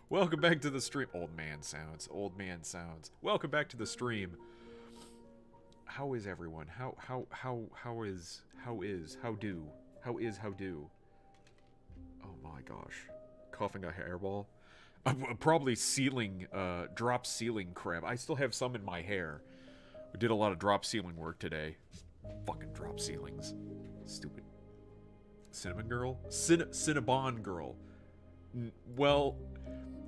Welcome back to the stream. Old man sounds. Welcome back to the stream. How is everyone? How do? Oh my gosh. Coughing a hairball. I'm probably drop ceiling crab. I still have some in my hair. We did a lot of drop ceiling work today. Fucking drop ceilings. Stupid. Cinnamon girl? Cinnabon girl. Well,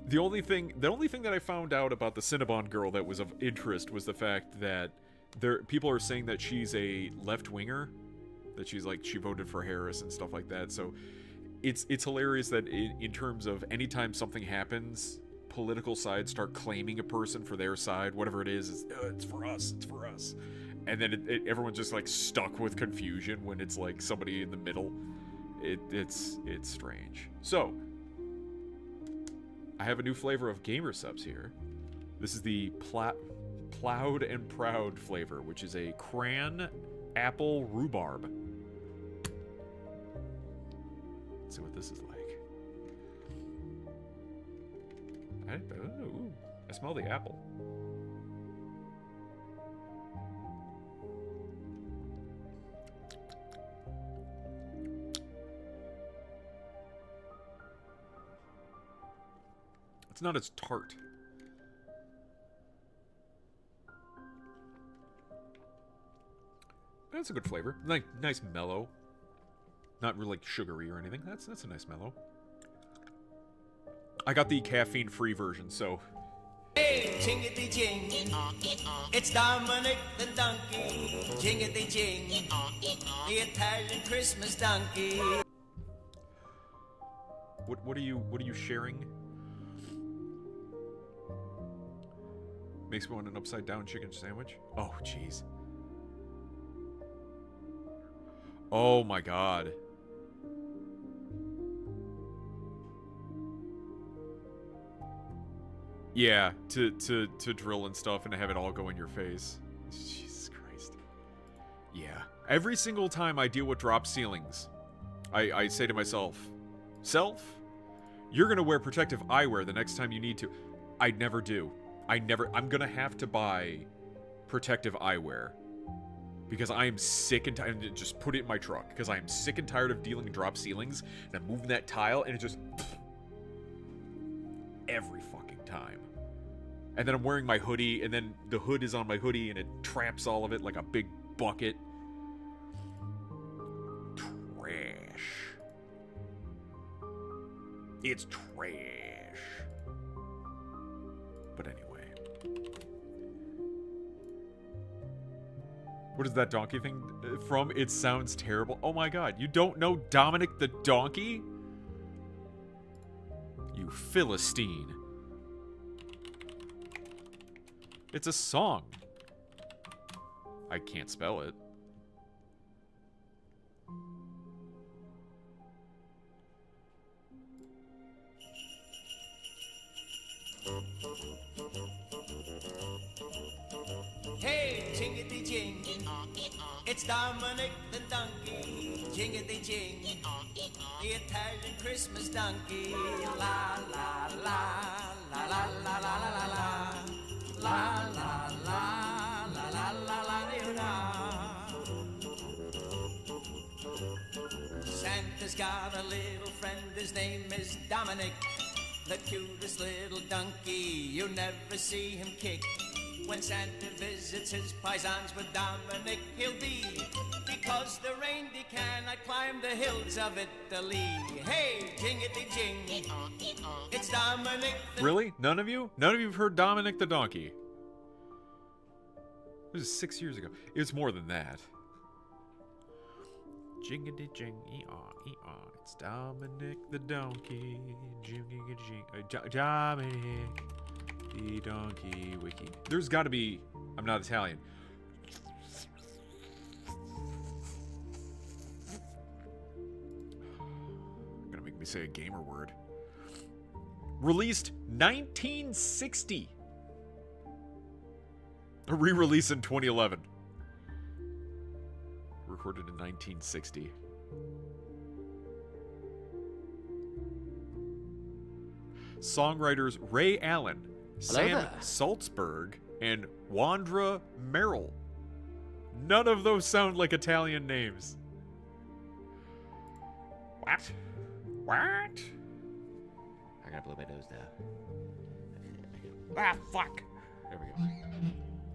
the only thing that I found out about the Cinnabon girl that was of interest was the fact that people are saying that she's a left-winger, that she voted for Harris and stuff like that. So it's hilarious that in terms of anytime something happens, political sides start claiming a person for their side, whatever it is, it's for us, and then everyone's just like stuck with confusion when it's like somebody in the middle. It's strange. So I have a new flavor of Gamer Subs here. This is the Plowed and Proud flavor, which is a cran apple rhubarb. Let's see what this is like. I smell the apple. It's not as tart. That's a good flavor. Like nice mellow. Not really like sugary or anything. That's a nice mellow. I got the caffeine-free version, so. Hey, jingity jing. It's Dominic the donkey. Jingity jing. The Italian Christmas donkey. What are you sharing? Makes me want an upside down chicken sandwich. Oh, jeez. Oh my god. Yeah, to drill and stuff and to have it all go in your face. Jesus Christ. Yeah. Every single time I deal with drop ceilings, I say to myself, Self, you're gonna wear protective eyewear the next time you need to. I never do. I'm gonna have to buy protective eyewear. Because I am sick and tired. Just put it in my truck. Because I am sick and tired of dealing in drop ceilings. And I'm moving that tile and it just... every fucking time. And then I'm wearing my hoodie. And then the hood is on my hoodie and it traps all of it like a big bucket. Trash. It's trash. But anyway. What is that donkey thing from? It sounds terrible. Oh my god, you don't know Dominic the Donkey? You Philistine. It's a song. I can't spell it. Hey, jingity jing. It's Dominic the donkey. Jingity jing. The Italian Christmas donkey. La la la la la la la la la. La la la la la la la la. Santa's got a little friend, his name is Dominic. The cutest little donkey, you never see him kick. When Santa visits his paisans with Dominic, he'll be because the reindeer cannot climb the hills of Italy. Hey, jingity-jing, it's Dominic the... Really? None of you? None of you have heard Dominic the Donkey? This is 6 years ago. It's more than that. Jingity jing it's Dominic the Donkey. Jingity jing Dominic the Donkey Wiki. There's got to be. I'm not Italian. Gonna make me say a gamer word. Released 1960. A re-release in 2011. Recorded in 1960. Songwriters Ray Allen, Sam there. Salzberg, and Wandra Merrill. None of those sound like Italian names. What? What? I gotta blow my nose now. Ah, fuck. There we go.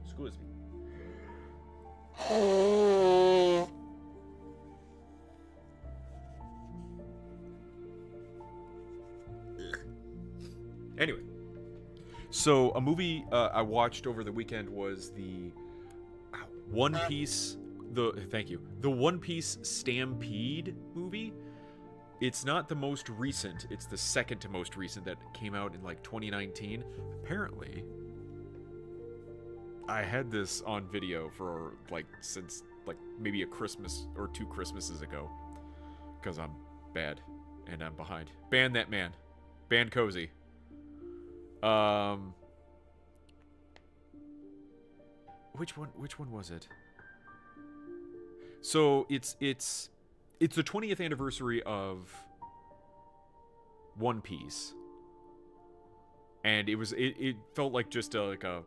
Excuse me. Anyway, so a movie I watched over the weekend was the One Piece. The One Piece Stampede movie. It's not the most recent. It's the second to most recent that came out in like 2019. Apparently, I had this on video for like since like maybe a Christmas or 2 Christmases ago, because I'm bad and I'm behind. Ban that man. Ban Cozy. Which one was it? So it's the 20th anniversary of One Piece, and it felt like just like a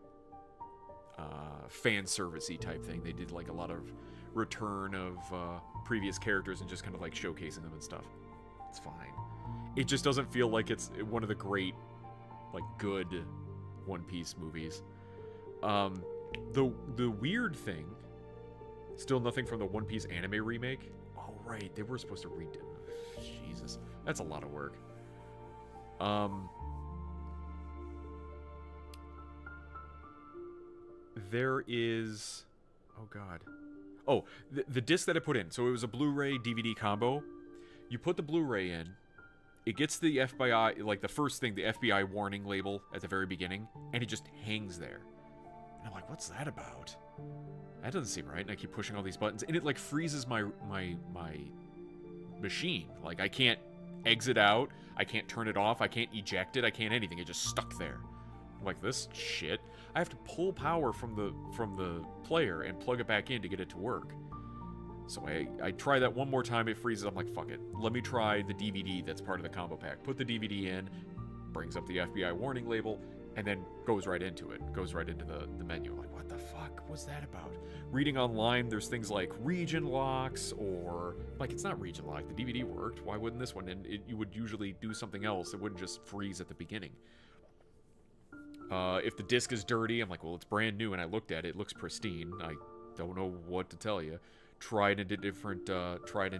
fan servicey type thing. They did like a lot of return of previous characters and just kind of like showcasing them and stuff. It's fine. It just doesn't feel like it's one of the great, like, good One Piece movies. The weird thing, still nothing from the One Piece anime remake. Oh right, they were supposed to redo. Jesus, that's a lot of work. There is, oh god, oh the disc that I put in. So it was a Blu-ray DVD combo. You put the Blu-ray in. It gets the FBI, like the first thing, the FBI warning label at the very beginning, and it just hangs there. And I'm like, what's that about? That doesn't seem right. And I keep pushing all these buttons, and it like freezes my machine. Like I can't exit out, I can't turn it off, I can't eject it, I can't anything. It just stuck there. I'm like, this shit. I have to pull power from the player and plug it back in to get it to work. So I try that one more time, it freezes. I'm like, fuck it. Let me try the DVD that's part of the combo pack. Put the DVD in, brings up the FBI warning label, and then goes right into it. Goes right into the menu. I'm like, what the fuck was that about? Reading online, there's things like region locks, or like, it's not region lock. The DVD worked. Why wouldn't this one? And you would usually do something else. It wouldn't just freeze at the beginning. If the disc is dirty, I'm like, well, it's brand new, and I looked at it. It looks pristine. I don't know what to tell you. Try it in a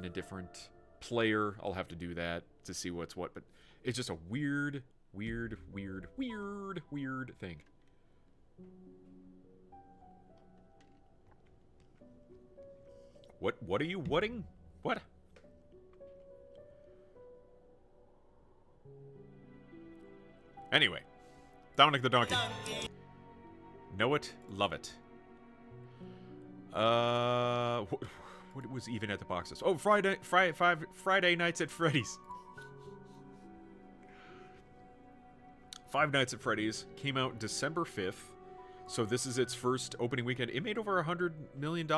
different player. I'll have to do that to see what's what, but it's just a weird thing. What are you whatting? What? Anyway, Dominic the Donkey. Know it, love it. What was even at the boxes? Oh, Friday Nights at Freddy's. Five Nights at Freddy's came out December 5th, so this is its first opening weekend. It made over $100 million.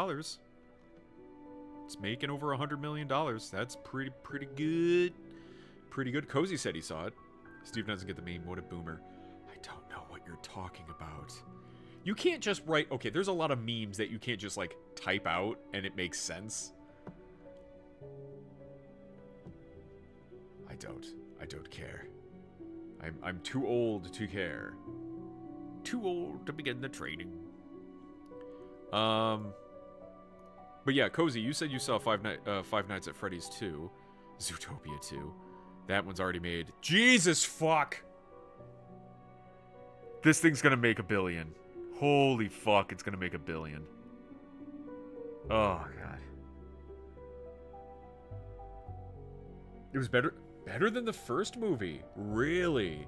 It's making over $100 million. That's pretty good. Pretty good. Cozy said he saw it. Steve doesn't get the meme. What a boomer. I don't know what you're talking about. You can't just write... Okay, there's a lot of memes that you can't just, like, type out and it makes sense. I don't care. I'm too old to care. Too old to begin the training. But yeah, Cozy, you said you saw Five Nights at Freddy's 2. Zootopia 2. That one's already made. Jesus fuck! This thing's gonna make $1 billion. Holy fuck, it's gonna make $1 billion. Oh, God. It was better than the first movie. Really?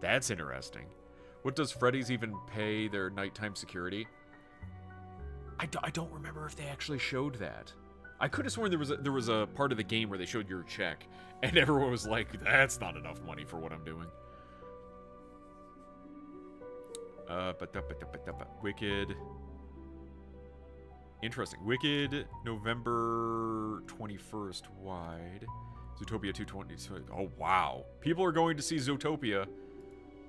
That's interesting. What, does Freddy's even pay their nighttime security? I don't remember if they actually showed that. I could have sworn there was a part of the game where they showed your check, and everyone was like, "That's not enough money for what I'm doing." Wicked. Interesting. Wicked, November 21st wide. Zootopia 220. Oh wow, people are going to see Zootopia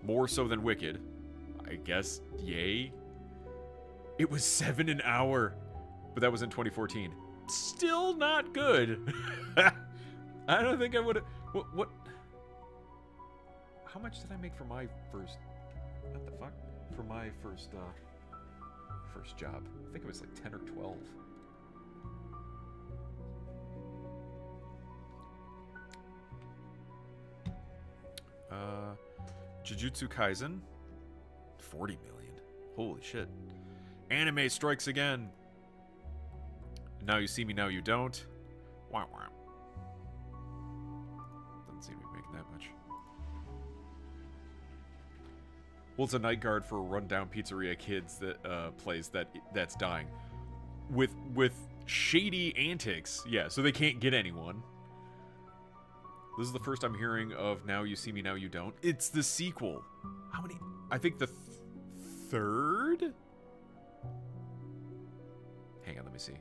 more so than Wicked. I guess. Yay. It was $7 an hour, but that was in 2014. Still not good. I don't think I would. What? How much did I make for my first? What the fuck? For my first job, I think it was like 10 or 12. Jujutsu Kaisen, 40 million. Holy shit. Anime strikes again. Now You See Me, Now You Don't. Wow, wow. Doesn't seem to be making that much. Well, it's a night guard for a rundown pizzeria kids that plays that's dying. With shady antics. Yeah, so they can't get anyone. This is the first I'm hearing of Now You See Me, Now You Don't. It's the sequel. How many? I think the third? Hang on, let me see.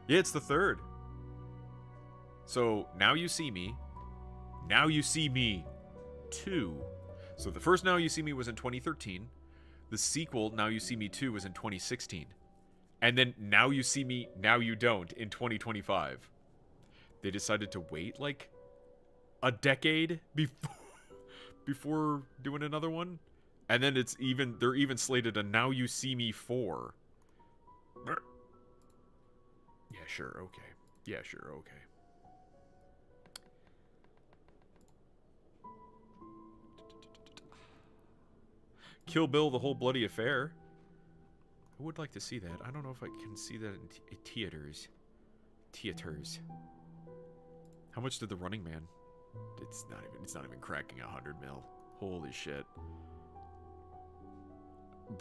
Yeah, it's the third. So, Now You See Me. Now You See Me 2. So the first Now You See Me was in 2013. The sequel, Now You See Me 2, was in 2016. And then Now You See Me, Now You Don't in 2025. They decided to wait like a decade before doing another one. And then they're even slated a Now You See Me 4. Yeah, sure, okay. Yeah, sure, okay. Kill Bill, The Whole Bloody Affair. I would like to see that. I don't know if I can see that in theaters. Theaters. How much did The Running Man? It's not even cracking 100 mil. Holy shit.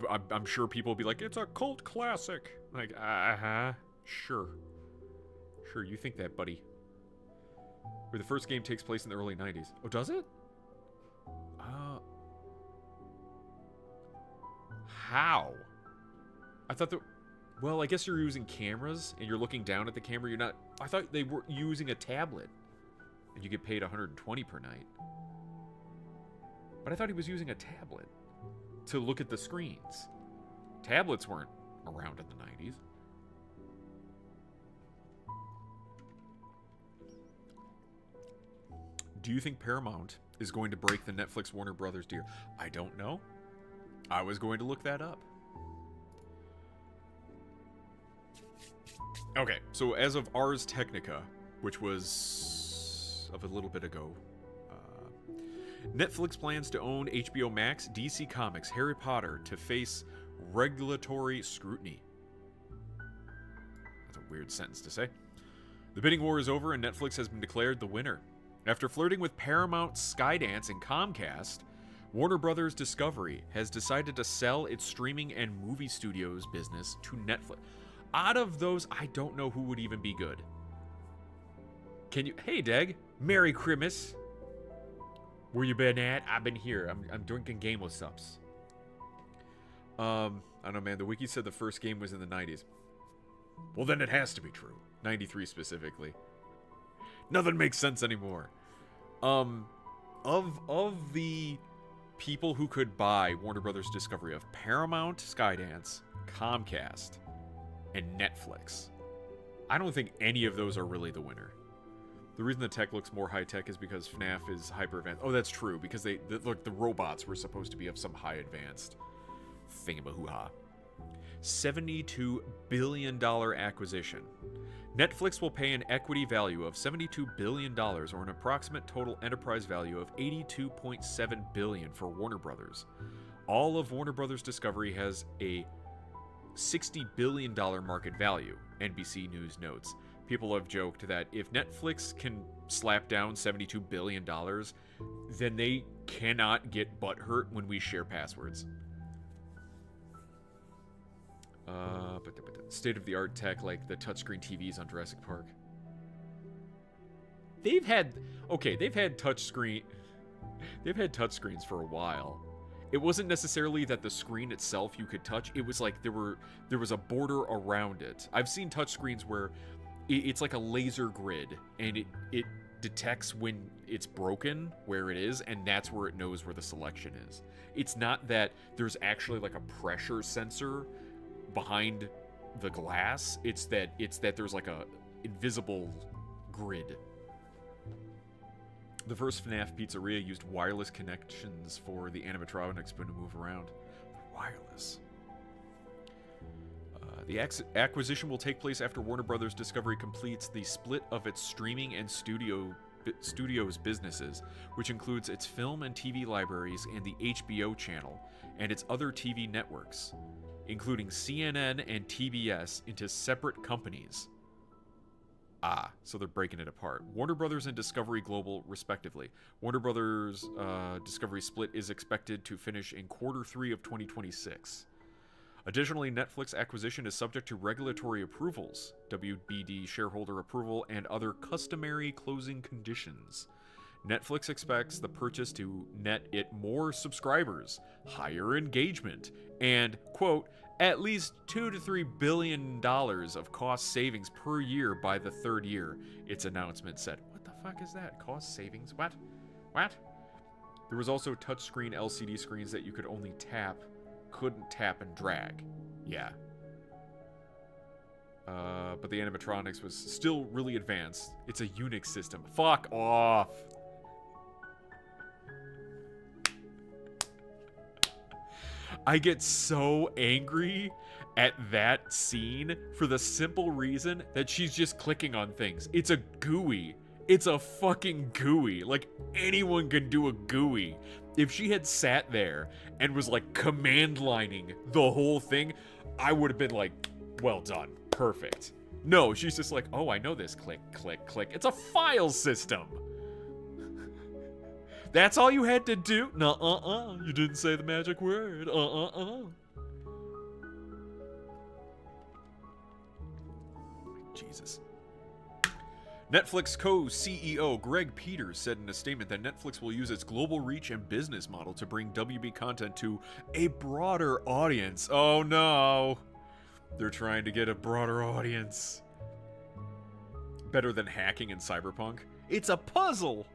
I'm sure people will be like, it's a cult classic. Like, sure. Sure, you think that, buddy. Where the first game takes place in the early 90s. Oh, does it? How? I thought that... Well, I guess you're using cameras, and you're looking down at the camera. You're not... I thought they were using a tablet. And you get paid $120 per night. But I thought he was using a tablet to look at the screens. Tablets weren't around in the 90s. Do you think Paramount is going to break the Netflix Warner Brothers deal? I don't know. I was going to look that up. Okay, so as of Ars Technica, which was of a little bit ago, Netflix plans to own HBO Max, DC Comics, Harry Potter to face regulatory scrutiny. That's a weird sentence to say. The bidding war is over and Netflix has been declared the winner. After flirting with Paramount, Skydance, and Comcast, Warner Brothers Discovery has decided to sell its streaming and movie studios business to Netflix. Out of those, I don't know who would even be good. Can you... Hey, Deg. Merry Christmas. Where you been at? I've been here. I'm drinking game with subs. I don't know, man. The wiki said the first game was in the 90s. Well, then it has to be true. 93 specifically. Nothing makes sense anymore. Of the people who could buy Warner Brothers Discovery of Paramount, Skydance, Comcast, and Netflix, I don't think any of those are really the winner. The reason the tech looks more high-tech is because FNAF is hyper-advanced. Oh, that's true, because look, the robots were supposed to be of some high-advanced thingamahoo-ha. $72 billion acquisition. Netflix will pay an equity value of $72 billion, or an approximate total enterprise value of $82.7 billion for Warner Brothers. All of Warner Brothers Discovery has a $60 billion market value, NBC News notes. People have joked that if Netflix can slap down $72 billion, then they cannot get butthurt when we share passwords. State-of-the-art tech like the touchscreen TVs on Jurassic Park. They've had touchscreens for a while. It wasn't necessarily that the screen itself you could touch. It was like there was a border around it. I've seen touchscreens where it's like a laser grid, and it detects when it's broken, where it is, and that's where it knows where the selection is. It's not that there's actually like a pressure sensor behind the glass. It's that there's like a invisible grid. The first FNAF pizzeria used wireless connections for the animatronics to move around. Wireless. The acquisition will take place after Warner Brothers Discovery completes the split of its streaming and studios businesses, which includes its film and TV libraries and the HBO channel, and its other TV networks, including CNN and TBS, into separate companies. So they're breaking it apart. Warner Brothers and Discovery Global, respectively. Warner Brothers Discovery split is expected to finish in Q3 of 2026. Additionally, Netflix acquisition is subject to regulatory approvals, WBD shareholder approval, and other customary closing conditions. Netflix expects the purchase to net it more subscribers, higher engagement, and, quote, at least $2 to $3 billion of cost savings per year by the third year, its announcement said. What the fuck is that? Cost savings? What? There was also touchscreen LCD screens that you could only couldn't tap and drag. Yeah. But the animatronics was still really advanced. It's a Unix system. Fuck off! I get so angry at that scene for the simple reason that she's just clicking on things. It's a GUI. It's a fucking GUI. Like, anyone can do a GUI. If she had sat there and was like command lining the whole thing, I would have been like, well done. Perfect. No, she's just like, oh, I know this. Click, click, click. It's a file system. That's all you had to do? Nuh-uh-uh. You didn't say the magic word. Jesus. Netflix co-CEO Greg Peters said in a statement that Netflix will use its global reach and business model to bring WB content to a broader audience. Oh no. They're trying to get a broader audience. Better than hacking in Cyberpunk. It's a puzzle.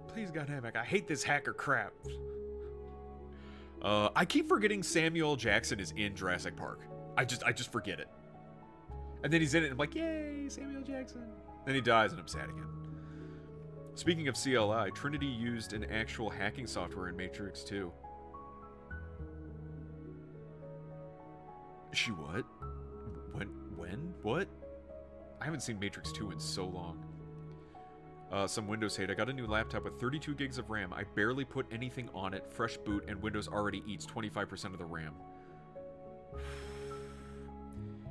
Please, goddamn it, I hate this hacker crap. I keep forgetting Samuel Jackson is in Jurassic Park. I just forget it. And then he's in it, and I'm like, yay, Samuel Jackson. Then he dies, and I'm sad again. Speaking of CLI, Trinity used an actual hacking software in Matrix 2. She what? When? What? I haven't seen Matrix 2 in so long. Some Windows hate. I got a new laptop with 32 gigs of RAM. I barely put anything on it. Fresh boot, and Windows already eats 25% of the RAM.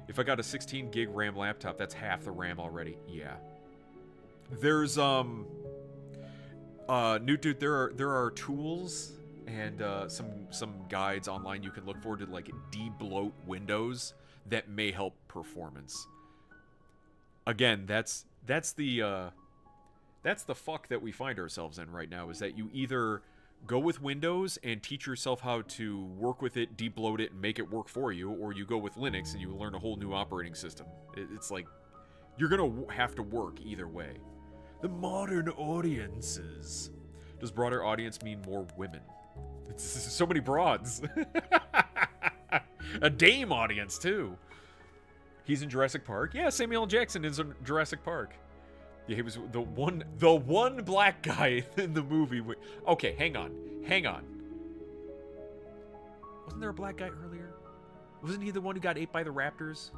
If I got a 16 gig RAM laptop, that's half the RAM already. Yeah. There's new dude. There are tools and some guides online you can look for to like de-bloat Windows that may help performance. Again, that's the fuck that we find ourselves in right now, is that you either go with Windows and teach yourself how to work with it, de-bloat it, and make it work for you, or you go with Linux and you learn a whole new operating system. It's like, you're gonna have to work either way. The modern audiences. Does broader audience mean more women? It's so many broads. A dame audience, too. He's in Jurassic Park? Yeah, Samuel L. Jackson is in Jurassic Park. Yeah, he was the one black guy in the movie. Okay, hang on. Wasn't there a black guy earlier? Wasn't he the one who got ate by the raptors?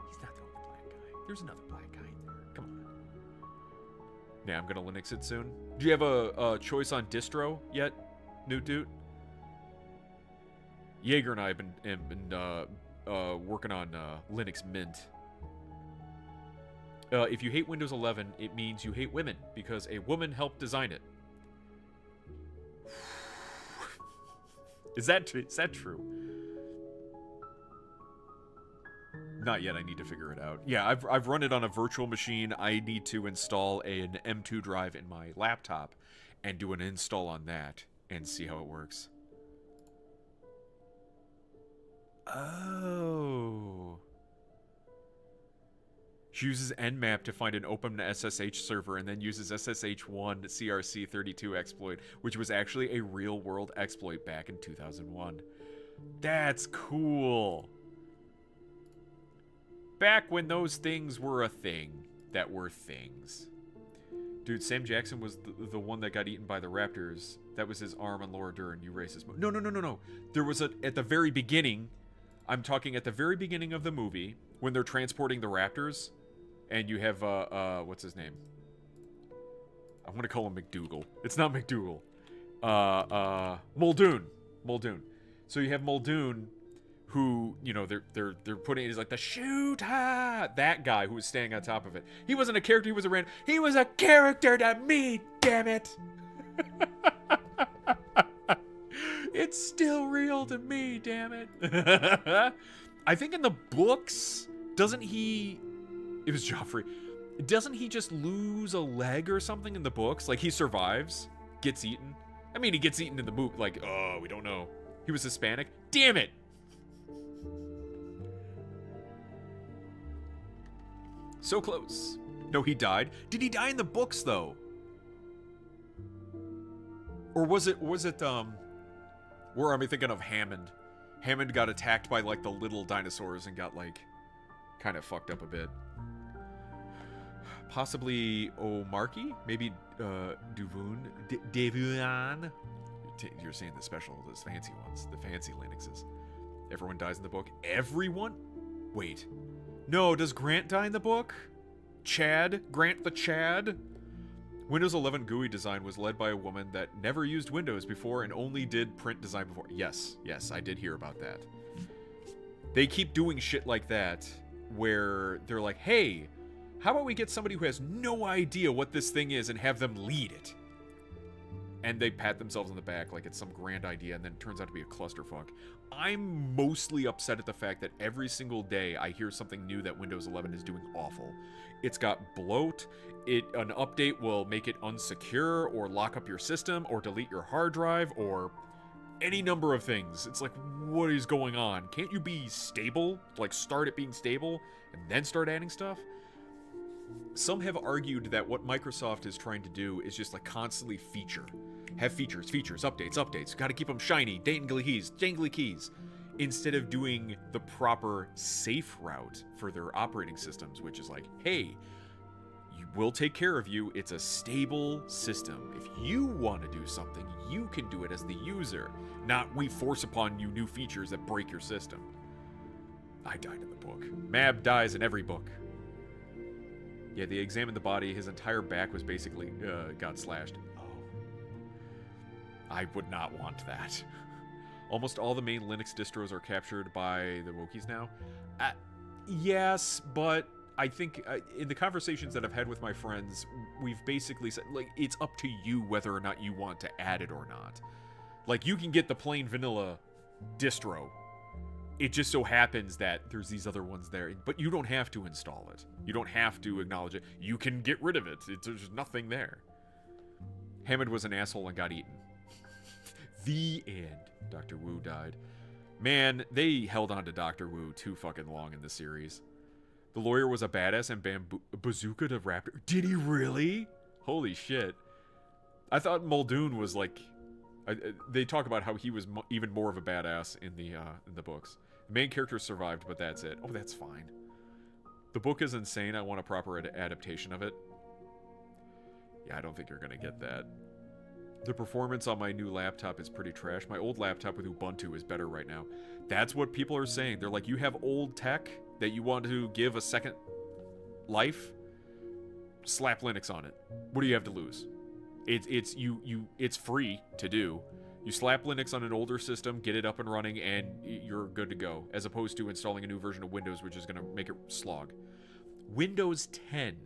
He's not the only black guy. There's another black guy in there. Come on. Yeah, I'm gonna Linux it soon. Do you have a choice on distro yet, Newt Doot? Jaeger and I have been working on Linux Mint. If you hate Windows 11, it means you hate women, because a woman helped design it. Is that true? Not yet, I need to figure it out. Yeah, I've run it on a virtual machine. I need to install an M2 drive in my laptop and do an install on that and see how it works. Oh. She uses Nmap to find an open SSH server and then uses SSH1 CRC32 exploit, which was actually a real-world exploit back in 2001. That's cool. Back when those things were a thing that were things. Dude, Sam Jackson was the one that got eaten by the raptors. That was his arm on Laura Dern, you racist. No. There was at the very beginning, I'm talking at the very beginning of the movie, when they're transporting the raptors, and you have, what's his name? I want to call him McDougal. It's not McDougal. Muldoon. So you have Muldoon, who, you know, they're putting it as like the shoot, that guy who was standing on top of it. He wasn't a character, he was a character to me, damn it. It's still real to me, damn it. I think in the books, doesn't he... It was Joffrey. Doesn't he just lose a leg or something in the books? Like, he survives, gets eaten. I mean, he gets eaten in the movie. Like, oh, we don't know. He was Hispanic? Damn it! So close. No, he died. Did he die in the books, though? Or was it, where am I thinking of Hammond? Hammond got attacked by, like, the little dinosaurs and got, like, kind of fucked up a bit. Possibly O'Markey? Maybe, Duvun? Devun? You're saying the special, those fancy ones. The fancy Linuxes. Everyone dies in the book? Everyone? Wait. No, does Grant die in the book? Chad? Grant the Chad? Windows 11 GUI design was led by a woman that never used Windows before and only did print design before. Yes, I did hear about that. They keep doing shit like that where they're like, hey, how about we get somebody who has no idea what this thing is and have them lead it? And they pat themselves on the back like it's some grand idea, and then it turns out to be a clusterfuck. I'm mostly upset at the fact that every single day I hear something new that Windows 11 is doing awful. It's got bloat, an update will make it unsecure, or lock up your system, or delete your hard drive, or any number of things. It's like, what is going on? Can't you be stable? Like, start it being stable, and then start adding stuff? Some have argued that what Microsoft is trying to do is just like constantly have features, updates. Got to keep them shiny, dangly keys, instead of doing the proper safe route for their operating systems, which is like, hey, we'll take care of you. It's a stable system. If you want to do something, you can do it as the user, not we force upon you new features that break your system. I died in the book. Mab dies in every book. Yeah, they examined the body. His entire back was basically got slashed. Oh. I would not want that. Almost all the main Linux distros are captured by the Wokies now. Yes, but I think in the conversations that I've had with my friends, we've basically said, like, it's up to you whether or not you want to add it or not. Like, you can get the plain vanilla distro. It just so happens that there's these other ones there, but you don't have to install it. You don't have to acknowledge it. You can get rid of it. There's nothing there. Hammond was an asshole and got eaten. The end. Dr. Wu died. Man, they held on to Dr. Wu too fucking long in this series. The lawyer was a badass and bazooka to Raptor. Did he really? Holy shit. I thought Muldoon was like... they talk about how he was even more of a badass in the books. The main character survived, but that's it. Oh, that's fine. The book is insane. I want a proper adaptation of it. Yeah, I don't think you're going to get that. The performance on my new laptop is pretty trash. My old laptop with Ubuntu is better right now. That's what people are saying. They're like, you have old tech that you want to give a second life? Slap Linux on it. What do you have to lose? It's free to do. You slap Linux on an older system, get it up and running, and you're good to go. As opposed to installing a new version of Windows, which is going to make it slog. Windows 10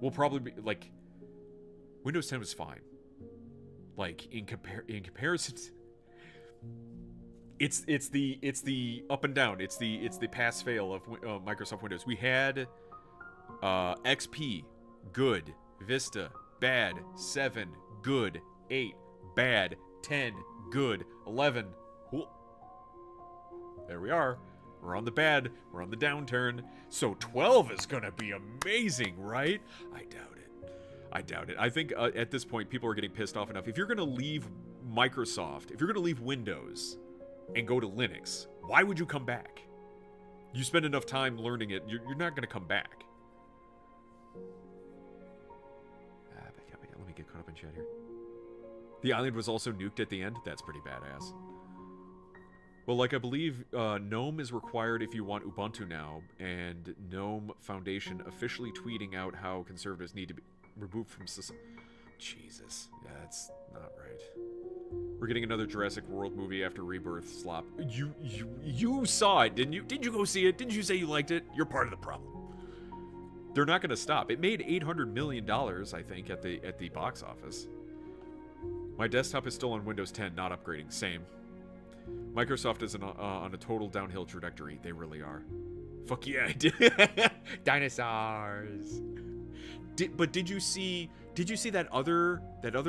will probably be, like... Windows 10 was fine. Like, in comparison... It's the up and down. It's the pass-fail of Microsoft Windows. We had XP, good. Vista, bad. 7, good. 8, bad. 10, good. 11, cool. There we are. We're on the bad. We're on the downturn. So 12 is going to be amazing, right? I doubt it. I think at this point, people are getting pissed off enough. If you're going to leave Microsoft, if you're going to leave Windows and go to Linux, why would you come back? You spend enough time learning it, you're not going to come back. Let me get caught up in chat here. The island was also nuked at the end? That's pretty badass. Well, like, I believe GNOME is required if you want Ubuntu now, and GNOME Foundation officially tweeting out how conservatives need to be removed from society. Jesus. Yeah, that's not right. We're getting another Jurassic World movie after Rebirth slop. You saw it, didn't you? Didn't you go see it? Didn't you say you liked it? You're part of the problem. They're not going to stop. It made $800 million, I think, at the box office. My desktop is still on Windows 10, not upgrading. Same. Microsoft is on a total downhill trajectory. They really are. Fuck yeah, I did. Dinosaurs. But did you see that other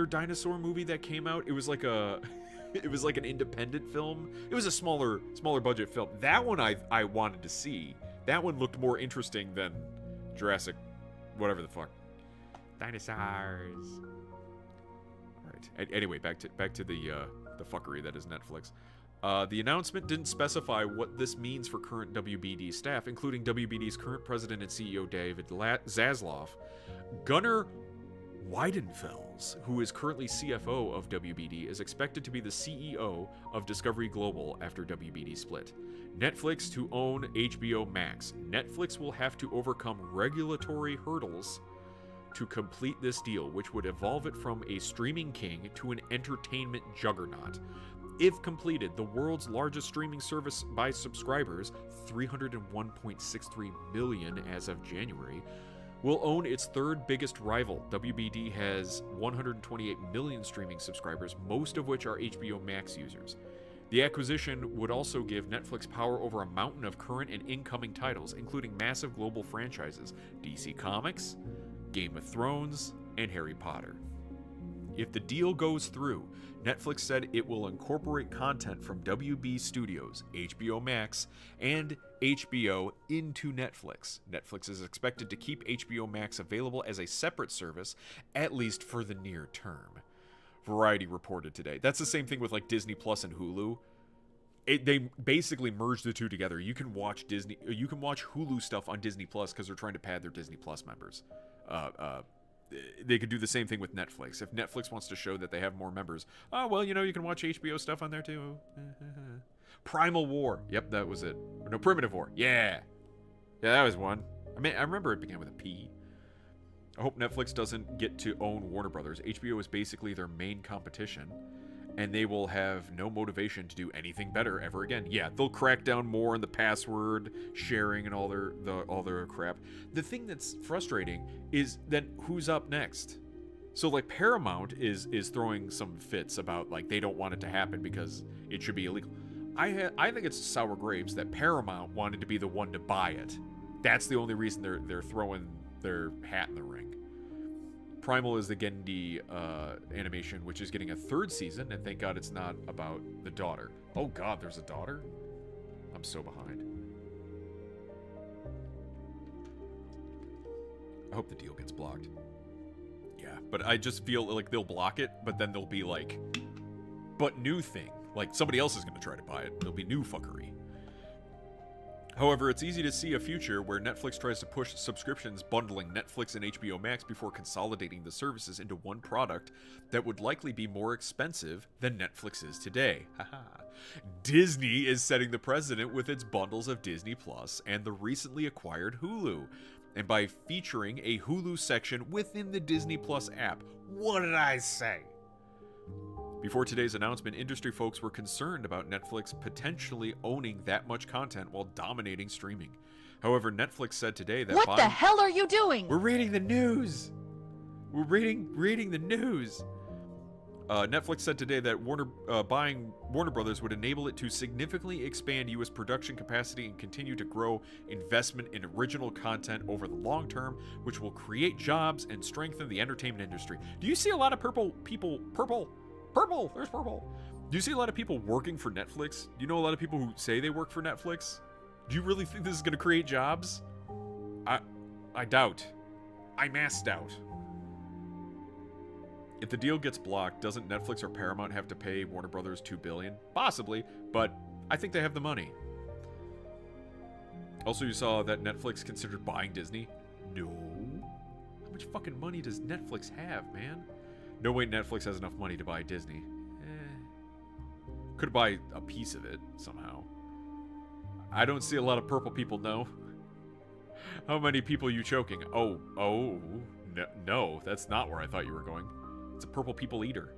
dinosaur movie that came out? It was like an independent film. It was a smaller budget film. That one I wanted to see. That one looked more interesting than Jurassic whatever the fuck. Dinosaurs. Right. Anyway, back to the fuckery that is Netflix. The announcement didn't specify what this means for current WBD staff, including WBD's current president and CEO David Zaslav. Gunnar Weidenfels, who is currently CFO of WBD, is expected to be the CEO of Discovery Global after WBD split. Netflix to own HBO Max. Netflix will have to overcome regulatory hurdles to complete this deal, which would evolve it from a streaming king to an entertainment juggernaut. If completed, the world's largest streaming service by subscribers, 301.63 million as of January, will own its third biggest rival. WBD has 128 million streaming subscribers, most of which are HBO Max users. The acquisition would also give Netflix power over a mountain of current and incoming titles, including massive global franchises, DC Comics, Game of Thrones, and Harry Potter. If the deal goes through, Netflix said it will incorporate content from WB Studios, HBO Max, and HBO into Netflix. Netflix is expected to keep HBO Max available as a separate service, at least for the near term. Variety reported today. That's the same thing with like Disney Plus and Hulu. They basically merged the two together. You can watch Hulu stuff on Disney Plus because they're trying to pad their Disney Plus members. They could do the same thing with Netflix. If Netflix wants to show that they have more members, oh, well, you can watch HBO stuff on there too. Primal War. Yep, that was it. Or no, Primitive War. Yeah, that was one. I remember it began with a P. I hope Netflix doesn't get to own Warner Brothers. HBO is basically their main competition, and they will have no motivation to do anything better ever again. Yeah, they'll crack down more on the password sharing and all their crap. The thing that's frustrating is then who's up next? So like Paramount is throwing some fits about like they don't want it to happen because it should be illegal. I think it's sour grapes that Paramount wanted to be the one to buy it. That's the only reason they're throwing their hat in the ring. Primal is the Gendy animation, which is getting a third season, and thank God it's not about the daughter. Oh God, there's a daughter? I'm so behind. I hope the deal gets blocked. Yeah, but I just feel like they'll block it, but then they'll be like, but new thing. Like, somebody else is going to try to buy it. There'll be new fuckery. However, it's easy to see a future where Netflix tries to push subscriptions bundling Netflix and HBO Max before consolidating the services into one product that would likely be more expensive than Netflix is today. Haha. Disney is setting the precedent with its bundles of Disney Plus and the recently acquired Hulu, and by featuring a Hulu section within the Disney Plus app. What did I say? Before today's announcement, industry folks were concerned about Netflix potentially owning that much content while dominating streaming. However, Netflix said today that What the hell are you doing? We're reading the news. We're reading the news. Netflix said today that buying Warner Brothers would enable it to significantly expand U.S. production capacity and continue to grow investment in original content over the long term, which will create jobs and strengthen the entertainment industry. Do you see a lot of purple? There's purple. Do you see a lot of people working for Netflix? Do you know a lot of people who say they work for Netflix? Do you really think this is going to create jobs? I doubt. I mass doubt. If the deal gets blocked, doesn't Netflix or Paramount have to pay Warner Brothers $2 billion? Possibly, but I think they have the money. Also, you saw that Netflix considered buying Disney? No. How much fucking money does Netflix have, man? No way Netflix has enough money to buy Disney. Could buy a piece of it, somehow. I don't see a lot of purple people, no. How many people are you choking? Oh, no, that's not where I thought you were going. It's a purple people eater.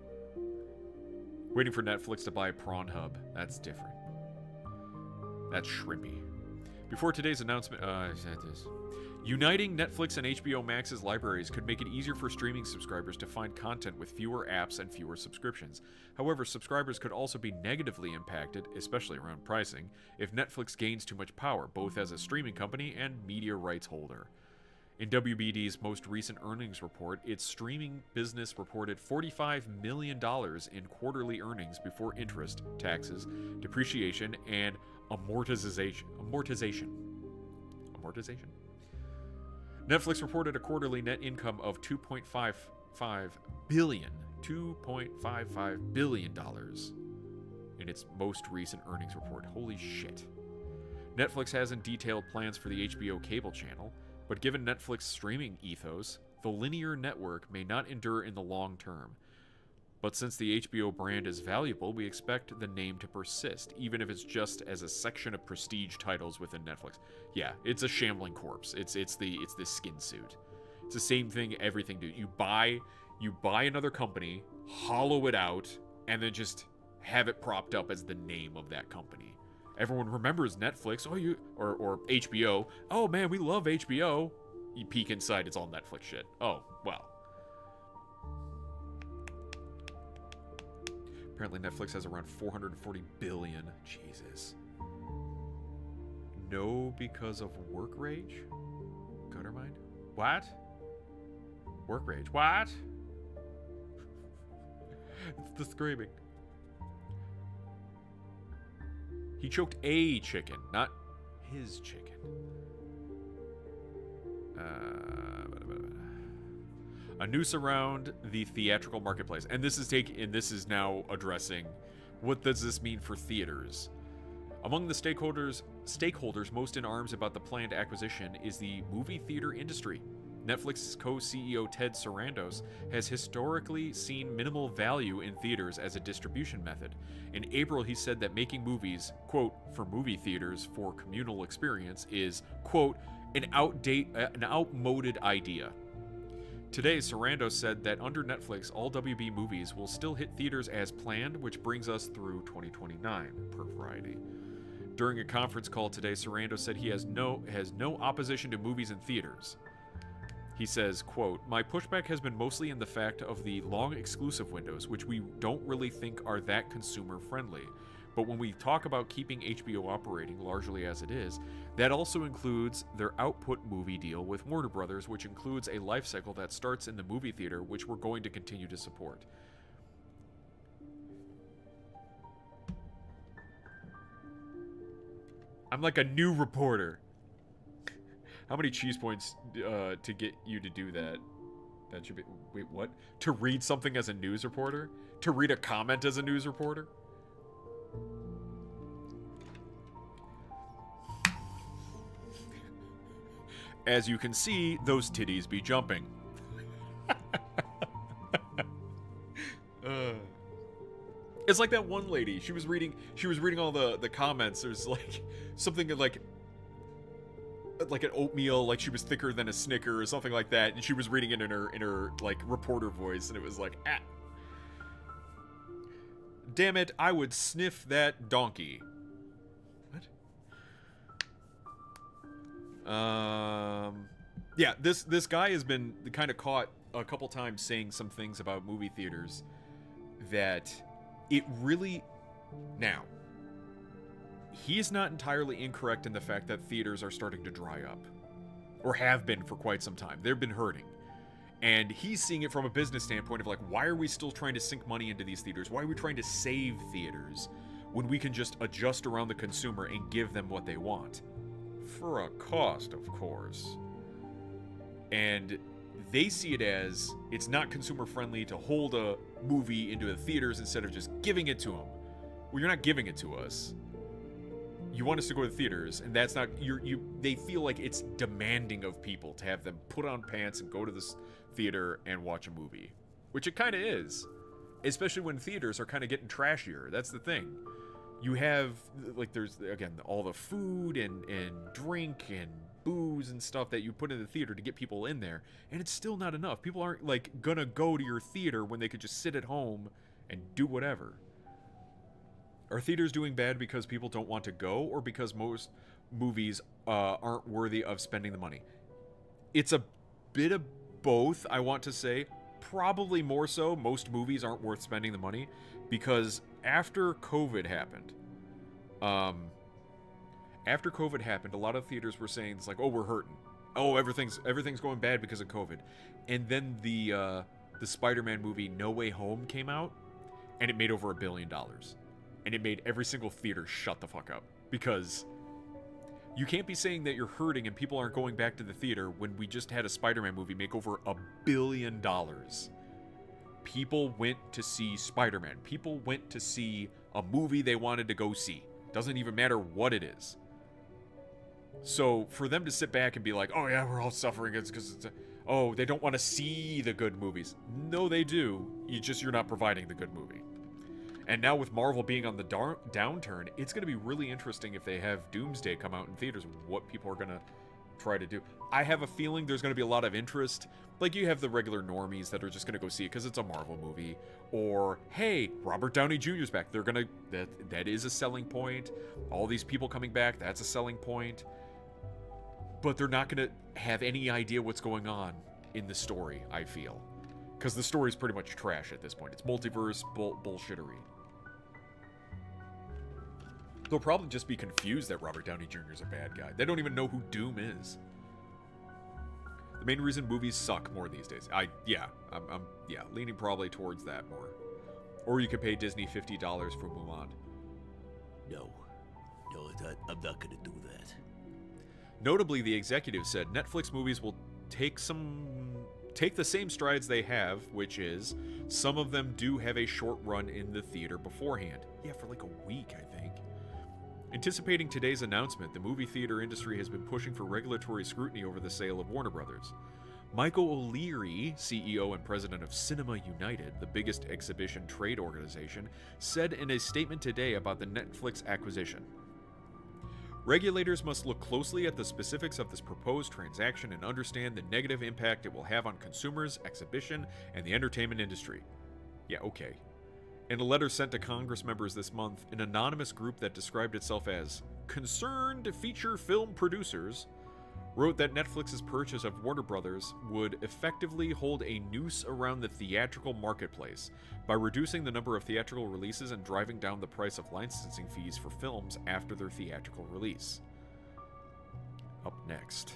Waiting for Netflix to buy Pornhub. That's different. That's shrimpy. Before today's announcement, uniting Netflix and HBO Max's libraries could make it easier for streaming subscribers to find content with fewer apps and fewer subscriptions. However, subscribers could also be negatively impacted, especially around pricing, if Netflix gains too much power, both as a streaming company and media rights holder. In WBD's most recent earnings report, its streaming business reported $45 million in quarterly earnings before interest, taxes, depreciation, and amortization. Netflix reported a quarterly net income of $2.55 billion in its most recent earnings report. Holy shit. Netflix hasn't detailed plans for the HBO cable channel, but given Netflix's streaming ethos, the linear network may not endure in the long term. But since the HBO brand is valuable, we expect the name to persist, even if it's just as a section of prestige titles within Netflix. Yeah, it's a shambling corpse. It's the skin suit. It's the same thing everything do. You buy another company, hollow it out, and then just have it propped up as the name of that company. Everyone remembers Netflix, or HBO. Oh man, we love HBO. You peek inside, it's all Netflix shit. Oh, well. Apparently Netflix has around 440 billion. Jesus. No, because of work rage? Gutter mind? What? Work rage. What? It's the screaming. He choked a chicken, not his chicken. A noose around the theatrical marketplace, and this is now addressing what does this mean for theaters. Among the stakeholders most in arms about the planned acquisition is the movie theater industry. Netflix's co-CEO Ted Sarandos has historically seen minimal value in theaters as a distribution method. In April, he said that making movies, quote, for movie theaters for communal experience is, quote, an outmoded idea. Today, Sarandos said that under Netflix, all WB movies will still hit theaters as planned, which brings us through 2029, per Variety. During a conference call today, Sarandos said he has no opposition to movies in theaters. He says, quote, my pushback has been mostly in the fact of the long exclusive windows, which we don't really think are that consumer friendly. But when we talk about keeping HBO operating largely as it is, that also includes their output movie deal with Warner Brothers, which includes a life cycle that starts in the movie theater, which we're going to continue to support. I'm like a new reporter. How many cheese points to get you to do that? That should be... Wait, what? To read something as a news reporter? To read a comment as a news reporter? as you can see, those titties be jumping. It's like that one lady. She was reading all the comments. There's like something like an oatmeal, like she was thicker than a Snicker or something like that, and she was reading it in her like reporter voice, and it was like, ah, damn it, I would sniff that donkey. What? Yeah, this guy has been kind of caught a couple times saying some things about movie theaters that it really... Now, he is not entirely incorrect in the fact that theaters are starting to dry up. Or have been for quite some time. They've been hurting. And he's seeing it from a business standpoint of like, why are we still trying to sink money into these theaters? Why are we trying to save theaters when we can just adjust around the consumer and give them what they want? For a cost, of course. And they see it as it's not consumer friendly to hold a movie into the theaters instead of just giving it to them. Well, you're not giving it to us. You want us to go to the theaters, and that's not they feel like it's demanding of people to have them put on pants and go to this theater and watch a movie, which it kind of is, especially when theaters are kind of getting trashier. That's the thing. You have like there's again all the food and drink and booze and stuff that you put in the theater to get people in there, and it's still not enough. People aren't like gonna go to your theater when they could just sit at home and do whatever. Are theaters doing bad because people don't want to go, or because most movies aren't worthy of spending the money? It's a bit of both, I want to say. Probably more so, most movies aren't worth spending the money, because after COVID happened, a lot of theaters were saying, it's like, oh, we're hurting. Oh, everything's going bad because of COVID. And then the Spider-Man movie No Way Home came out, and it made over $1 billion. And it made every single theater shut the fuck up. Because you can't be saying that you're hurting and people aren't going back to the theater when we just had a Spider-Man movie make over $1 billion. People went to see Spider-Man. People went to see a movie they wanted to go see. Doesn't even matter what it is. So for them to sit back and be like, oh yeah, we're all suffering, it's because oh, they don't want to see the good movies. No, they do. You're not providing the good movie. And now with Marvel being on the downturn, it's going to be really interesting if they have Doomsday come out in theaters, what people are going to try to do. I have a feeling there's going to be a lot of interest. Like, you have the regular normies that are just going to go see it because it's a Marvel movie. Or, hey, Robert Downey Jr.'s back. They're going to... That is a selling point. All these people coming back, that's a selling point. But they're not going to have any idea what's going on in the story, I feel. Because the story's pretty much trash at this point. It's multiverse bullshittery. They'll probably just be confused that Robert Downey Jr. is a bad guy. They don't even know who Doom is. The main reason movies suck more these days. I'm leaning probably towards that more. Or you could pay Disney $50 for Mulan. No, I'm not gonna do that. Notably, the executive said Netflix movies will take the same strides they have, which is some of them do have a short run in the theater beforehand. Yeah, for like a week, I think. Anticipating today's announcement, the movie theater industry has been pushing for regulatory scrutiny over the sale of Warner Brothers. Michael O'Leary, CEO and president of Cinema United, the biggest exhibition trade organization, said in a statement today about the Netflix acquisition. Regulators must look closely at the specifics of this proposed transaction and understand the negative impact it will have on consumers, exhibition, and the entertainment industry. Yeah, okay. In a letter sent to Congress members this month, an anonymous group that described itself as Concerned Feature Film Producers wrote that Netflix's purchase of Warner Brothers would effectively hold a noose around the theatrical marketplace by reducing the number of theatrical releases and driving down the price of licensing fees for films after their theatrical release. Up next,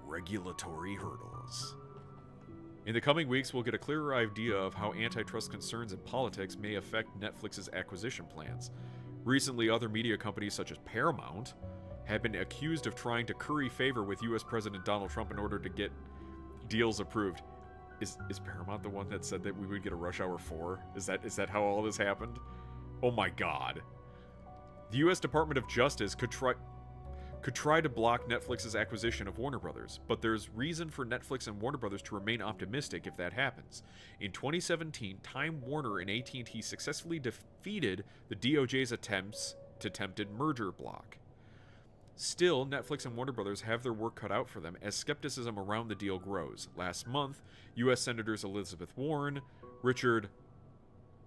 regulatory hurdles. In the coming weeks, we'll get a clearer idea of how antitrust concerns and politics may affect Netflix's acquisition plans. Recently, other media companies such as Paramount have been accused of trying to curry favor with U.S. President Donald Trump in order to get deals approved. Is Paramount the one that said that we would get a Rush Hour 4? Is that how all this happened? Oh my god. The U.S. Department of Justice could try to block Netflix's acquisition of Warner Brothers, but there's reason for Netflix and Warner Brothers to remain optimistic if that happens. In 2017, Time Warner and AT&T successfully defeated the DOJ's attempted merger block. Still, Netflix and Warner Brothers have their work cut out for them as skepticism around the deal grows. Last month, U.S. Senators Elizabeth Warren, Richard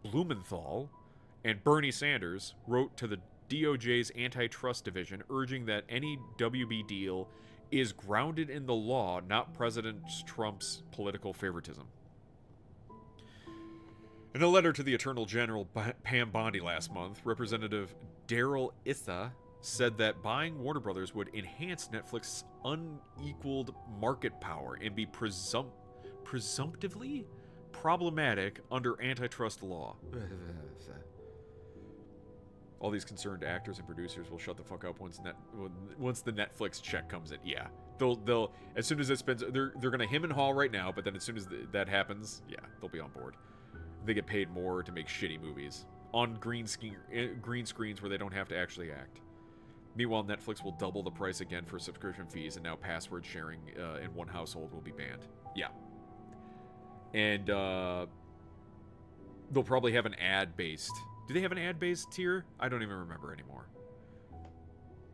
Blumenthal, and Bernie Sanders wrote to the DOJ's antitrust division urging that any WB deal is grounded in the law, not President Trump's political favoritism. In a letter to the Attorney General Pam Bondi last month, Representative Daryl Issa said that buying Warner Brothers would enhance Netflix's unequaled market power and be presumptively problematic under antitrust law. All these concerned actors and producers will shut the fuck up once the Netflix check comes in. Yeah, they'll as soon as it spends, they're gonna him and haw right now, but then as soon as that happens, yeah, they'll be on board. They get paid more to make shitty movies on green screens where they don't have to actually act. Meanwhile, Netflix will double the price again for subscription fees, and now password sharing in one household will be banned. Yeah. And they'll probably have an ad-based... Do they have an ad-based tier? I don't even remember anymore.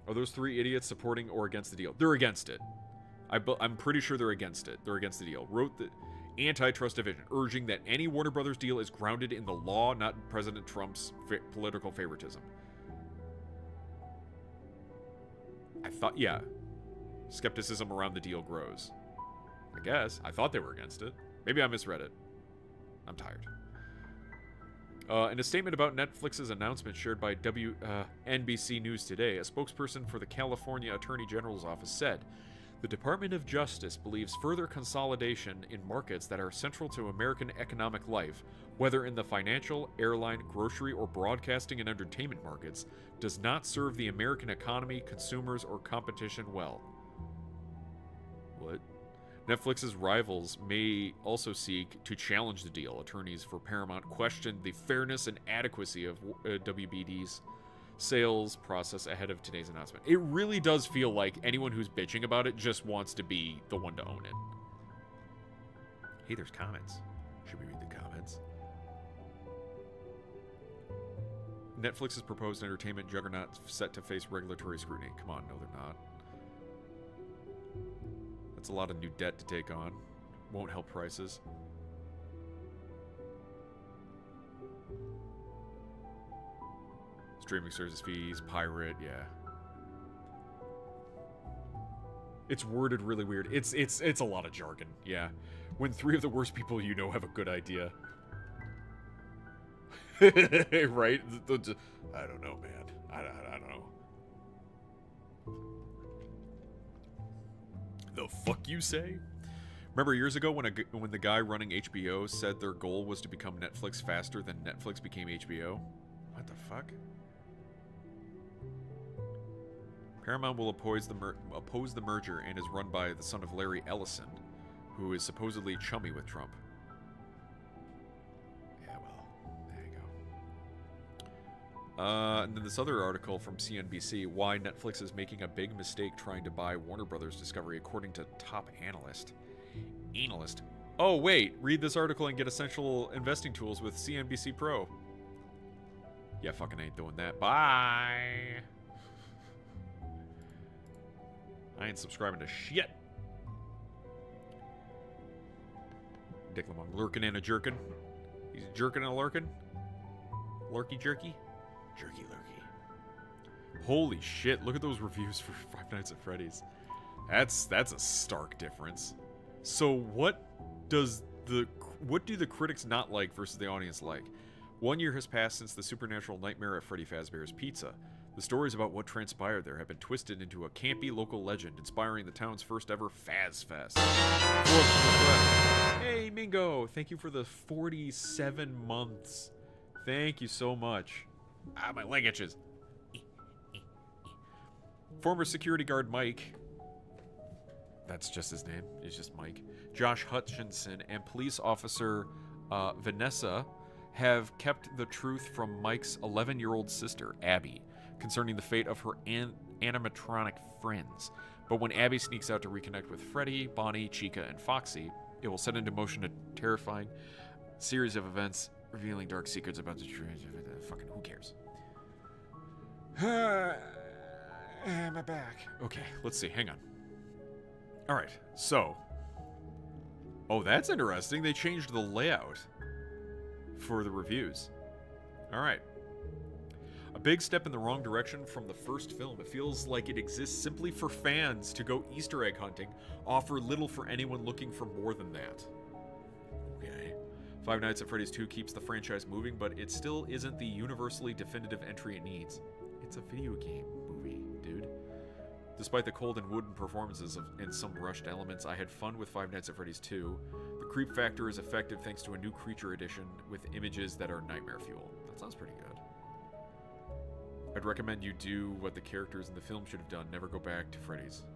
Are those three idiots supporting or against the deal? They're against it. I'm pretty sure they're against it. They're against the deal. Wrote the antitrust division, urging that any Warner Brothers deal is grounded in the law, not President Trump's political favoritism. I thought, yeah. Skepticism around the deal grows. I guess. I thought they were against it. Maybe I misread it. I'm tired. In a statement about Netflix's announcement shared by NBC News Today, a spokesperson for the California Attorney General's office said, "The Department of Justice believes further consolidation in markets that are central to American economic life, whether in the financial, airline, grocery, or broadcasting and entertainment markets, does not serve the American economy, consumers, or competition well." What? Netflix's rivals may also seek to challenge the deal. Attorneys for Paramount questioned the fairness and adequacy of WBD's sales process ahead of today's announcement. It really does feel like anyone who's bitching about it just wants to be the one to own it. Hey, there's comments. Should we read the comments? Netflix's proposed entertainment juggernaut set to face regulatory scrutiny. Come on, no, they're not. That's a lot of new debt to take on. Won't help prices. Streaming service fees, pirate, yeah. It's worded really weird. It's a lot of jargon, yeah. When three of the worst people you know have a good idea. Right? I don't know, man. I don't know. The fuck you say? Remember years ago when the guy running HBO said their goal was to become Netflix faster than Netflix became HBO? What the fuck? Paramount will oppose the merger and is run by the son of Larry Ellison, who is supposedly chummy with Trump. Yeah, well, there you go. And then this other article from CNBC, why Netflix is making a big mistake trying to buy Warner Brothers Discovery, according to top analyst. Oh, wait, read this article and get essential investing tools with CNBC Pro. Yeah, fucking ain't doing that. Bye. I ain't subscribing to shit. Dick Lamont lurking and a jerkin. He's jerking and a lurking. Lurky jerky. Jerky lurky. Holy shit, look at those reviews for Five Nights at Freddy's. That's a stark difference. So what do the critics not like versus the audience like? 1 year has passed since the supernatural nightmare at Freddy Fazbear's Pizza. The stories about what transpired there have been twisted into a campy local legend, inspiring the town's first ever Faz Fest. Hey, Mingo! Thank you for the 47 months. Thank you so much. Ah, my leg itches. Former security guard Mike, that's just his name, he's just Mike, Josh Hutchinson, and police officer Vanessa have kept the truth from Mike's 11-year-old sister, Abby, concerning the fate of her animatronic friends. But when Abby sneaks out to reconnect with Freddy, Bonnie, Chica, and Foxy, it will set into motion a terrifying series of events revealing dark secrets about the fucking who cares. My back. Okay, let's see. Hang on. All right. So, oh, that's interesting. They changed the layout for the reviews. All right. A big step in the wrong direction from the first film. It feels like it exists simply for fans to go Easter egg hunting, offer little for anyone looking for more than that. Okay. Five Nights at Freddy's 2 keeps the franchise moving, but it still isn't the universally definitive entry it needs. It's a video game movie, dude. Despite the cold and wooden performances and some rushed elements, I had fun with Five Nights at Freddy's 2. The creep factor is effective thanks to a new creature edition with images that are nightmare fuel. That sounds pretty good. I'd recommend you do what the characters in the film should have done. Never go back to Freddy's.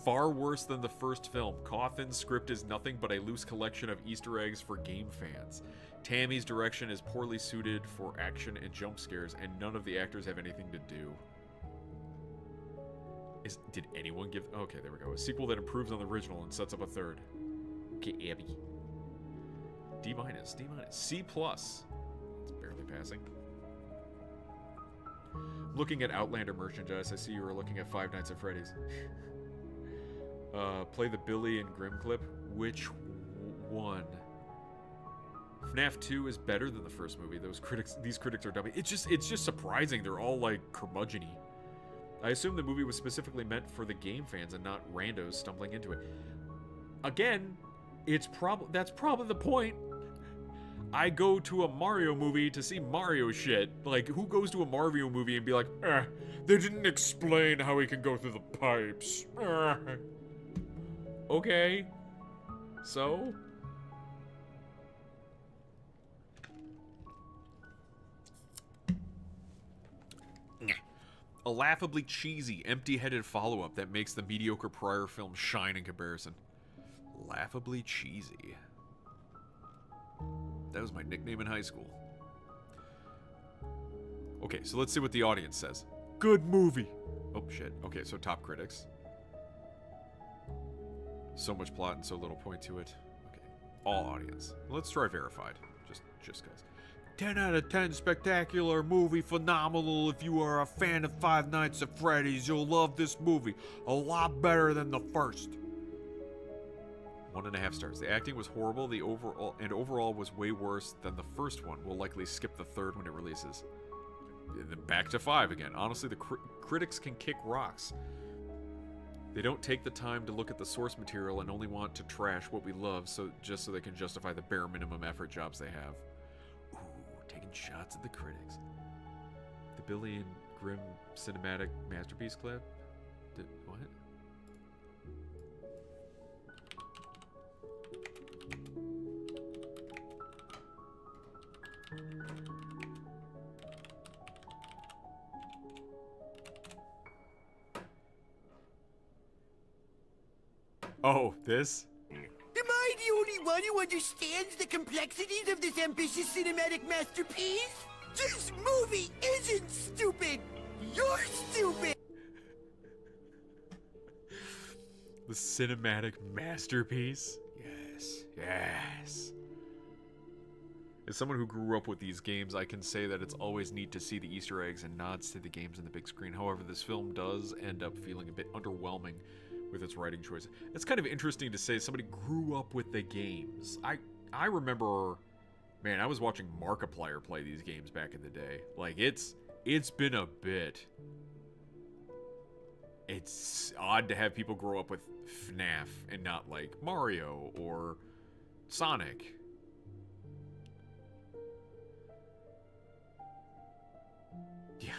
Far worse than the first film. Cawthon's script is nothing but a loose collection of Easter eggs for game fans. Tammy's direction is poorly suited for action and jump scares, and none of the actors have anything to do. Did anyone give... Okay, there we go. A sequel that improves on the original and sets up a third. Okay, Abby. D-, D-. C+. It's barely passing. Looking at Outlander merchandise, I see you were looking at Five Nights at Freddy's. Play the Billy and Grimm clip. Which one? FNAF 2 is better than the first movie. These critics are dumb. It's just surprising. They're all like curmudgeon-y. I assume the movie was specifically meant for the game fans and not randos stumbling into it. Again, that's probably the point. I go to a Mario movie to see Mario shit. Like, who goes to a Mario movie and be like, they didn't explain how he can go through the pipes. Okay. So? A laughably cheesy, empty-headed follow-up that makes the mediocre prior film shine in comparison. Laughably cheesy. That was my nickname in high school. Okay, so let's see what the audience says. Good movie. Oh, shit. Okay, so top critics. So much plot and so little point to it. Okay, all audience. Let's try verified. Just guys. 10 out of 10 spectacular movie, phenomenal. If you are a fan of Five Nights at Freddy's, you'll love this movie. A lot better than the first. 1.5 stars. The acting was horrible. The overall was way worse than the first one. We'll likely skip the third when it releases. And then back to 5 again. Honestly, the critics can kick rocks. They don't take the time to look at the source material and only want to trash what we love, just so they can justify the bare minimum effort jobs they have. Ooh, taking shots at the critics. The Billy and Grimm cinematic masterpiece clip? What? Oh, this? Am I the only one who understands the complexities of this ambitious cinematic masterpiece? This movie isn't stupid! You're stupid! The cinematic masterpiece? Yes, yes. As someone who grew up with these games, I can say that it's always neat to see the Easter eggs and nods to the games in the big screen. However, this film does end up feeling a bit underwhelming with its writing choice. It's kind of interesting to say somebody grew up with the games. I remember, man, I was watching Markiplier play these games back in the day. Like, it's been a bit. It's odd to have people grow up with FNAF and not like Mario or Sonic. Yeah.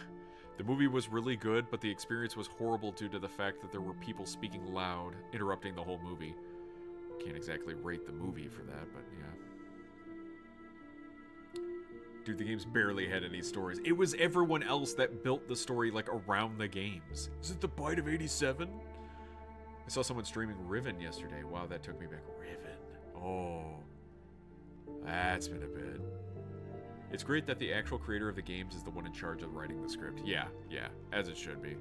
The movie was really good, but the experience was horrible due to the fact that there were people speaking loud, interrupting the whole movie. Can't exactly rate the movie for that, but yeah. Dude, the games barely had any stories. It was everyone else that built the story, like, around the games. Is it the Bite of 87? I saw someone streaming Riven yesterday. Wow, that took me back. Riven. Oh. That's been a bit. It's great that the actual creator of the games is the one in charge of writing the script. Yeah, as it should be.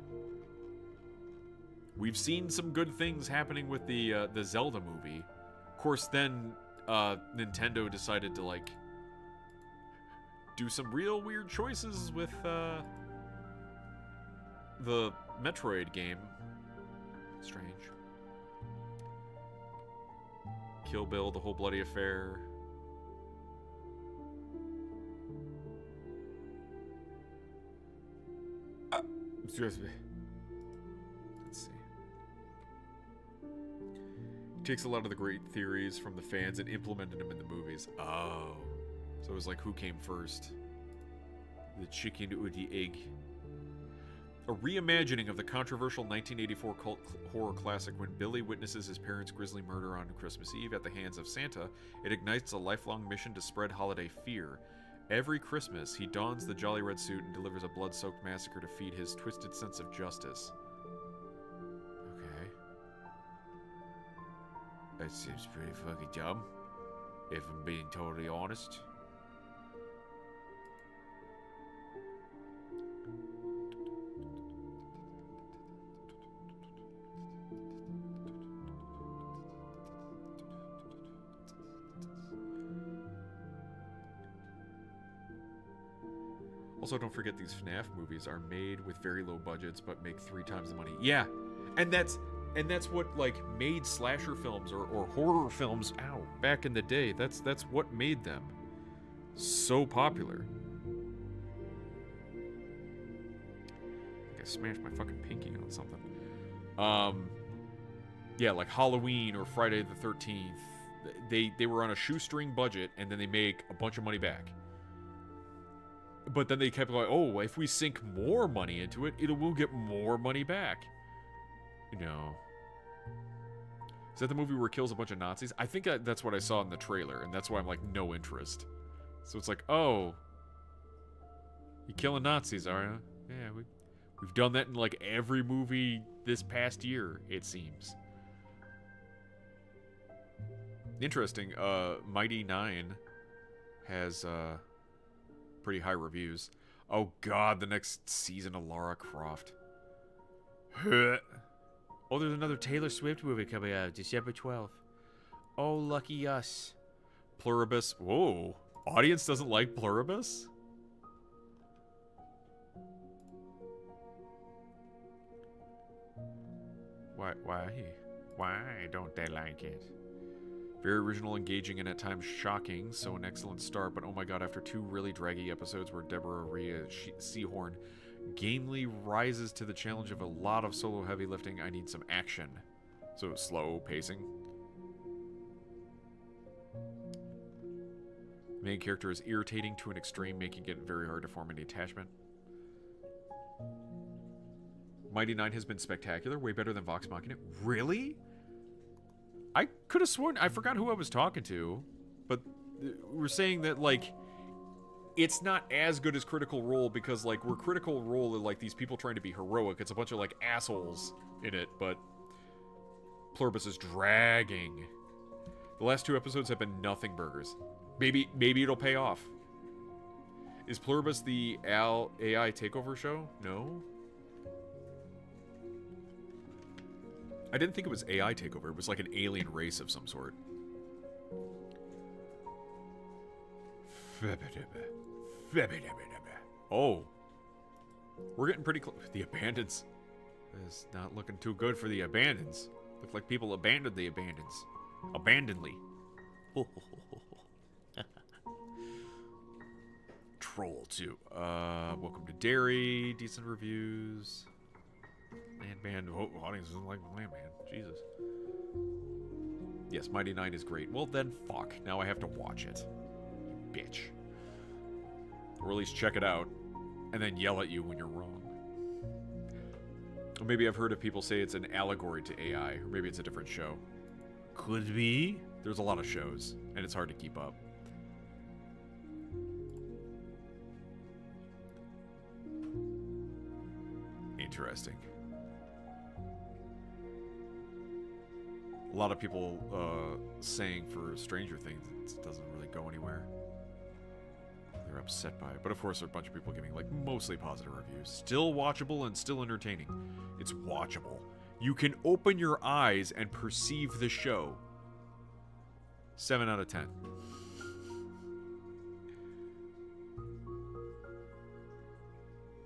We've seen some good things happening with the Zelda movie. Of course, then Nintendo decided to like do some real weird choices with the Metroid game. Strange. Kill Bill, the whole bloody affair. Excuse me. Let's see. He takes a lot of the great theories from the fans and implemented them in the movies. Oh. So it was like, who came first? The chicken or the egg? A reimagining of the controversial 1984 cult horror classic. When Billy witnesses his parents' grisly murder on Christmas Eve at the hands of Santa, it ignites a lifelong mission to spread holiday fear. Every Christmas, he dons the jolly red suit and delivers a blood-soaked massacre to feed his twisted sense of justice. Okay. That seems pretty fucking dumb, if I'm being totally honest. Also, don't forget these FNAF movies are made with very low budgets but make 3 times the money. Yeah, and that's what like made slasher films or horror films back in the day. That's what made them so popular. I think I smashed my fucking pinky on something. Yeah, like Halloween or Friday the 13th. They were on a shoestring budget and then they make a bunch of money back. But then they kept going, oh, if we sink more money into it, we'll get more money back. No. Is that the movie where it kills a bunch of Nazis? I think that's what I saw in the trailer, and that's why I'm like, no interest. So it's like, oh, you killing Nazis, are you? Yeah, we've done that in like every movie this past year, it seems. Interesting. Mighty 9 has pretty high reviews. Oh god, the next season of Lara Croft. Oh, there's another Taylor Swift movie coming out December 12th. Oh, lucky us. Pluribus. Whoa. Audience doesn't like Pluribus? Why don't they like it? Very original, engaging, and at times shocking, so an excellent start, but oh my god, after 2 really draggy episodes where Deborah Rhea Seahorn gamely rises to the challenge of a lot of solo heavy lifting, I need some action. So slow pacing. Main character is irritating to an extreme, making it very hard to form any attachment. Mighty 9 has been spectacular, way better than Vox Machina. Really? I could have sworn, I forgot who I was talking to, but we're saying that, like, it's not as good as Critical Role because, like, where Critical Role are, like, these people trying to be heroic, it's a bunch of, like, assholes in it, but Pluribus is dragging. The last 2 episodes have been nothing burgers. Maybe it'll pay off. Is Pluribus the AI takeover show? No? I didn't think it was AI takeover. It was like an alien race of some sort. Oh. We're getting pretty close. The Abandons. It's not looking too good for the Abandons. Look like people abandoned the Abandons. Abandonedly. Troll 2. Welcome to Derry. Decent reviews. Landman. Oh, audience doesn't like Landman. Jesus. Yes, Mighty 9 is great. Well, then fuck. Now I have to watch it. You bitch. Or at least check it out. And then yell at you when you're wrong. Or maybe I've heard of people say it's an allegory to AI. Or maybe it's a different show. Could be. There's a lot of shows. And it's hard to keep up. Interesting. A lot of people saying for Stranger Things it doesn't really go anywhere. They're upset by it. But of course there are a bunch of people giving like mostly positive reviews. Still watchable and still entertaining. It's watchable. You can open your eyes and perceive the show. 7 out of 10.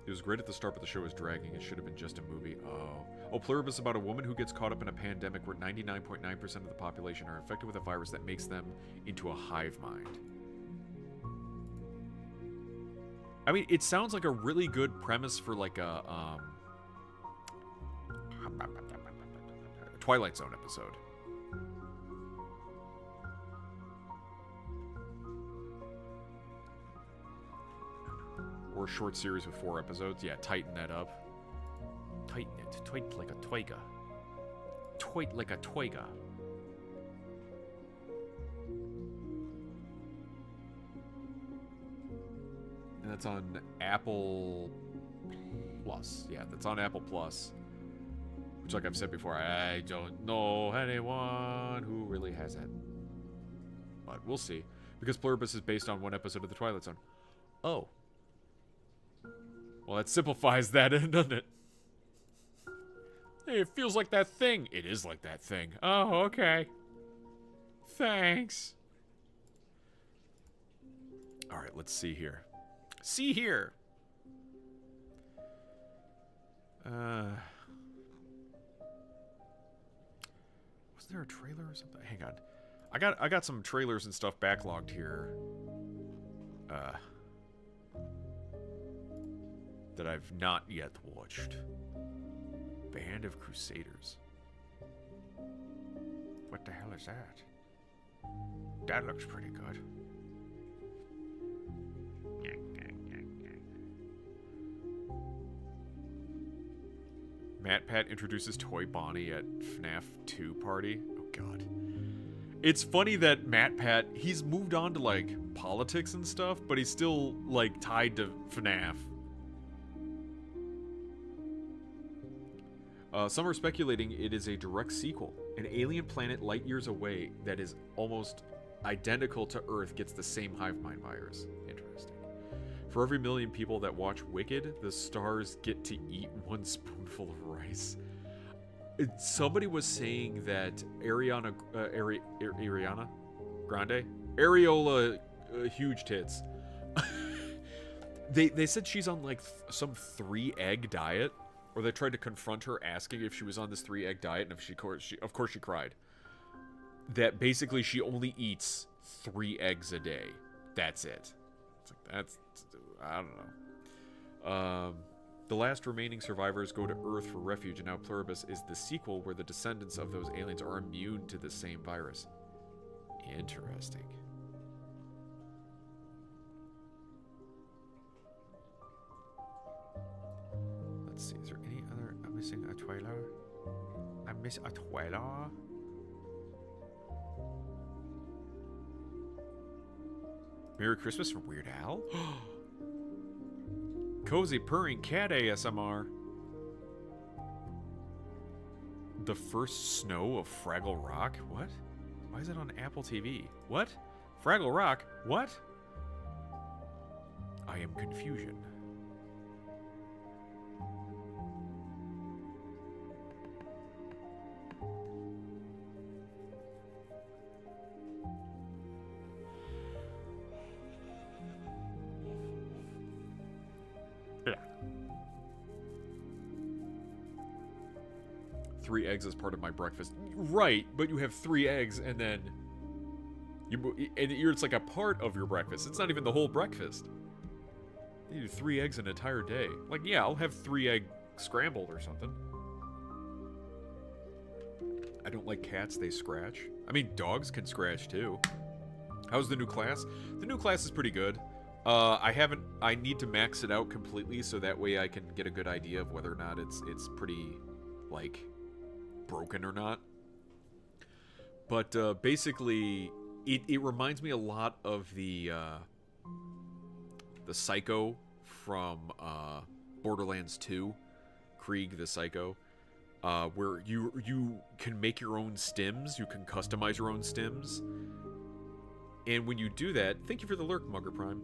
It was great at the start, but the show was dragging. It should have been just a movie. Oh, Pluribus about a woman who gets caught up in a pandemic where 99.9% of the population are infected with a virus that makes them into a hive mind. I mean, it sounds like a really good premise for like a Twilight Zone episode. Or a short series with 4 episodes. Yeah, tighten that up. Tighten it. Twite like a twiga. Twite like a twiga. And that's on Apple Plus. Yeah, that's on Apple Plus. Which, like I've said before, I don't know anyone who really has it. But we'll see. Because Pluribus is based on 1 episode of The Twilight Zone. Oh. Well, that simplifies that, doesn't it? Hey, it feels like that thing. It is like that thing. Oh, okay. Thanks. All right, let's see here. See here. Was there a trailer or something? Hang on. I got some trailers and stuff backlogged here. That I've not yet watched. Band of Crusaders. What the hell is that? That looks pretty good. Matt Pat introduces Toy Bonnie at FNAF 2 party. Oh god. It's funny that Matt Pat, he's moved on to like politics and stuff, but he's still like tied to FNAF. Some are speculating it is a direct sequel. An alien planet light years away that is almost identical to Earth gets the same hive mind virus. Interesting. For every million people that watch Wicked, the stars get to eat 1 spoonful of rice. Somebody was saying that Ariana Grande? Areola huge tits. They said she's on like some 3-egg diet. Or they tried to confront her asking if she was on this 3-egg diet, and if of course she cried. That basically she only eats 3 eggs a day. That's it. It's like, I don't know. The last remaining survivors go to Earth for refuge, and now Pluribus is the sequel where the descendants of those aliens are immune to the same virus. Interesting. Let's see, is there any other... I'm missing a trailer. I miss a trailer. Merry Christmas from Weird Al. Cozy purring cat ASMR. The first snow of Fraggle Rock? What? Why is it on Apple TV? What? Fraggle Rock? What? I am confusion. Yeah. 3 eggs as part of my breakfast. Right, but you have 3 eggs and then it's like a part of your breakfast. It's not even the whole breakfast. You do 3 eggs an entire day. Like, yeah, I'll have 3 egg scrambled or something. I don't like cats, they scratch. I mean, dogs can scratch too. How's the new class? The new class is pretty good. I need to max it out completely so that way I can get a good idea of whether or not it's pretty, like, broken or not. But, basically, it reminds me a lot of the Psycho from, Borderlands 2. Krieg the Psycho. Where you can make your own stims, you can customize your own stims. And when you do that, thank you for the lurk, Mugger Prime.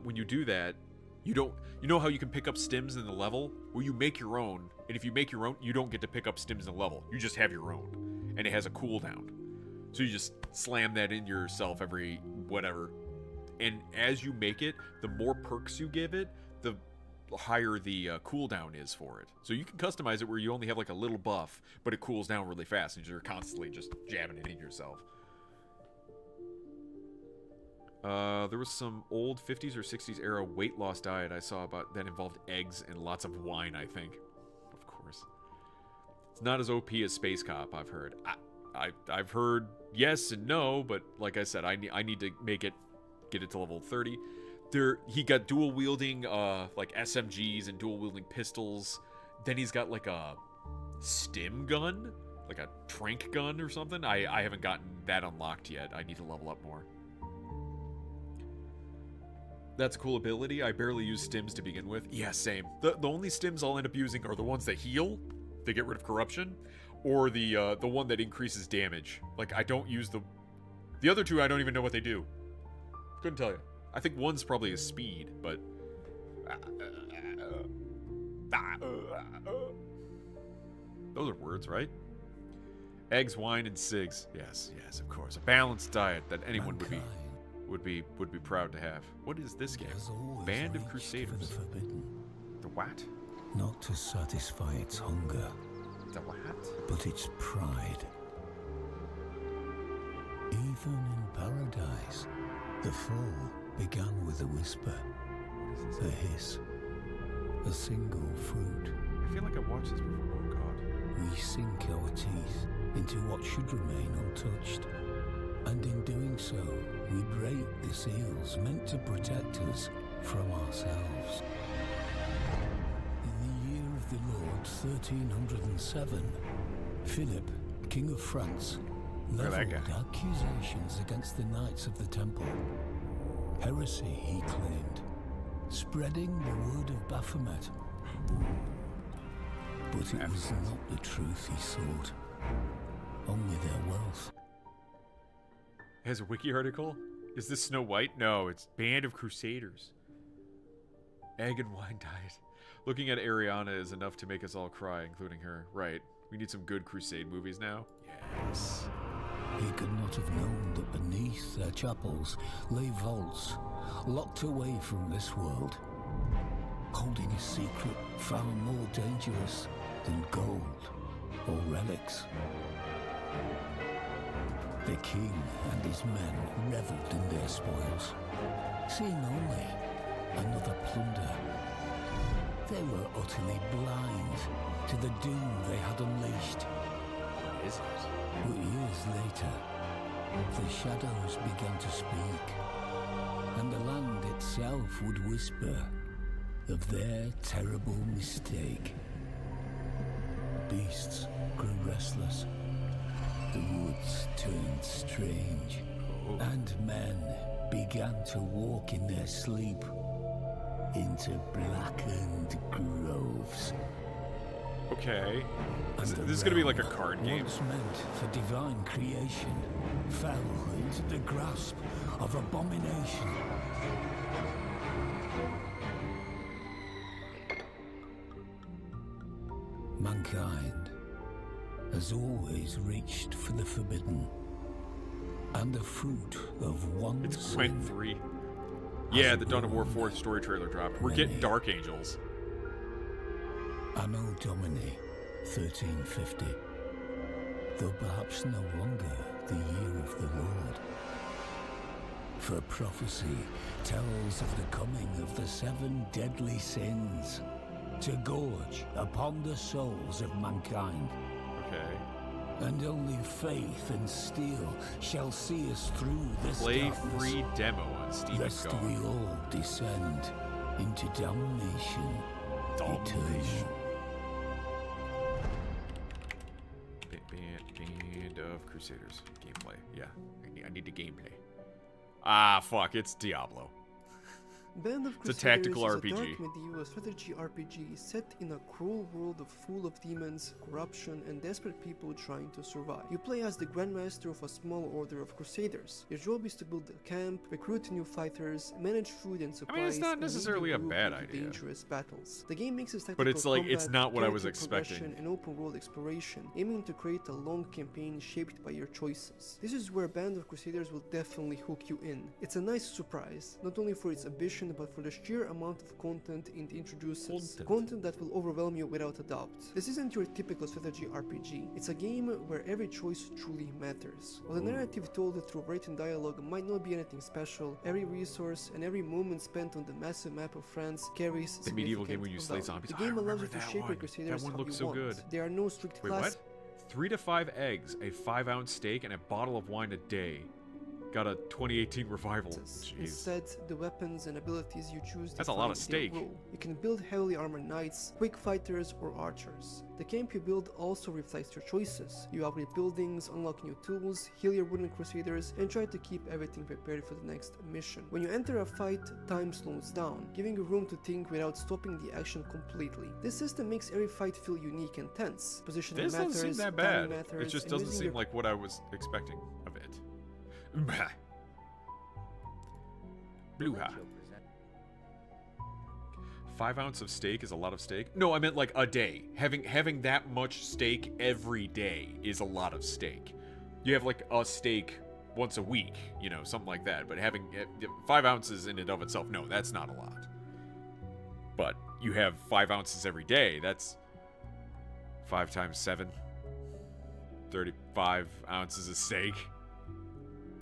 When you do that, You don't. You know how you can pick up stims in the level? Well, you make your own, and if you make your own, you don't get to pick up stims in the level. You just have your own, and it has a cooldown. So you just slam that in yourself every whatever, and as you make it, the more perks you give it, the higher the cooldown is for it. So you can customize it where you only have like a little buff, but it cools down really fast, and you're constantly just jabbing it in yourself. There was some old 50s or 60s era weight loss diet I saw about that involved eggs and lots of wine, I think. Of course. It's not as OP as Space Cop, I've heard. I've heard yes and no, but like I said, I need to make it, get it to level 30. He got dual wielding like SMGs and dual wielding pistols. Then he's got like a stim gun, like a trank gun or something. I haven't gotten that unlocked yet. I need to level up more. That's a cool ability. I barely use stims to begin with. Yeah, same. The only stims I'll end up using are the ones that heal, they get rid of corruption, or the one that increases damage. Like, I don't use the other two. I don't even know what they do. Couldn't tell you. I think one's probably a speed, but those are words, right? Eggs, wine, and cigs. Yes, of course. A balanced diet that anyone would be proud to have. What is this game? Band of Crusaders. The what? Not to satisfy its hunger, The what? but its pride. Even in paradise, the fall began with a whisper, a hiss, a single fruit. I feel like I've watched this before. Oh god. We sink our teeth into what should remain untouched. And in doing so, we break the seals meant to protect us from ourselves. In the year of the Lord 1307, Philip, King of France, Look at that leveled guy. accusations against the Knights of the Temple. Heresy, he claimed, spreading the word of Baphomet. But it was not the truth he sought, only their wealth. It has a wiki article? Is this Snow White? No, it's Band of Crusaders. Egg and wine diet. Looking at Ariana is enough to make us all cry, including her. Right. We need some good Crusade movies now. Yes. He could not have known that beneath their chapels lay vaults, locked away from this world, holding a secret far more dangerous than gold or relics. The king and his men reveled in their spoils, seeing only another plunder. They were utterly blind to the doom they had unleashed. What is it? But years later, the shadows began to speak, and the land itself would whisper of their terrible mistake. Beasts grew restless, the woods turned strange, and men began to walk in their sleep into blackened groves. Okay. And This the is gonna be like a realm card game. once meant for divine creation fell into the grasp of abomination. Mankind has always reached for the forbidden, and the fruit of one It's sin. Gwent 3. Yeah, the Dawn of War 4 story trailer dropped. We're getting Dark Angels. Anno Domini 1350, though perhaps no longer the year of the Lord. For prophecy tells of the coming of the 7 deadly sins to gorge upon the souls of mankind. Okay. And only faith and steel shall see us through this Play darkness, free demo on Steam and lest GOG. we all descend into damnation eternal. Band of Crusaders. Gameplay. Yeah. I need the gameplay. Ah, fuck. It's Diablo. Band of It's a Crusaders tactical is RPG. a dark medieval strategy RPG set in a cruel world full of demons, corruption, and desperate people trying to survive. You play as the Grandmaster of a small order of Crusaders. Your job is to build a camp, recruit new fighters, manage food and supplies, not and lead necessarily your a group bad into idea. dangerous battles. The game mixes tactical But it's like, it's combat, not what I was character expecting. progression, and open world exploration, aiming to create a long campaign shaped by your choices. This is where Band of Crusaders will definitely hook you in. It's a nice surprise, not only for its ambition but for the sheer amount of content it introduces. Content that will overwhelm you without a doubt. This isn't your typical strategy RPG. It's a game where every choice truly matters. While the narrative told through written dialogue might not be anything special, every resource and every moment spent on the massive map of France carries The medieval game significant where you slay value. zombies. The I game allows remember you to that shape one. your Crusaders That one how looks you so want. good. There are no strict Wait, classes. what? 3 to 5 eggs, a 5-ounce steak, and a bottle of wine a day. Got a 2018 revival. Jeez. Instead, the weapons and abilities you choose That's a lot of define their steak. role. You can build heavily armored knights, quick fighters, or archers. The camp you build also reflects your choices. You upgrade buildings, unlock new tools, heal your wooden crusaders, and try to keep everything prepared for the next mission. When you enter a fight, time slows down, giving you room to think without stopping the action completely. This system makes every fight feel unique and tense. Positioning This matters, doesn't seem that timing bad. matters, It just and doesn't using seem your like what I was expecting of it. Bah. Bluha. 5 ounce of steak is a lot of steak. No, I meant like a day. Having that much steak every day is a lot of steak. You have like a steak once a week, you know, something like that. But having 5 ounces in and of itself, no, that's not a lot. But you have 5 ounces every day. That's 5 times 7. 35 ounces of steak.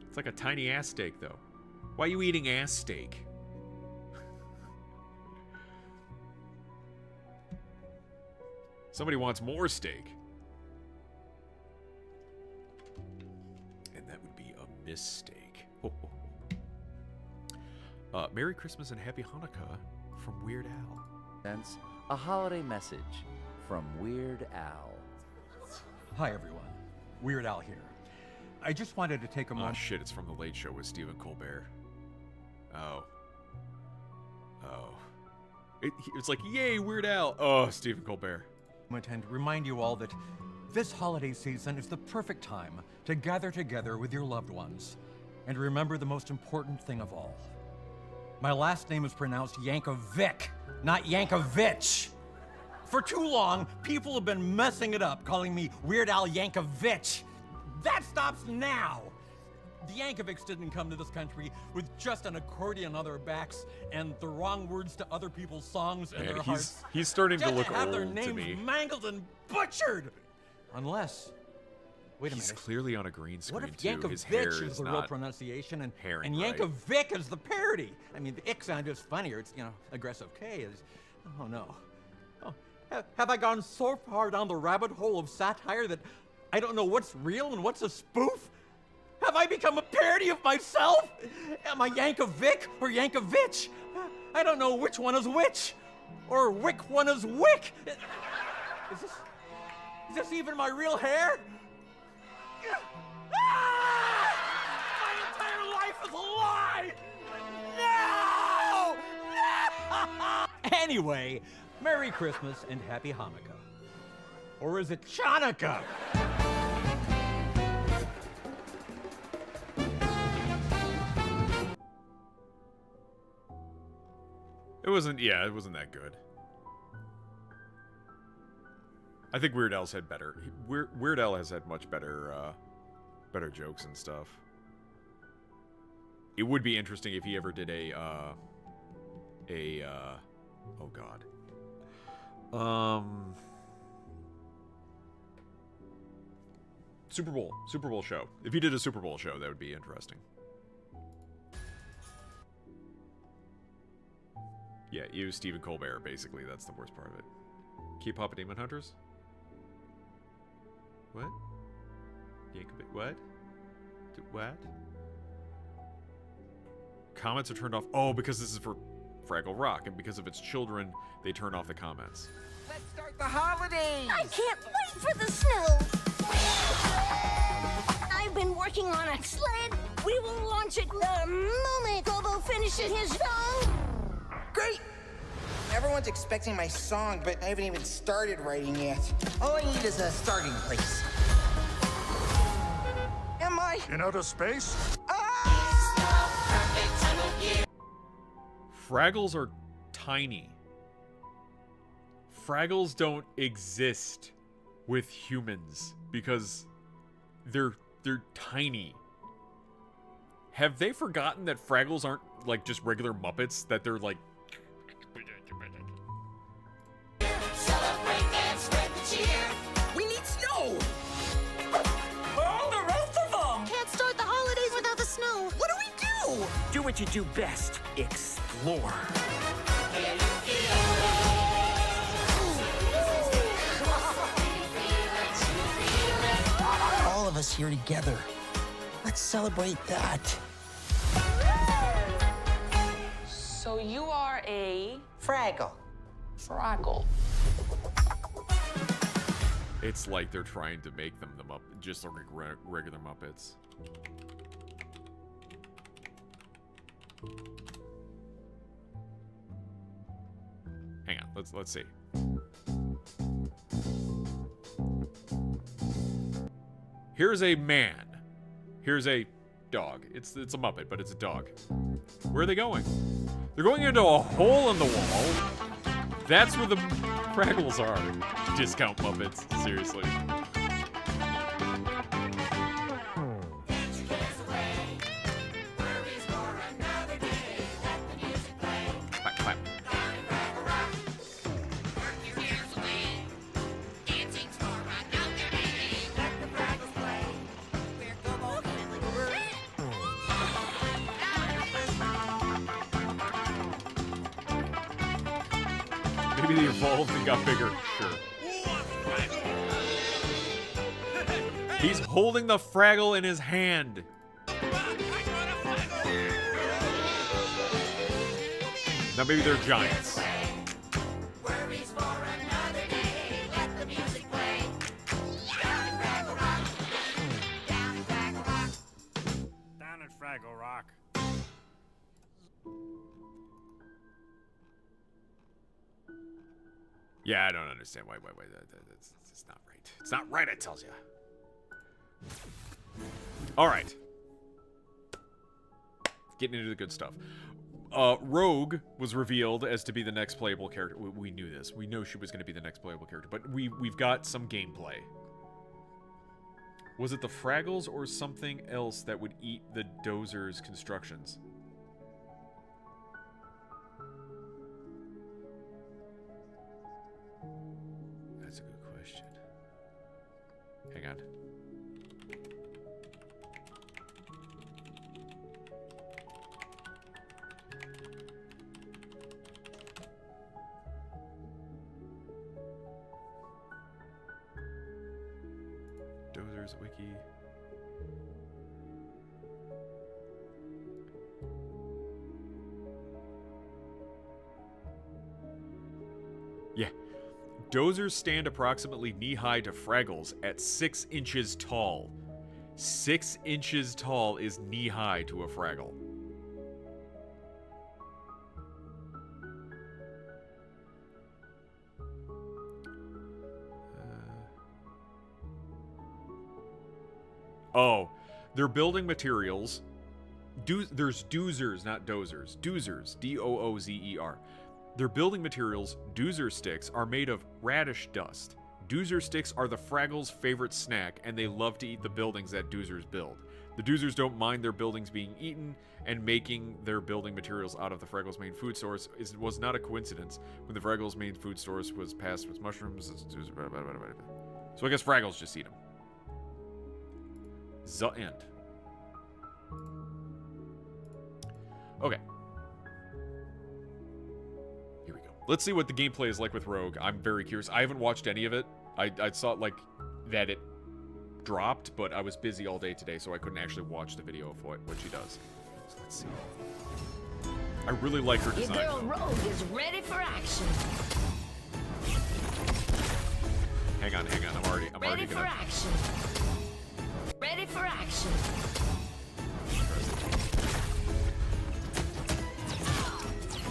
It's like a tiny ass steak, though. Why are you eating ass steak? Somebody wants more steak. And that would be a mistake. Ho, ho, ho. Merry Christmas and Happy Hanukkah from Weird Al. Sense, a holiday message from Weird Al. Hi everyone, Weird Al here. I just wanted to take a Oh moment. shit, it's from The Late Show with Stephen Colbert. Oh. It's like, yay, Weird Al. Oh, Stephen Colbert. And remind you all that this holiday season is the perfect time to gather together with your loved ones and remember the most important thing of all. My last name is pronounced Yankovic, not Yankovich. For too long, people have been messing it up, calling me Weird Al Yankovic. That stops now. The Yankovics didn't come to this country with just an accordion on their backs and the wrong words to other people's songs in Man, their hearts. he's starting to Just look have their old names to me. mangled and butchered. Unless, wait a He's minute. clearly on a green What screen if too. His hair Yankovic is is the real not pronunciation and herring right. Yankovic is the parody? I mean, the ick sound is funnier. It's, you know, aggressive K is. Oh no. Oh, have I gone so far down the rabbit hole of satire that I don't know what's real and what's a spoof? Have I become a parody of myself? Am I Yankovic or Yankovich? I don't know which one is which, or which one is wick. Is this even my real hair? Ah! My entire life is a lie! No! Anyway, Merry Christmas and Happy Hanukkah. Or is it Chanukah? It wasn't that good. I think Weird Al's had better. Weird Al has had much better, better jokes and stuff. It would be interesting if he ever did oh god. Super Bowl show. If he did a Super Bowl show, that would be interesting. Yeah, you, Stephen Colbert, basically. That's the worst part of it. K-pop Demon Hunters? What? Yankovic, what? What? Comments are turned off. Oh, because this is for Fraggle Rock, and because of its children, they turn off the comments. Let's start the holidays! I can't wait for the snow! I've been working on a sled. We will launch it the moment Gobo finishes his song. Great! Everyone's expecting my song, but I haven't even started writing yet. All I need is a starting place. Am I? In outer space? Fraggles are tiny. Fraggles don't exist with humans because they're tiny. Have they forgotten that Fraggles aren't like just regular Muppets? That they're like... Celebrate and spread the cheer. We need snow! All the rest of them. Can't start the holidays without the snow. What do we do? Do what you do best. Explore. All of us here together. Let's celebrate that. So you are a Fraggle. Fraggle. It's like they're trying to make them just like regular Muppets. Hang on, let's see. Here's a man. Here's a dog. It's a Muppet, but it's a dog. Where are they going? They're going into a hole in the wall. That's where the Fraggles are. Discount Muppets, seriously. Clap, clap. Maybe they evolved and got bigger. Sure. He's holding the Fraggle in his hand. Now maybe they're giants. Down at Fraggle Rock. Yeah, I don't understand why that's not right. It's not right, it tells you. All right. Getting into the good stuff. Rogue was revealed as to be the next playable character. We knew this. We know she was going to be the next playable character, but we've got some gameplay. Was it the Fraggles or something else that would eat the Dozer's constructions? That's a good question. Hang on. Dozer's wiki. Yeah. Dozers stand approximately knee-high to Fraggles at 6 inches tall. 6 inches tall is knee-high to a Fraggle. Oh, they're building materials. There's doozers, not dozers. Doozers, D-O-O-Z-E-R. Their building materials, doozer sticks, are made of radish dust. Doozer sticks are the Fraggles' favorite snack, and they love to eat the buildings that doozers build. The doozers don't mind their buildings being eaten, and making their building materials out of the Fraggles' main food source was not a coincidence when the Fraggles' main food source was passed with mushrooms. So I guess Fraggles just eat them. The end. Okay. Here we go. Let's see what the gameplay is like with Rogue. I'm very curious. I haven't watched any of it. I saw like that it dropped, but I was busy all day today, so I couldn't actually watch the video of what she does. So let's see. I really like her design. Your girl Rogue is ready for action. Hang on. I'm already Ready gonna... for action. Ready for action.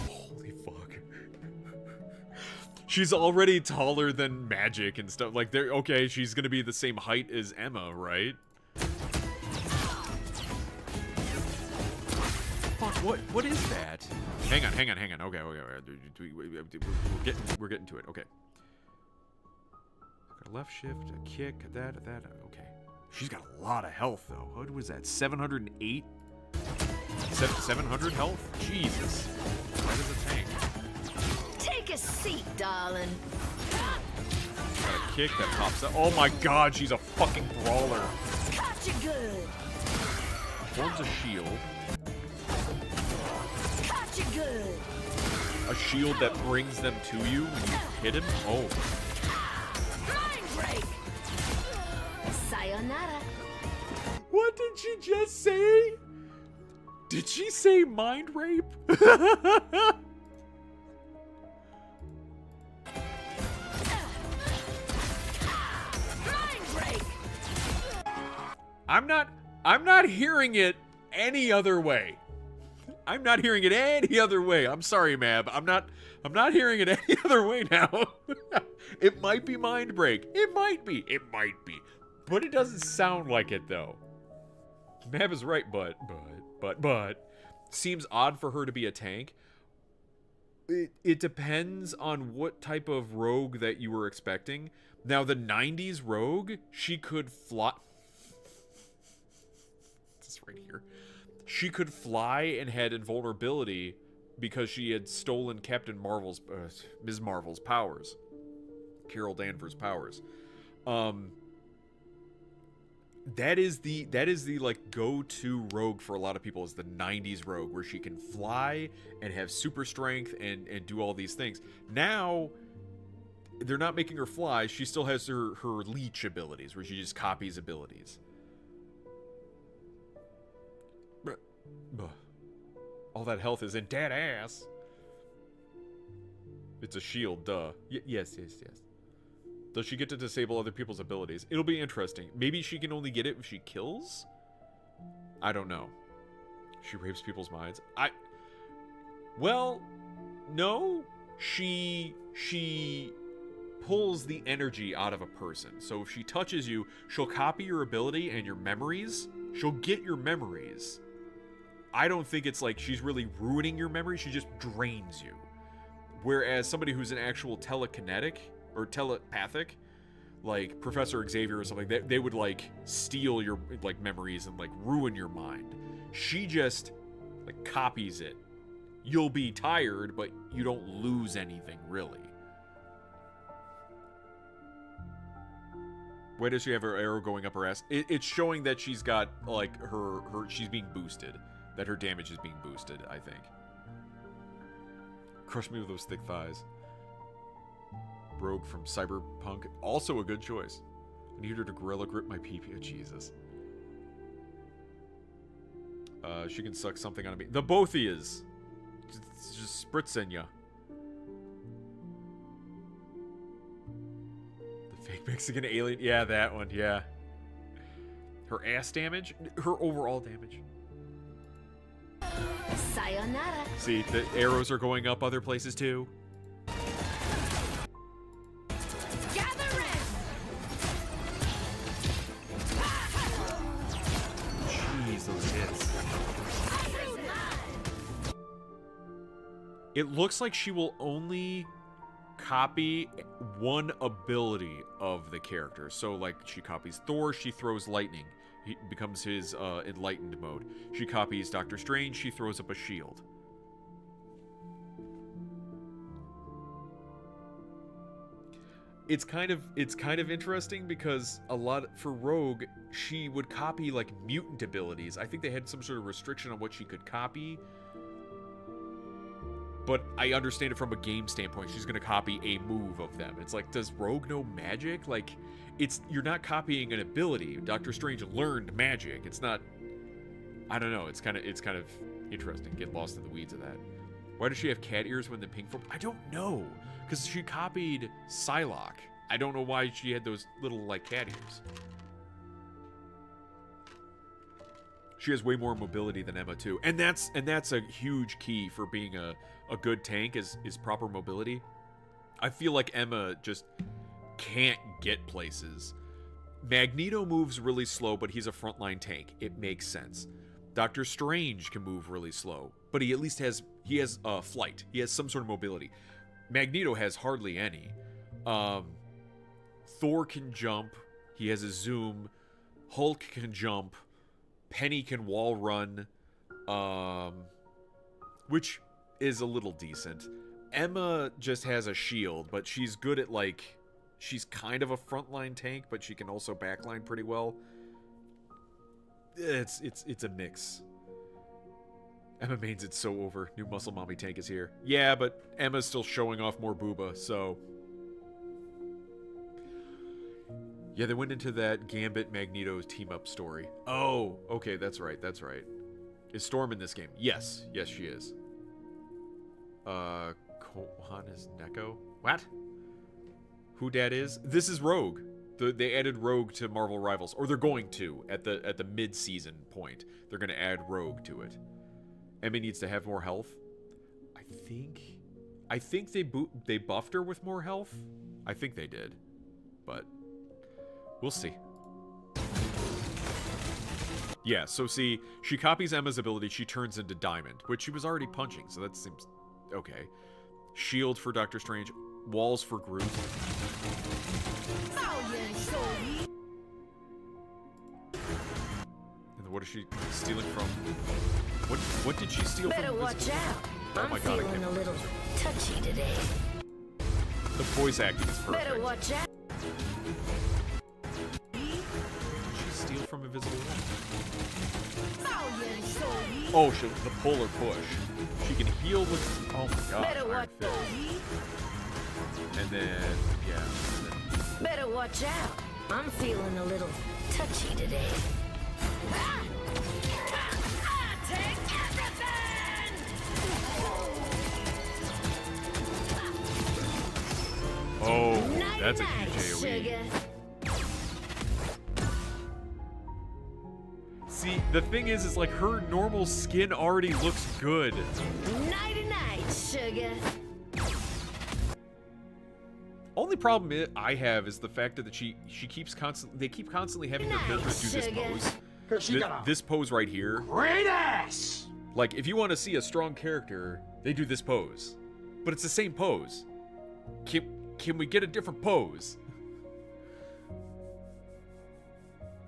Holy fuck. She's already taller than Magic and stuff. Like, they're okay. She's gonna be the same height as Emma, right? Fuck. What is that? Hang on. Okay. We're getting to it. Okay. Got a left shift, a kick, that. Okay. She's got a lot of health though. What was that? 708. 700 health? Jesus. That is a tank. Take a seat, darling. Got a kick that pops up. Oh my god, she's a fucking brawler. Caught you good. Forms a shield. Caught you good. A shield that brings them to you when you hit him? Oh. Mind break. Sayonara. What did she just say? Did she say mind rape? I'm not hearing it any other way. I'm not hearing it any other way. I'm sorry, Mab. I'm not hearing it any other way now. It might be mind break. It might be. But it doesn't sound like it though. Mab is right, but seems odd for her to be a tank. It depends on what type of rogue that you were expecting. Now the 90s rogue, she could fly. This is right here. She could fly and had invulnerability because she had stolen Captain Marvel's, Ms. Marvel's powers. Carol Danvers' powers. That is the like go-to rogue for a lot of people is the 90s rogue where she can fly and have super strength and do all these things. Now they're not making her fly. She still has her leech abilities where she just copies abilities. All that health is in dead ass. It's a shield, duh. Yes. Does she get to disable other people's abilities? It'll be interesting. Maybe she can only get it if she kills? I don't know. She rapes people's minds. Well, no. She pulls the energy out of a person. So if she touches you, she'll copy your ability and your memories. She'll get your memories. I don't think it's like she's really ruining your memory. She just drains you. Whereas somebody who's an actual telekinetic or telepathic, like Professor Xavier or something, they would like steal your like memories and like ruin your mind. She just like copies it. You'll be tired, but you don't lose anything really. Why does she have her arrow going up her ass? It's showing that she's got like her she's being boosted. That her damage is being boosted, I think. Crush me with those thick thighs. Rogue from Cyberpunk. Also a good choice. I need her to gorilla grip my pee-pee. Jesus. She can suck something out of me. The both is. Just spritzing ya. The fake Mexican alien. Yeah, that one. Yeah. Her ass damage. Her overall damage. Sayonara. See, the arrows are going up other places too. Gather in. Jeez, those hits. It looks like she will only copy one ability of the character. So, like, she copies Thor, she throws lightning. He becomes his enlightened mode. She copies Doctor Strange, she throws up a shield. It's kind of interesting because a lot for Rogue, she would copy like mutant abilities. I think they had some sort of restriction on what she could copy. But I understand it from a game standpoint. She's going to copy a move of them. It's like, does Rogue know magic? Like, you're not copying an ability. Doctor Strange learned magic. It's not, I don't know. It's kind of interesting. Get lost in the weeds of that. Why does she have cat ears when the pink form? I don't know. Because she copied Psylocke. I don't know why she had those little, like, cat ears. She has way more mobility than Emma, too. And that's a huge key for being a good tank is proper mobility. I feel like Emma just can't get places. Magneto moves really slow, but he's a frontline tank. It makes sense. Doctor Strange can move really slow, but he at least has flight. He has some sort of mobility. Magneto has hardly any. Thor can jump. He has a zoom. Hulk can jump. Penny can wall run, which is a little decent. Emma just has a shield, but she's good at, like, she's kind of a frontline tank, but she can also backline pretty well. It's a mix. Emma mains it's so over. New muscle mommy tank is here. Yeah, but Emma's still showing off more booba, so... Yeah, they went into that Gambit Magneto team-up story. Oh, okay, that's right. Is Storm in this game? Yes, she is. Kohan is Neko? What? Who dat is? This is Rogue. They added Rogue to Marvel Rivals, or they're going to at the mid-season point. They're going to add Rogue to it. Emma needs to have more health. I think they buffed her with more health. I think they did, but we'll see. Yeah, so see, she copies Emma's ability. She turns into Diamond, which she was already punching, so that seems okay. Shield for Doctor Strange. Walls for Groot. And what is she stealing from? What did she steal Better from? watch out. Oh my God, feeling a little touchy today. The voice acting is perfect. Better watch out. Did she steal from Invisible Woman? Oh, the pull or push. She can heal with... Oh my God. Better watch out. And then, yeah. Better watch out. I'm feeling a little touchy today. Take everything! Oh, that's a huge AoE. Sugar. See, the thing is like her normal skin already looks good. Nighty-night, sugar. Only problem I have is the fact that they keep constantly having their characters do this pose. This pose right here. Great ass! Like, if you want to see a strong character, they do this pose. But it's the same pose. Can we get a different pose?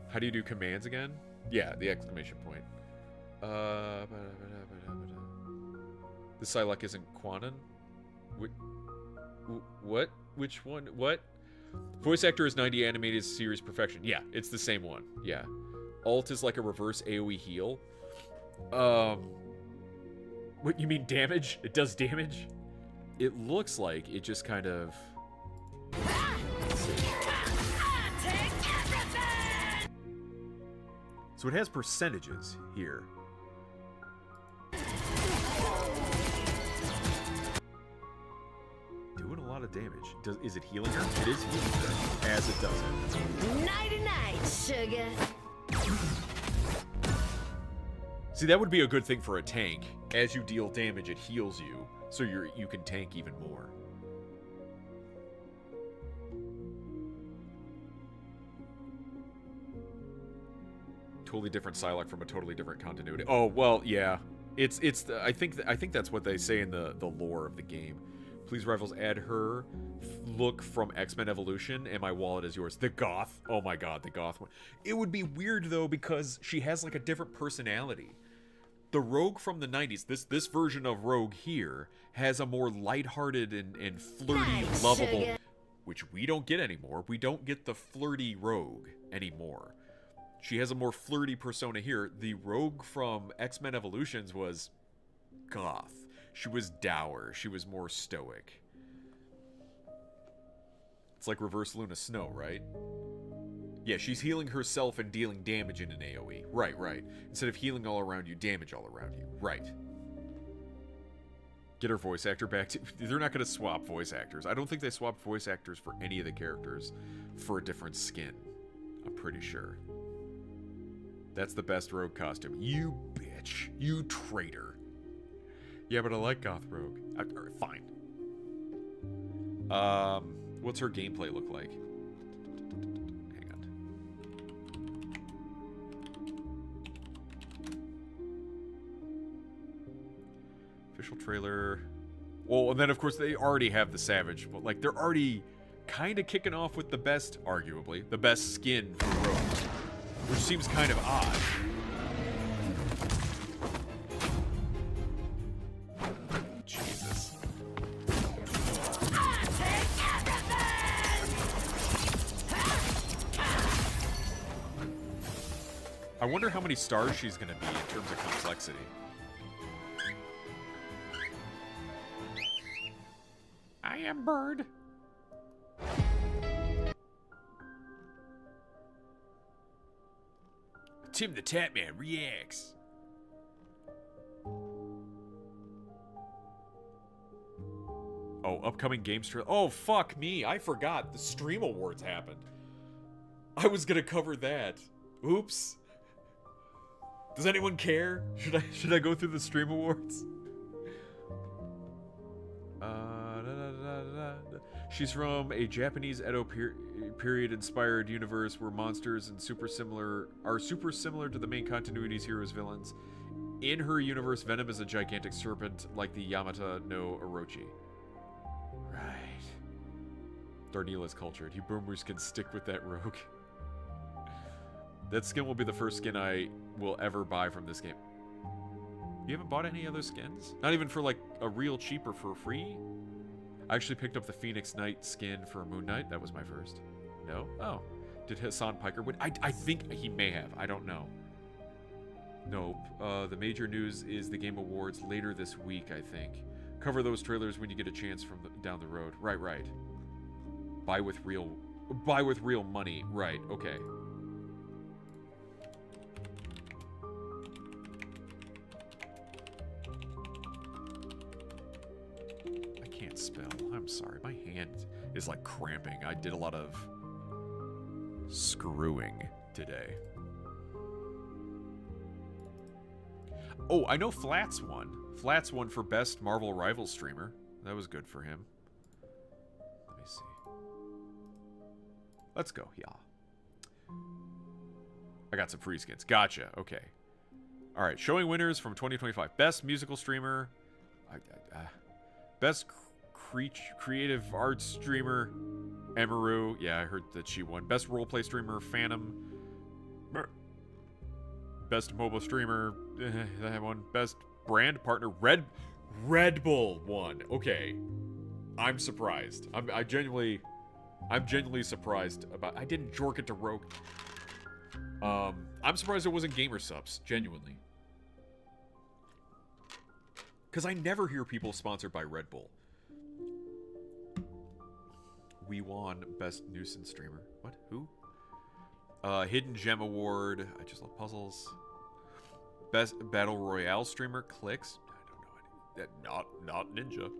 How do you do commands again? Yeah, the exclamation point. The Psylocke isn't Quanon? What? Which one? What? Voice actor is 90 animated series perfection. Yeah, it's the same one. Yeah. Alt is like a reverse AoE heal. What, you mean damage? It does damage? It looks like it just kind of... So it has percentages here. Doing a lot of damage. Is it healing her? It is healing her, as it doesn't. Nighty-night, sugar. See, that would be a good thing for a tank. As you deal damage, it heals you, so you can tank even more. Totally different Psylocke from a totally different continuity. Oh well, yeah. I think that's what they say in the lore of the game. Please, Rivals, add her look from X-Men Evolution, and my wallet is yours. The goth. Oh my God, the goth one. It would be weird though because she has like a different personality. The Rogue from the 90s, this version of Rogue here, has a more lighthearted and flirty, lovable, which we don't get anymore. We don't get the flirty Rogue anymore. She has a more flirty persona here. The Rogue from X-Men Evolutions was goth. She was dour. She was more stoic. It's like reverse Luna Snow, right? Yeah, she's healing herself and dealing damage in an AoE. Right. Instead of healing all around you, damage all around you. Right. Get her voice actor back to... They're not going to swap voice actors. I don't think they swapped voice actors for any of the characters for a different skin. I'm pretty sure. That's the best Rogue costume. You bitch. You traitor. Yeah, but I like Goth Rogue. Fine. What's her gameplay look like? Hang on. Official trailer. Well, and then of course they already have the Savage, but like they're already kind of kicking off with the best, arguably, the best skin for Rogue, which seems kind of odd. Jesus. I wonder how many stars she's going to be in terms of complexity. I am Bird. Tim the Tatman reacts. Oh, upcoming game stream. Oh, fuck me. I forgot. The Stream Awards happened. I was going to cover that. Oops. Does anyone care? Should I go through the Stream Awards? She's from a Japanese Edo period-inspired universe where monsters and are super similar to the main continuity's heroes villains. In her universe, Venom is a gigantic serpent like the Yamata no Orochi. Right. Darnila's cultured. You boomers can stick with that rogue. That skin will be the first skin I will ever buy from this game. You haven't bought any other skins? Not even for like a real cheap or for free? I actually picked up the Phoenix Knight skin for Moon Knight. That was my first. No? Oh. Did Hassan Piker win? I think he may have. I don't know. Nope. The major news is the Game Awards later this week, I think. Cover those trailers when you get a chance from down the road. Right. Buy with real money. Right, okay. Spell. I'm sorry, my hand is like cramping. I did a lot of screwing today. Oh, I know Flats won. Flats won for Best Marvel Rivals Streamer. That was good for him. Let me see. Let's go, yeah. I got some free skins. Gotcha, okay. Alright, showing winners from 2025. Best Musical Streamer. Best Creative Arts Streamer, Emaru. Yeah, I heard that she won. Best Roleplay Streamer, Phantom. Best Mobile Streamer, that one. Best Brand Partner, Red Bull won. Okay, I'm surprised. I'm genuinely surprised about. I didn't jork it to Rogue. I'm surprised it wasn't Gamer Subs. Genuinely, because I never hear people sponsored by Red Bull. We won Best Nuisance Streamer. What? Who? Hidden Gem Award. I just love puzzles. Best Battle Royale Streamer. Clicks. I don't know any. Not Ninja.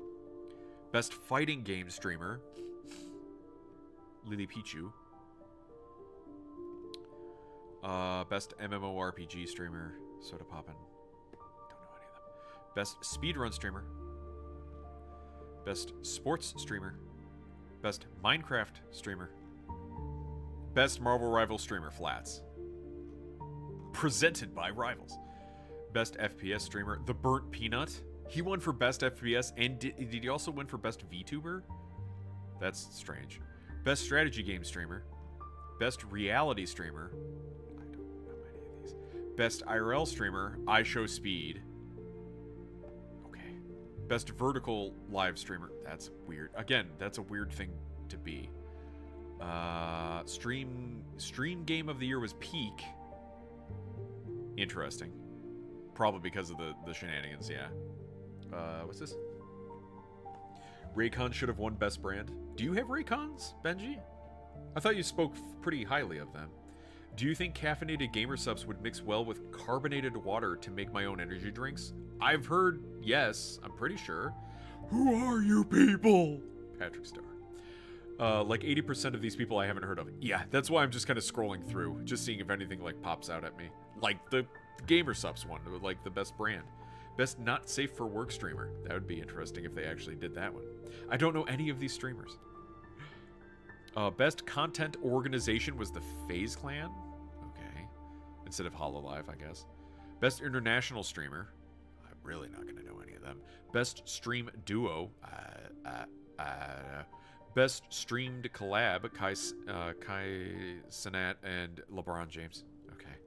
Best Fighting Game Streamer. Lily Pichu. Best MMORPG Streamer. Soda Poppin'. Don't know any of them. Best Speedrun Streamer. Best Sports Streamer. Best Minecraft Streamer. Best Marvel Rivals Streamer, Flats. Presented by Rivals. Best FPS Streamer, The Burnt Peanut. He won for Best FPS, and did he also win for Best VTuber? That's strange. Best Strategy Game Streamer. Best Reality Streamer. I don't know any of these. Best IRL Streamer, iShowSpeed. Best Vertical Live Streamer. That's weird. Again, that's a weird thing to be. Stream Game of the Year was Peak. Interesting. Probably because of the shenanigans, yeah. What's this? Raycon should have won Best Brand. Do you have Raycons, Benji? I thought you spoke pretty highly of them. Do you think caffeinated gamer subs would mix well with carbonated water to make my own energy drinks? I've heard yes, I'm pretty sure. Who are you people? Patrick Starr. Like 80% of these people I haven't heard of. Yeah, that's why I'm just kind of scrolling through, just seeing if anything like pops out at me. Like the Gamer Subs one, like the Best Brand. Best not safe for work streamer. That would be interesting if they actually did that one. I don't know any of these streamers. Best content organization was the FaZe Clan. Okay. Instead of HoloLive, I guess. Best international streamer. I'm really not going to know any of them. Best stream duo. Best streamed collab. Kai Cenat and LeBron James. Okay.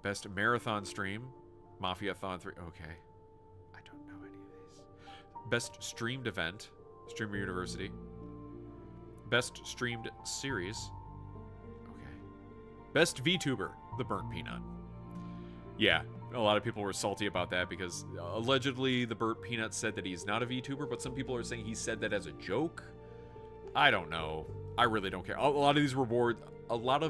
Best marathon stream. Mafia-thon 3. Okay. I don't know any of these. Best streamed event. Streamer University. Best streamed series. Okay. Best VTuber. The Burnt Peanut. Yeah, a lot of people were salty about that because allegedly the Burnt Peanut said that he's not a VTuber, but some people are saying he said that as a joke. I don't know. I really don't care. A lot of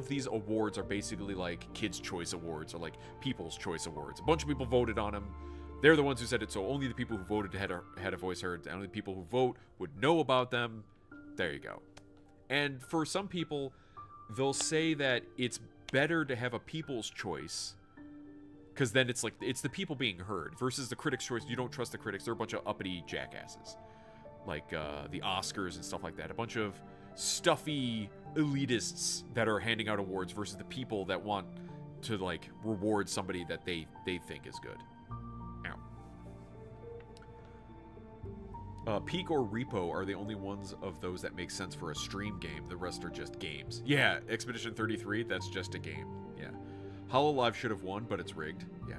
these awards are basically like Kids' Choice Awards or like People's Choice Awards. A bunch of people voted on them. They're the ones who said it, so only the people who voted had a voice heard. Only the people who vote would know about them. There you go. And for some people, they'll say that it's better to have a People's Choice because then it's like it's the people being heard versus the Critics' Choice. You don't trust the critics. They're a bunch of uppity jackasses. Like the Oscars and stuff like that. A bunch of stuffy elitists that are handing out awards versus the people that want to like reward somebody that they think is good. Peak or Repo are the only ones of those that make sense for a stream game. The rest are just games. Yeah, Expedition 33, that's just a game. Yeah. HoloLive should have won, but it's rigged. Yeah.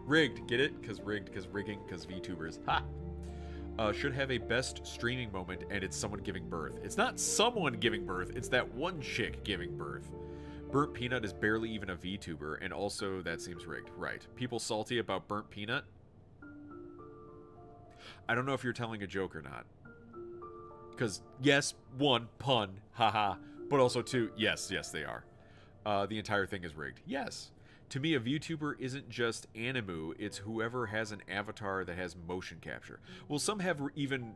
Rigged, get it? Because rigging, because VTubers. Ha! Should have a best streaming moment, and it's someone giving birth. It's not someone giving birth, it's that one chick giving birth. Burnt Peanut is barely even a VTuber, and also that seems rigged. Right. People salty about Burnt Peanut? I don't know if you're telling a joke or not. Because, yes, one, pun, haha, but also two, yes, they are. The entire thing is rigged. Yes. To me, a VTuber isn't just Animu, it's whoever has an avatar that has motion capture. Well, some have even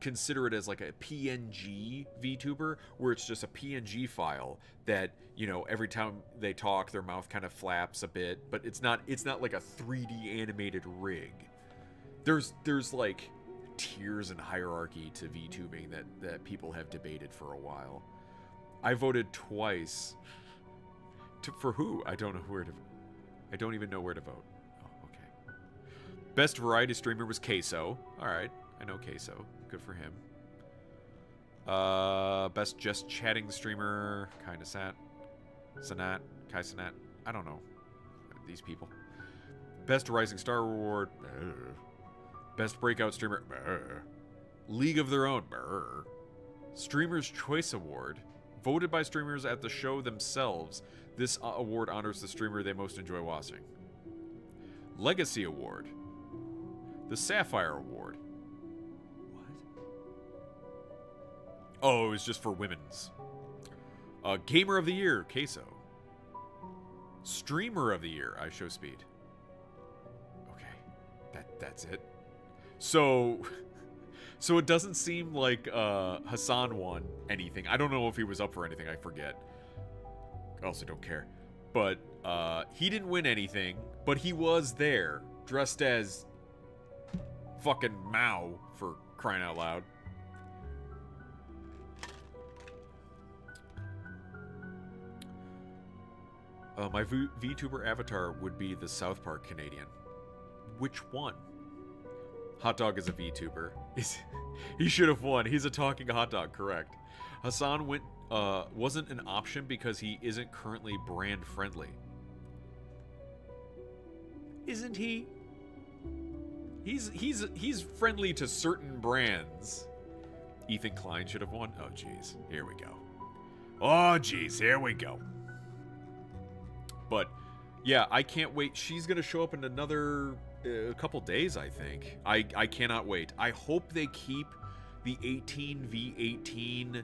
consider it as like a PNG VTuber, where it's just a PNG file that, you know, every time they talk, their mouth kind of flaps a bit, but it's not like a 3D animated rig. There's like tiers and hierarchy to VTubing that people have debated for a while. I voted twice. For who? I don't even know where to vote. Oh, okay. Best variety streamer was Queso. Alright, I know Queso. Good for him. Best just chatting streamer, Kai Cenat. I don't know these people. Best rising star award. Best breakout streamer. League of Their Own. Streamer's Choice Award. Voted by streamers at the show themselves. This award honors the streamer they most enjoy watching. Legacy Award. The Sapphire Award. What? Oh, it was just for women's. Gamer of the Year, Queso. Streamer of the Year, IShowSpeed. Okay, that's it. So it doesn't seem like Hassan won anything. I don't know if he was up for anything. I forget. I also don't care. But he didn't win anything. But he was there, dressed as fucking Mao, for crying out loud. My VTuber avatar would be the South Park Canadian. Which one? Hot Dog is a VTuber. He should have won. He's a talking hot dog, correct. Hassan wasn't an option because he isn't currently brand friendly. Isn't he? He's friendly to certain brands. Ethan Klein should have won. Oh jeez, here we go. Oh jeez, here we go. But yeah, I can't wait. She's gonna show up in another a couple days, I think. I cannot wait. I hope they keep the 18v18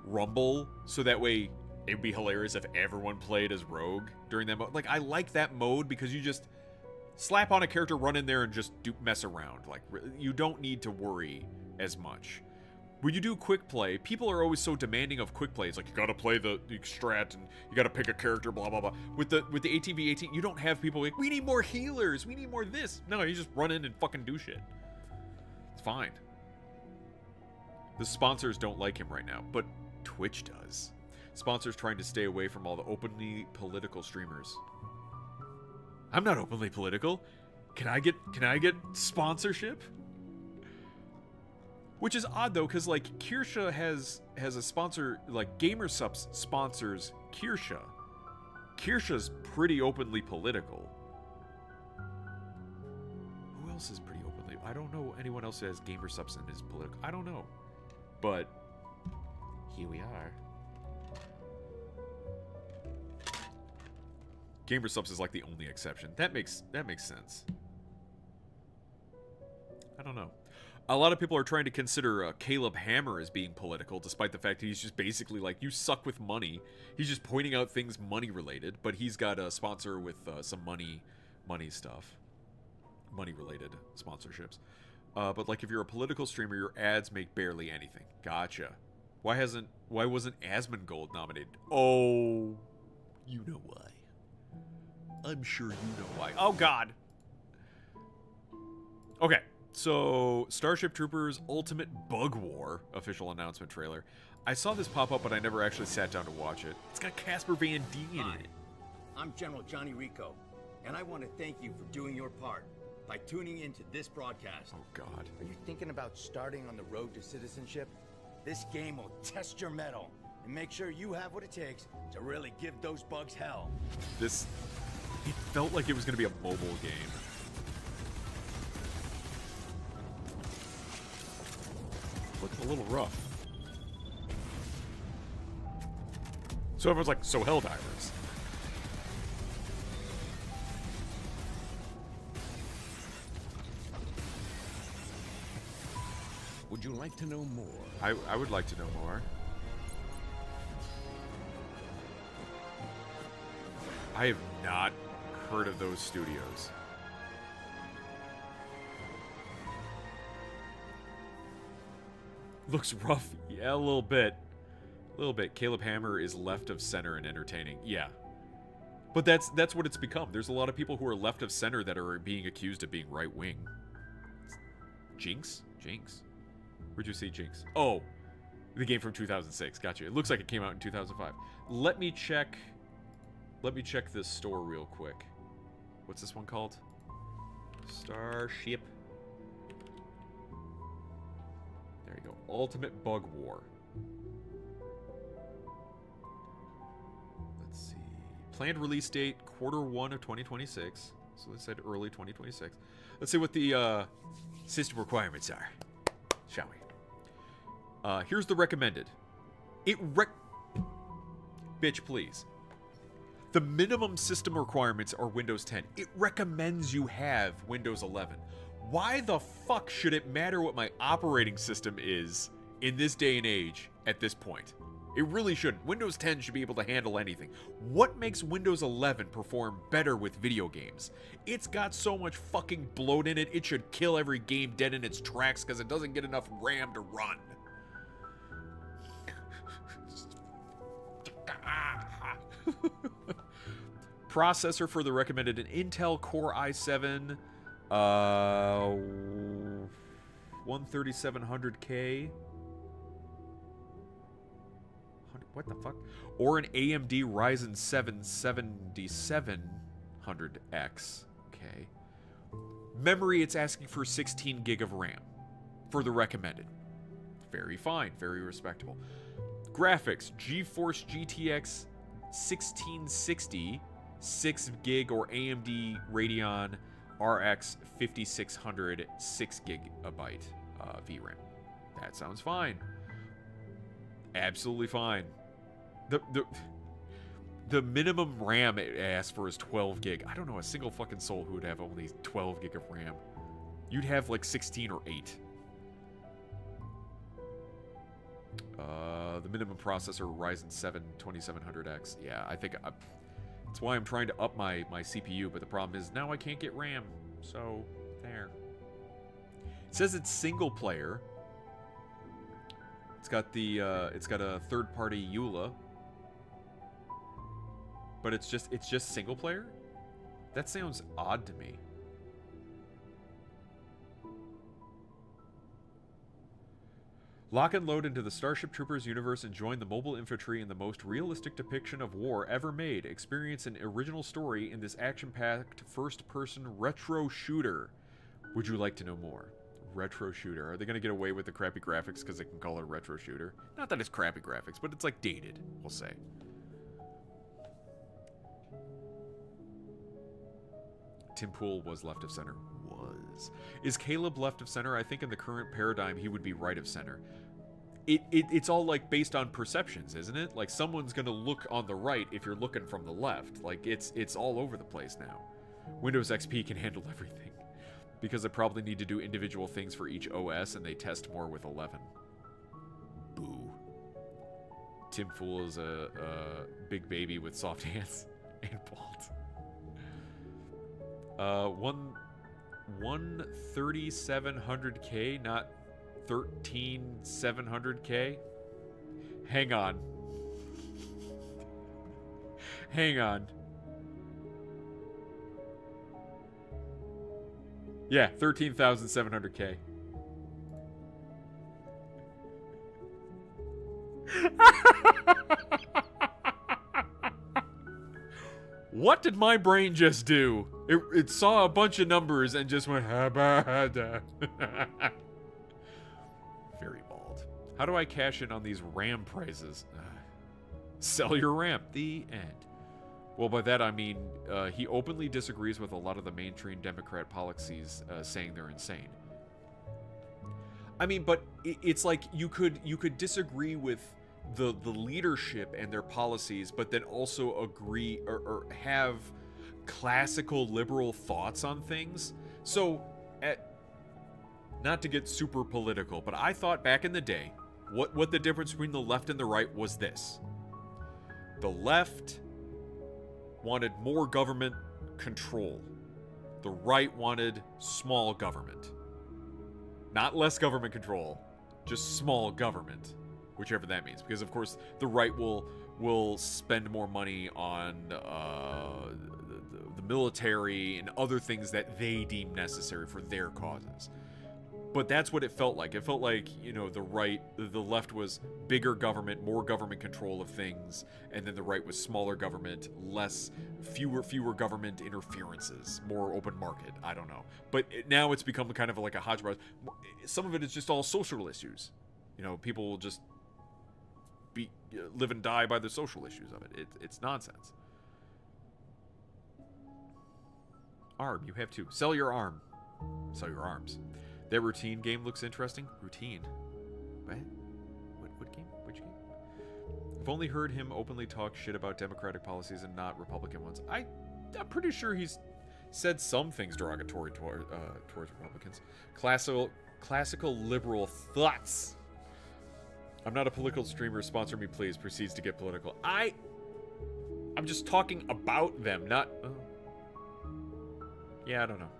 rumble, so that way it'd be hilarious if everyone played as Rogue during that mode. Like, I like that mode because you just slap on a character, run in there, and just mess around. Like, you don't need to worry as much. when you do quick play, people are always so demanding of quick play. It's like, you gotta play the strat and you gotta pick a character, blah blah blah. With the ATV18, you don't have people like, we need more healers, we need more this. No, you just run in and fucking do shit. It's fine. The sponsors don't like him right now, but Twitch does. Sponsors trying to stay away from all the openly political streamers. I'm not openly political. Can I get sponsorship? Which is odd though, because like Kirsha has a sponsor, like GamerSupps sponsors Kirsha. Kirsha's pretty openly political. Who else is pretty openly? I don't know anyone else who has GamerSupps and is political. I don't know. But here we are. GamerSupps is like the only exception. That makes sense. I don't know. A lot of people are trying to consider Caleb Hammer as being political, despite the fact that he's just basically like, you suck with money. He's just pointing out things money related, but he's got a sponsor with some money stuff, money related sponsorships. But like, if you're a political streamer, your ads make barely anything. Gotcha. Why wasn't Asmongold nominated? Oh, you know why. I'm sure you know why. Oh God. Okay. So, Starship Troopers Ultimate Bug War official announcement trailer. I saw this pop up, but I never actually sat down to watch it. It's got Casper Van Dien in it. I'm General Johnny Rico, and I want to thank you for doing your part by tuning into this broadcast. Oh, God. Are you thinking about starting on the road to citizenship? This game will test your mettle and make sure you have what it takes to really give those bugs hell. It felt like it was going to be a mobile game. Looks a little rough. So everyone's like, so Helldivers. Would you like to know more? I would like to know more. I have not heard of those studios. Looks rough. Yeah, a little bit. A little bit. Caleb Hammer is left of center and entertaining. Yeah. But that's what it's become. There's a lot of people who are left of center that are being accused of being right wing. Jinx? Jinx? Where'd you see Jinx? Oh, the game from 2006. Gotcha. It looks like it came out in 2005. Let me check this store real quick. What's this one called? Starship. There you go. Ultimate Bug War. Let's see. Planned release date, Q1 of 2026. So they said early 2026. Let's see what the system requirements are, shall we? Here's the recommended. Bitch, please. The minimum system requirements are Windows 10. It recommends you have Windows 11. Why the fuck should it matter what my operating system is in this day and age at this point? It really shouldn't. Windows 10 should be able to handle anything. What makes Windows 11 perform better with video games? It's got so much fucking bloat in it, it should kill every game dead in its tracks because it doesn't get enough RAM to run. Processor for the recommended, an Intel Core i7 13700K. What the fuck? Or an AMD Ryzen 7 7700X. Okay. Memory, it's asking for 16 gig of RAM for the recommended. Very fine, very respectable. Graphics, GeForce GTX 1660, 6 gig, or AMD Radeon RX 5600, 6 gigabyte VRAM. That sounds fine. Absolutely fine. The minimum RAM it asks for is 12 gig. I don't know a single fucking soul who would have only 12 gig of RAM. You'd have like 16 or 8. The minimum processor, Ryzen 7 2700X. Yeah, I think that's why I'm trying to up my CPU, but the problem is now I can't get RAM. So, there. It says it's single player. It's got the it's got a third-party EULA, but it's just single player. That sounds odd to me. Lock and load into the Starship Troopers universe and join the mobile infantry in the most realistic depiction of war ever made. Experience an original story in this action-packed first-person retro shooter. Would you like to know more? Retro shooter. Are they going to get away with the crappy graphics because they can call it a retro shooter? Not that it's crappy graphics, but it's like dated, we'll say. Tim Pool was left of center. Was. Is Caleb left of center? I think in the current paradigm, he would be right of center. It's all like based on perceptions, isn't it? Like someone's going to look on the right if you're looking from the left. Like it's all over the place now. Windows XP can handle everything because they probably need to do individual things for each OS and they test more with 11. Boo. Tim Pool is a big baby with soft hands and bald. 13700K, not 13700K. Hang on. Hang on. Yeah, 13,700K. What did my brain just do? It saw a bunch of numbers and just went very bald. How do I cash in on these RAM prices? Sell your RAM. The end. Well, by that I mean he openly disagrees with a lot of the mainstream Democrat policies, saying they're insane. I mean, but it's like you could disagree with the leadership and their policies, but then also agree or have classical liberal thoughts on things. So, not to get super political, but I thought back in the day, what the difference between the left and the right was this. The left wanted more government control. The right wanted small government. Not less government control, just small government, whichever that means. Because, of course, the right will spend more money on the military and other things that they deem necessary for their causes. But that's what it felt like. It felt like, you know, the left was bigger government, more government control of things, and then the right was smaller government, fewer government interferences, more open market. I don't know. But now it's become kind of like a hodgepodge. Some of it is just all social issues. You know, people will just live and die by the social issues of it. It's nonsense. Arm, you have two. Sell your arm. Sell your arms. That routine game looks interesting. Routine? What? What game? Which game? I've only heard him openly talk shit about Democratic policies and not Republican ones. I'm pretty sure he's said some things derogatory towards Republicans. Classical liberal thoughts. I'm not a political streamer. Sponsor me, please. Proceeds to get political. I'm just talking about them, not... Yeah, I don't know.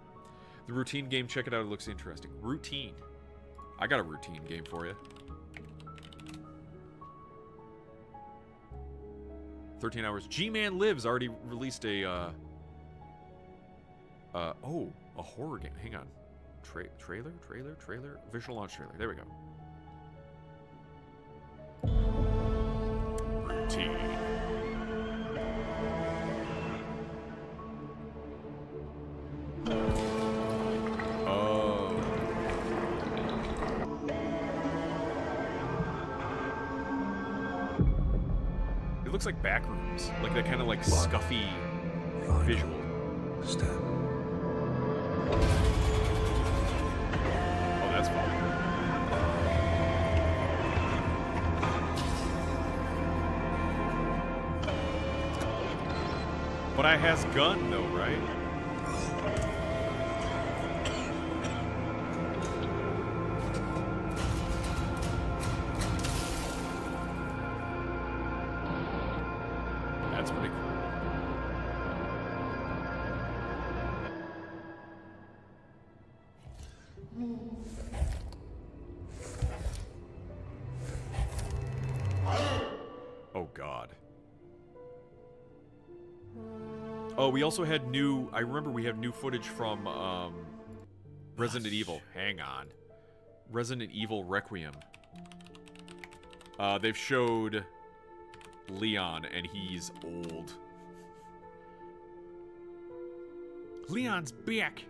The routine game, check it out. It looks interesting. Routine. I got a routine game for you. 13 hours. G-Man Lives already released a horror game. Hang on. Trailer? Visual launch trailer. There we go. Routine. It looks like Backrooms, like that kind of like scuffy visual. Step. Oh, that's fun. But I has gun though, right? That's pretty cool. Oh, we also had new... I remember we have new footage from Resident Evil. Hang on. Resident Evil Requiem. They've showed Leon, and he's old. Leon's back!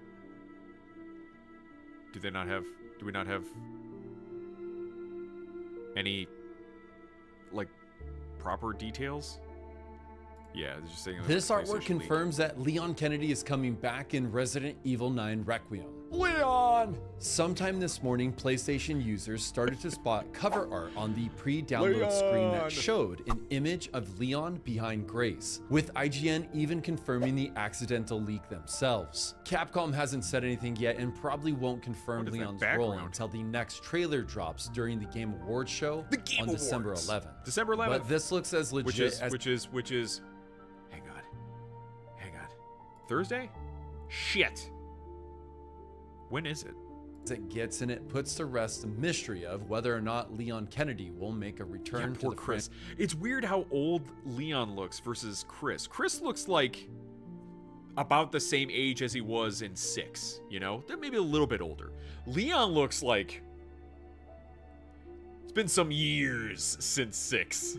Do we not have any, like, proper details? Yeah, they're just saying this artwork confirms that Leon Kennedy is coming back in Resident Evil 9 Requiem. Leon! Sometime this morning, PlayStation users started to spot cover art on the pre-download screen that showed an image of Leon behind Grace, with IGN even confirming the accidental leak themselves. Capcom hasn't said anything yet and probably won't confirm Leon's role until the next trailer drops during the Game Awards show on December 11th. December 11th. But this looks as legit which is hang on. Thursday? Shit. When is it? It gets, and it puts to rest the mystery of whether or not Leon Kennedy will make a return to poor the Chris. It's weird how old Leon looks versus Chris. Chris looks like about the same age as he was in 6, you know? They're maybe a little bit older. Leon looks like it's been some years since 6.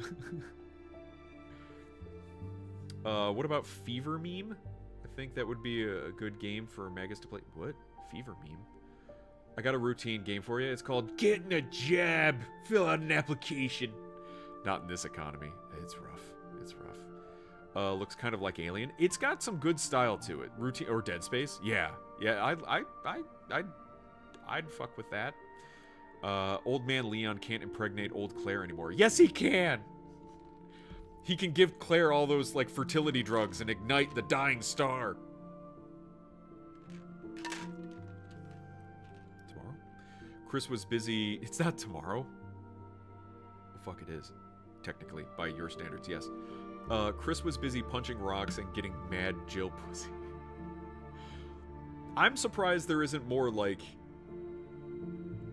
What about Fever Meme? I think that would be a good game for Magus to play. What? Fever Meme? I got a routine game for you. It's called Getting a Jab. Fill out an application. Not in this economy. It's rough. It's rough. Looks kind of like Alien. It's got some good style to it. Routine or Dead Space. Yeah. Yeah, I'd fuck with that. Old man Leon can't impregnate old Claire anymore. Yes, he can. He can give Claire all those like fertility drugs and ignite the dying star. Chris was busy. It's not tomorrow. The fuck it is. Technically, by your standards, yes. Chris was busy punching rocks and getting mad Jill pussy. I'm surprised there isn't more like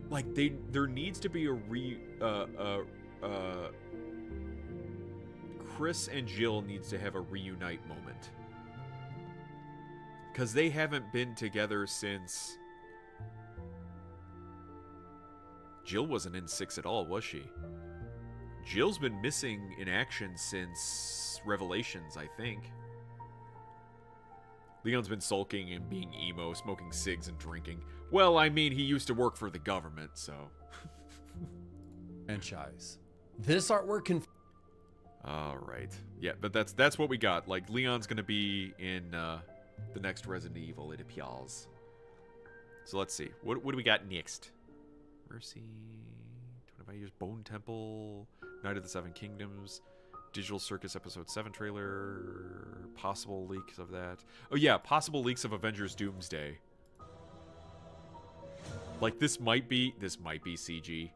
there needs to be a Chris and Jill needs to have a reunite moment. Because they haven't been together since... Jill wasn't in 6 at all, was she? Jill's been missing in action since Revelations, I think. Leon's been sulking and being emo, smoking cigs and drinking. Well, I mean, he used to work for the government, so... Franchise. This artwork can... Alright. Yeah, but that's what we got. Like, Leon's gonna be in the next Resident Evil, it appears. So let's see. What do we got next? Mercy, 25 Years, Bone Temple, Night of the Seven Kingdoms, Digital Circus Episode 7 trailer, possible leaks of that. Oh yeah, possible leaks of Avengers Doomsday. Like this might be CG.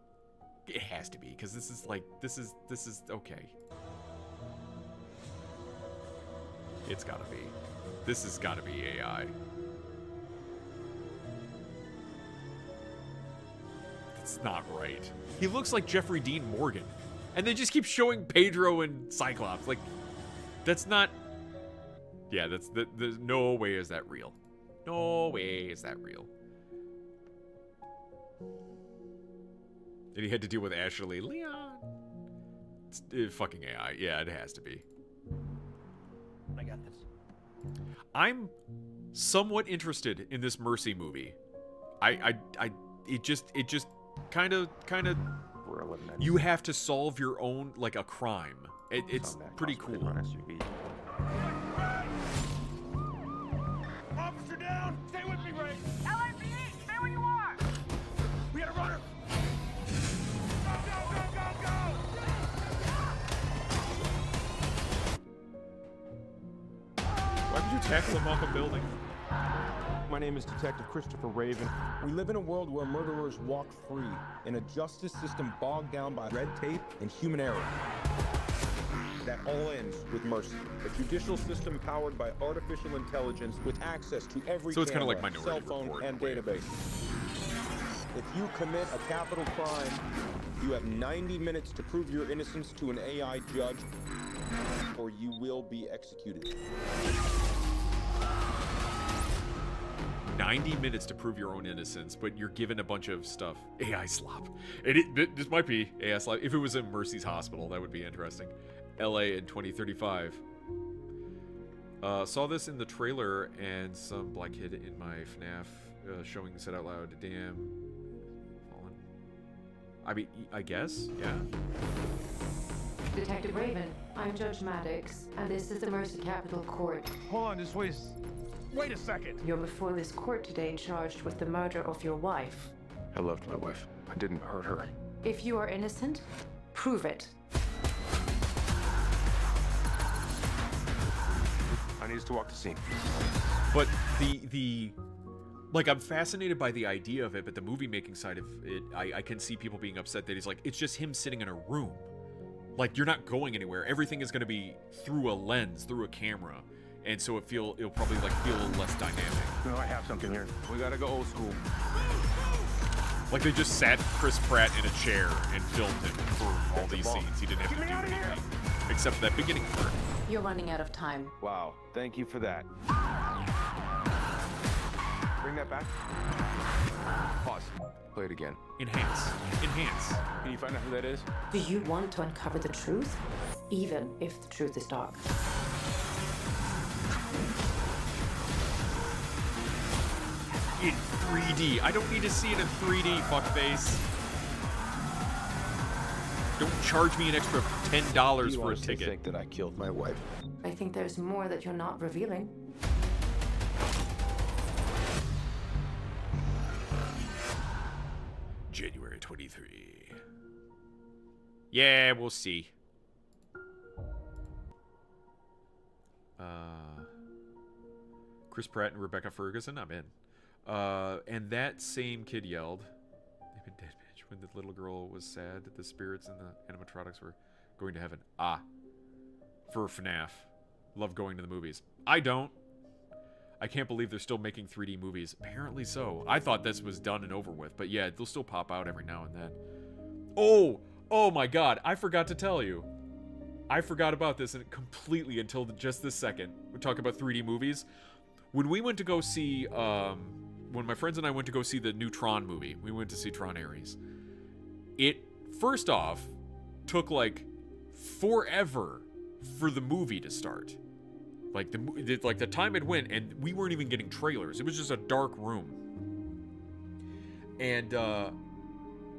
It has to be, because this is okay. It's gotta be. This has gotta be AI. It's not right. He looks like Jeffrey Dean Morgan. And they just keep showing Pedro and Cyclops. Like, that's not... Yeah, there's no way is that real. No way is that real. And he had to deal with Ashley. Leon! It's fucking AI. Yeah, it has to be. I got this. I'm somewhat interested in this Mercy movie. It just kind of you have to solve your own, like, a crime. It's pretty cool. Officer down! Stay with me, Ray! LAPD! Stay where you are! We got a runner! Go, go, go, go, go! Why would you tackle him off a building? My name is Detective Christopher Raven. We live in a world where murderers walk free, in a justice system bogged down by red tape and human error. That all ends with mercy. A judicial system powered by artificial intelligence with access to every so it's camera, kind of like cell phone, and database. If you commit a capital crime, you have 90 minutes to prove your innocence to an AI judge, or you will be executed. 90 minutes to prove your own innocence, but you're given a bunch of stuff. AI slop. This might be AI slop. If it was in Mercy's Hospital, that would be interesting. LA in 2035. Saw this in the trailer and some black kid in my FNAF showing said out loud, damn. Fallen. I mean, I guess, yeah. Detective Raven, I'm Judge Maddox, and this is the Mercy Capital Court. Hold on, just wait a second. You're before this court today charged with the murder of your wife. I loved my wife. I didn't hurt her. If you are innocent, prove it. I need us to walk the scene. But the like, I'm fascinated by the idea of it, but the movie making side of it, I can see people being upset that he's like, it's just him sitting in a room. Like, you're not going anywhere. Everything is going to be through a lens, through a camera. And so it'll probably like feel a little less dynamic. No, I have something here. We gotta go old school. Like they just sat Chris Pratt in a chair and filmed him for all these scenes. He didn't have to do anything. Except for that beginning part. You're running out of time. Wow, thank you for that. Bring that back. Pause. Play it again. Enhance. Enhance. Can you find out who that is? Do you want to uncover the truth? Even if the truth is dark. In 3D. I don't need to see it in 3D, fuckface. Don't charge me an extra $10 for a ticket. Think that I killed my wife. I think there's more that you're not revealing. January 23. Yeah, we'll see. Chris Pratt and Rebecca Ferguson, I'm in. And that same kid yelled, "They've been dead, bitch," when the little girl was sad that the spirits and the animatronics were going to heaven. For FNAF. Love going to the movies. I don't. I can't believe they're still making 3D movies. Apparently so. I thought this was done and over with, but yeah, they'll still pop out every now and then. Oh my god, I forgot to tell you. I forgot about this completely until just this second. We're talking about 3D movies. When we went to go see, when my friends and I went to go see the new Tron movie, we went to see Tron Ares. It, first off, took like forever for the movie to start. Like the time it went, and we weren't even getting trailers. It was just a dark room. And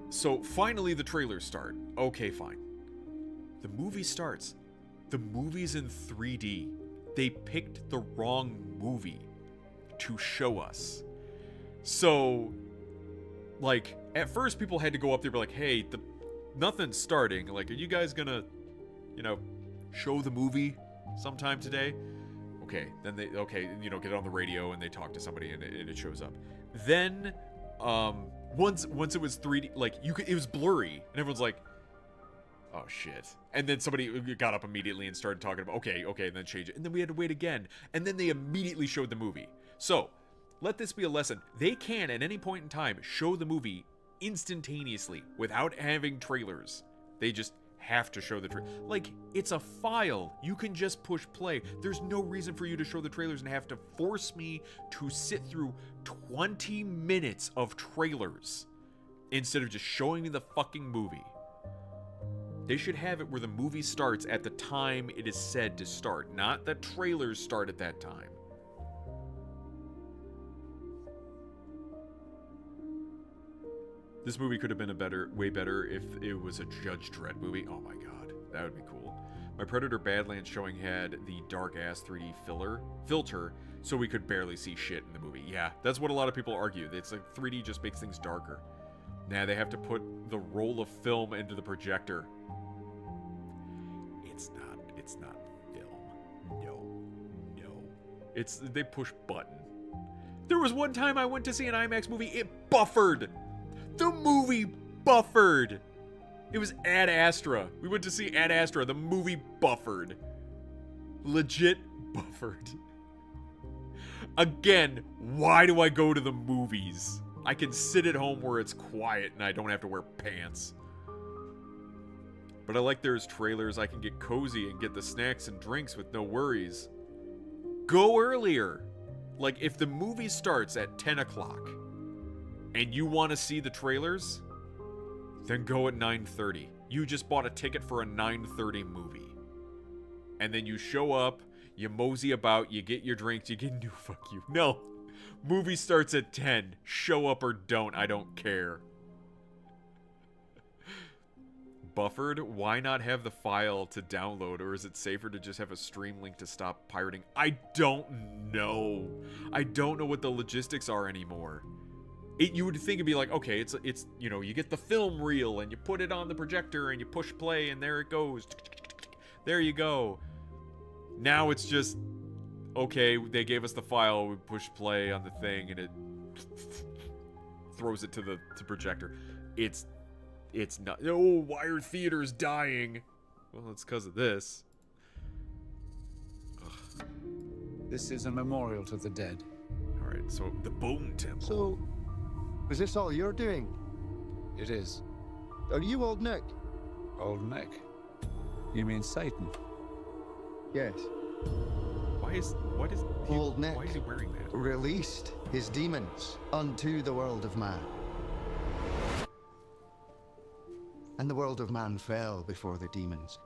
so finally the trailers start. Okay, fine. The movie starts. The movie's in 3D. They picked the wrong movie to show us. So, like, at first people had to go up there and be like, hey, nothing's starting. Like, are you guys gonna, show the movie sometime today? Okay, then they, get on the radio and they talk to somebody and it shows up. Then, once it was 3D, like, it was blurry and everyone's like, oh shit. And then somebody got up immediately and started talking about, okay, and then change it. And then we had to wait again. And then they immediately showed the movie. So, let this be a lesson. They can, at any point in time, show the movie instantaneously without having trailers. They just have to show the trailer. Like, it's a file. You can just push play. There's no reason for you to show the trailers and have to force me to sit through 20 minutes of trailers instead of just showing me the fucking movie. They should have it where the movie starts at the time it is said to start, not the trailers start at that time. This movie could have been way better if it was a Judge Dredd movie. Oh my god, that would be cool. My Predator Badlands showing had the dark-ass 3D filter, so we could barely see shit in the movie. Yeah, that's what a lot of people argue. It's like 3D just makes things darker. Nah, they have to put the roll of film into the projector. It's not film. No. They push button. There was one time I went to see an IMAX movie, it buffered. The movie buffered. It was Ad Astra. We went to see Ad Astra. The movie buffered. Legit buffered. Again, why do I go to the movies? I can sit at home where it's quiet and I don't have to wear pants. But I like there's trailers. I can get cozy and get the snacks and drinks with no worries. Go earlier. Like, if the movie starts at 10 o'clock and you want to see the trailers, then go at 9:30. You just bought a ticket for a 9:30 movie. And then you show up, you mosey about, you get your drinks, you get... No, fuck you. No. Movie starts at 10. Show up or don't. I don't care. Buffered? Why not have the file to download, or is it safer to just have a stream link to stop pirating? I don't know. I don't know what the logistics are anymore. You would think it'd be like, okay, it's you know, you get the film reel and you put it on the projector and you push play and there it goes. There you go. Now it's just, okay, they gave us the file, we push play on the thing and it throws it to the projector. It's not. Oh, why are theaters dying? Well, it's because of this. Ugh. This is a memorial to the dead. Alright, so the Bone Temple. So, is this all you're doing? It is. Are you Old Nick? Old Nick? You mean Satan? Yes. Why is Old Nick why is he wearing that? released his demons unto the world of man. And the world of man fell before the demons.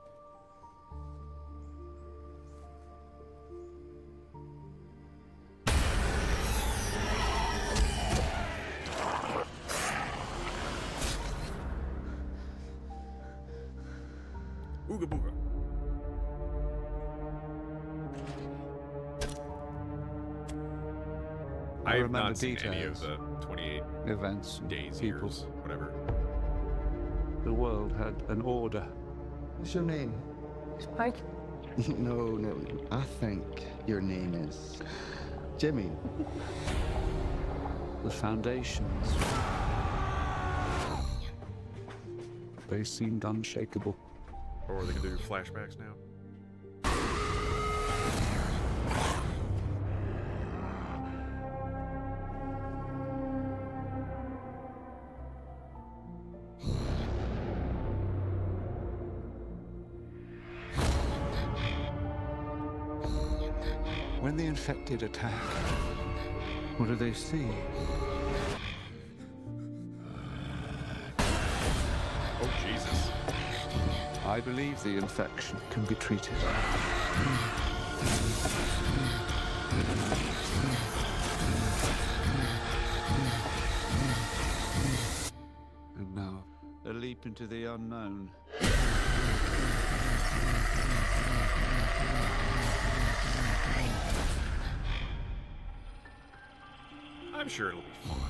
Ooga booga. I have not seen any of the 28 events, days, people. years, whatever. The world had an order. What's your name? Spike? No. I think your name is Jimmy. The foundations. They seemed unshakable. Or are they gonna do flashbacks now? When the infected attack, what do they see? Oh, Jesus. I believe the infection can be treated. And now, a leap into the unknown. I'm sure it'll be fine.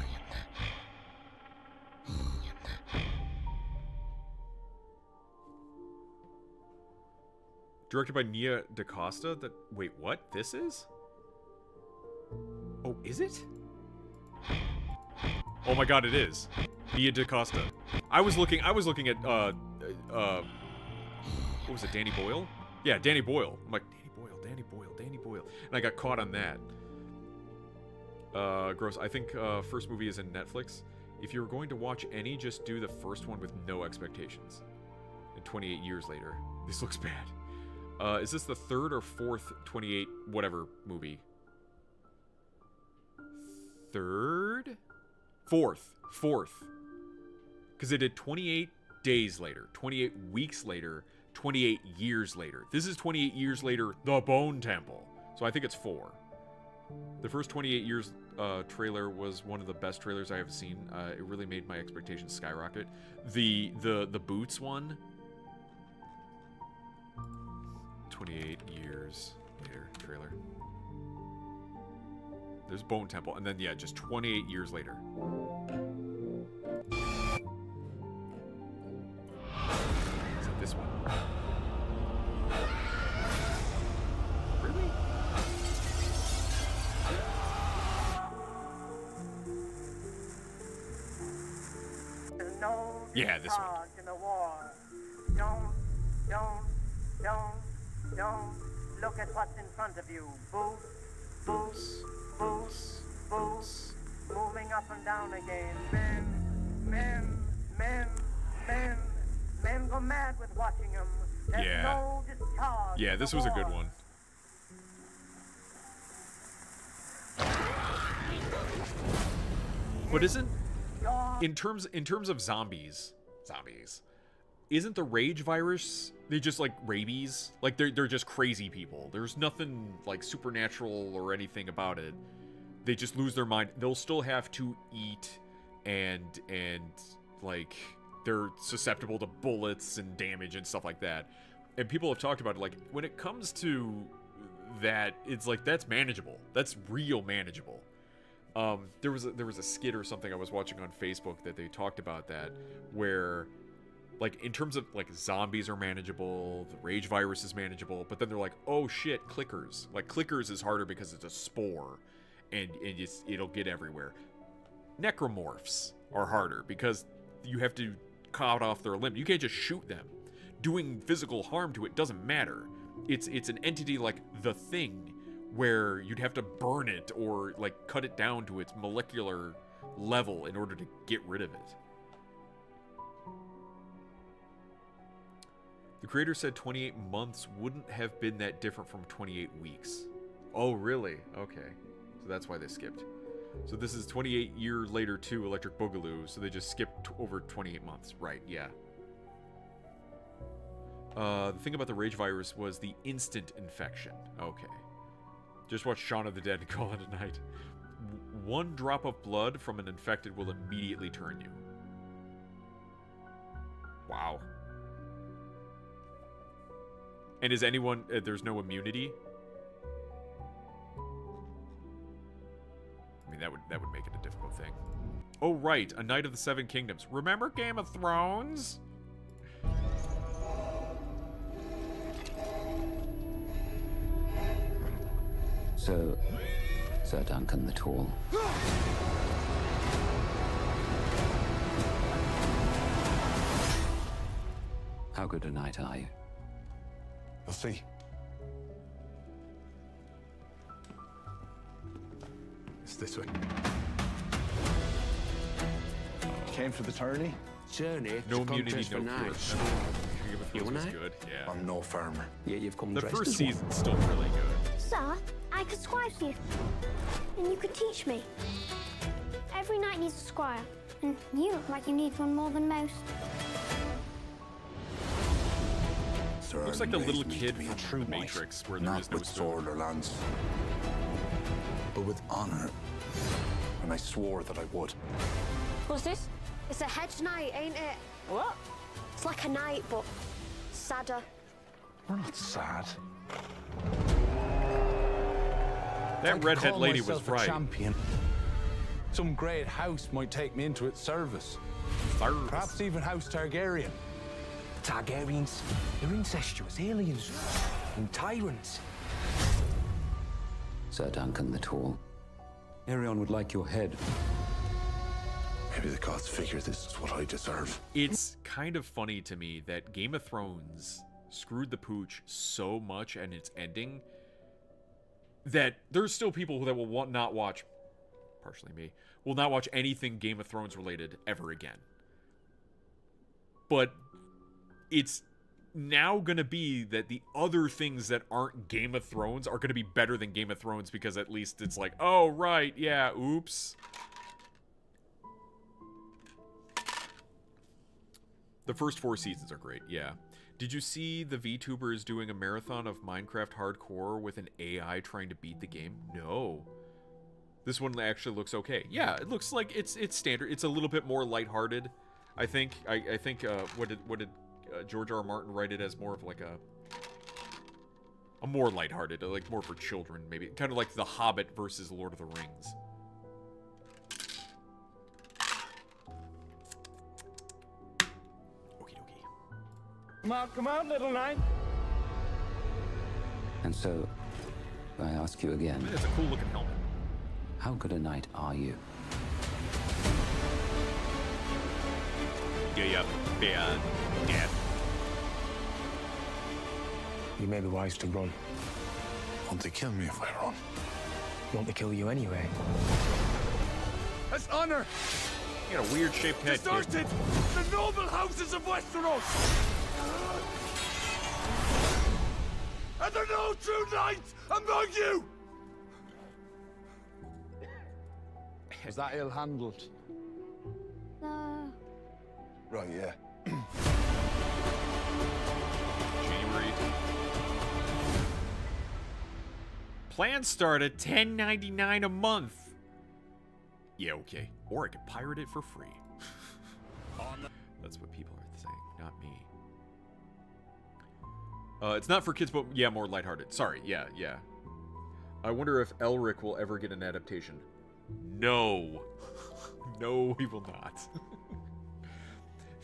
Directed by Nia DaCosta. Wait, what? This is? Oh, is it? Oh my god, it is. Nia DaCosta. I was looking at what was it, Danny Boyle? Yeah, Danny Boyle. I'm like, Danny Boyle. And I got caught on that. Gross. I think first movie is in Netflix. If you're going to watch any, just do the first one with no expectations. And 28 years later. This looks bad. Is this the third or fourth 28 whatever movie? Third? Fourth. Because they did 28 days later, 28 weeks later, 28 years later. This is 28 years later, The Bone Temple. So I think it's 4. The first 28 years trailer was one of the best trailers I have seen. It really made my expectations skyrocket. The Boots one, 28 years later trailer. There's Bone Temple, and then yeah, just 28 years later. Is it this one? Really? Yeah, this one. In the war. Don't look at what's in front of you. Boots. Moving up and down again. Men go mad with watching them. There's no discharge. Yeah, this was a good one. But isn't in terms of zombies, isn't the rage virus, they just like rabies? Like they're just crazy people. There's nothing like supernatural or anything about it. They just lose their mind. They'll still have to eat and like they're susceptible to bullets and damage and stuff like that. And people have talked about it, like when it comes to that, it's like that's manageable. That's real manageable. There was a skit or something I was watching on Facebook that they talked about that, where like in terms of like zombies are manageable, the rage virus is manageable, but then they're like, oh shit, clickers. Like clickers is harder because it's a spore and it'll get everywhere. Necromorphs are harder because you have to cut off their limb. You can't just shoot them. Doing physical harm to it doesn't matter. It's an entity like the Thing, where you'd have to burn it or like cut it down to its molecular level in order to get rid of it. The creator said 28 months wouldn't have been that different from 28 weeks. Oh, really? Okay. So that's why they skipped. So this is 28 years later to Electric Boogaloo, so they just skipped over 28 months. Right, yeah. The thing about the rage virus was the instant infection. Okay. Just watch Shaun of the Dead and call it a night. One drop of blood from an infected will immediately turn you. Wow. And is anyone... there's no immunity? I mean, that would make it a difficult thing. Oh, right. A Knight of the Seven Kingdoms. Remember Game of Thrones? So, Sir Duncan the Tall. How good a knight are you? You'll see. It's this way. Came for the tourney? Journey No to immunity, contest no for cure. knights. Game of Thrones was good, yeah. I'm no farmer. Yet you've come The dressed first as one. season's still really good. Sir, I could scribe you. And you could teach me. Every knight needs a squire. And you look like you need one more than most. Looks like the little kid from true Matrix, where there not is no with sword or lance, but with honor. And I swore that I would. What's this? It's a hedge knight, ain't it? What? It's like a knight, but sadder. We're not sad. That redhead lady was myself a right. champion. Some great house might take me into its service. Perhaps even House Targaryen. Targaryens, they're incestuous aliens and tyrants. Sir Duncan the Tall. Arion would like your head. Maybe the gods figure this is what I deserve. It's kind of funny to me that Game of Thrones screwed the pooch so much and its ending that there's still people that will not watch, partially me, will not watch anything Game of Thrones related ever again. But it's now going to be that the other things that aren't Game of Thrones are going to be better than Game of Thrones because at least it's like, oh, right, yeah, oops. The first 4 seasons are great, yeah. Did you see the VTubers doing a marathon of Minecraft Hardcore with an AI trying to beat the game? No. This one actually looks okay. Yeah, it looks like it's standard. It's a little bit more lighthearted, I think. I think what did George R. R. Martin write it as? More of like a more lighthearted, like more for children, maybe. Kind of like The Hobbit versus Lord of the Rings. Come on, little knight. And so, I ask you again. It's a cool looking helmet. How good a knight are you? Yeah, You may be wise to run. Won't they kill me if I run? Want to kill you anyway. That's honor! You got a weird shaped head, kid. Deserted the noble houses of Westeros! Are there no true knights among you? Was that ill-handled? No. Right, yeah. January. Plans start at $10.99 a month. Yeah, okay. Or I could pirate it for free. That's what people are saying, not me. It's not for kids, but yeah, more lighthearted. Sorry, yeah. I wonder if Elric will ever get an adaptation. No. No, he will not.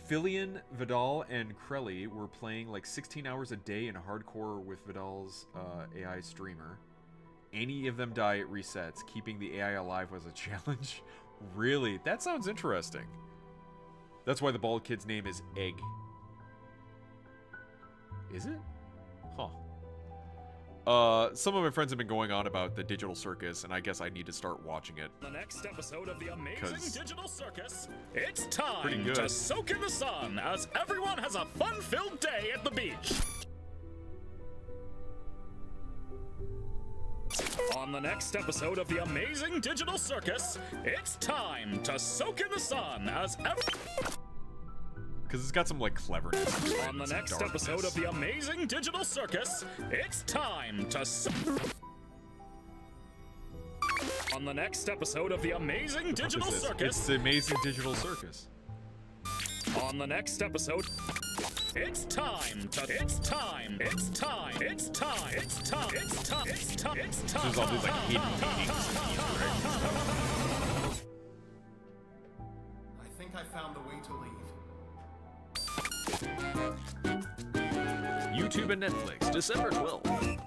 Fillion, Vidal, and Krelly were playing like 16 hours a day in hardcore with Vidal's AI streamer. Any of them die, it resets. Keeping the AI alive was a challenge. Really? That sounds interesting. That's why the bald kid's name is Egg. Is it? Huh. Some of my friends have been going on about the Digital Circus, and I guess I need to start watching it. The next episode of the amazing Digital Circus, it's pretty time good. to soak in the sun as everyone has a fun-filled day at the beach. On the next episode of the amazing Digital Circus, it's time to soak in the sun as Because it's got some, like, cleverness. On the next episode of the amazing Digital Circus, it's time to On the next episode of the amazing Digital Circus, It's the amazing Digital Circus. On the next episode, it's time to it's time to There's all these, like, hidden meanings. I think I found the way to leave. YouTube and Netflix, December 12th.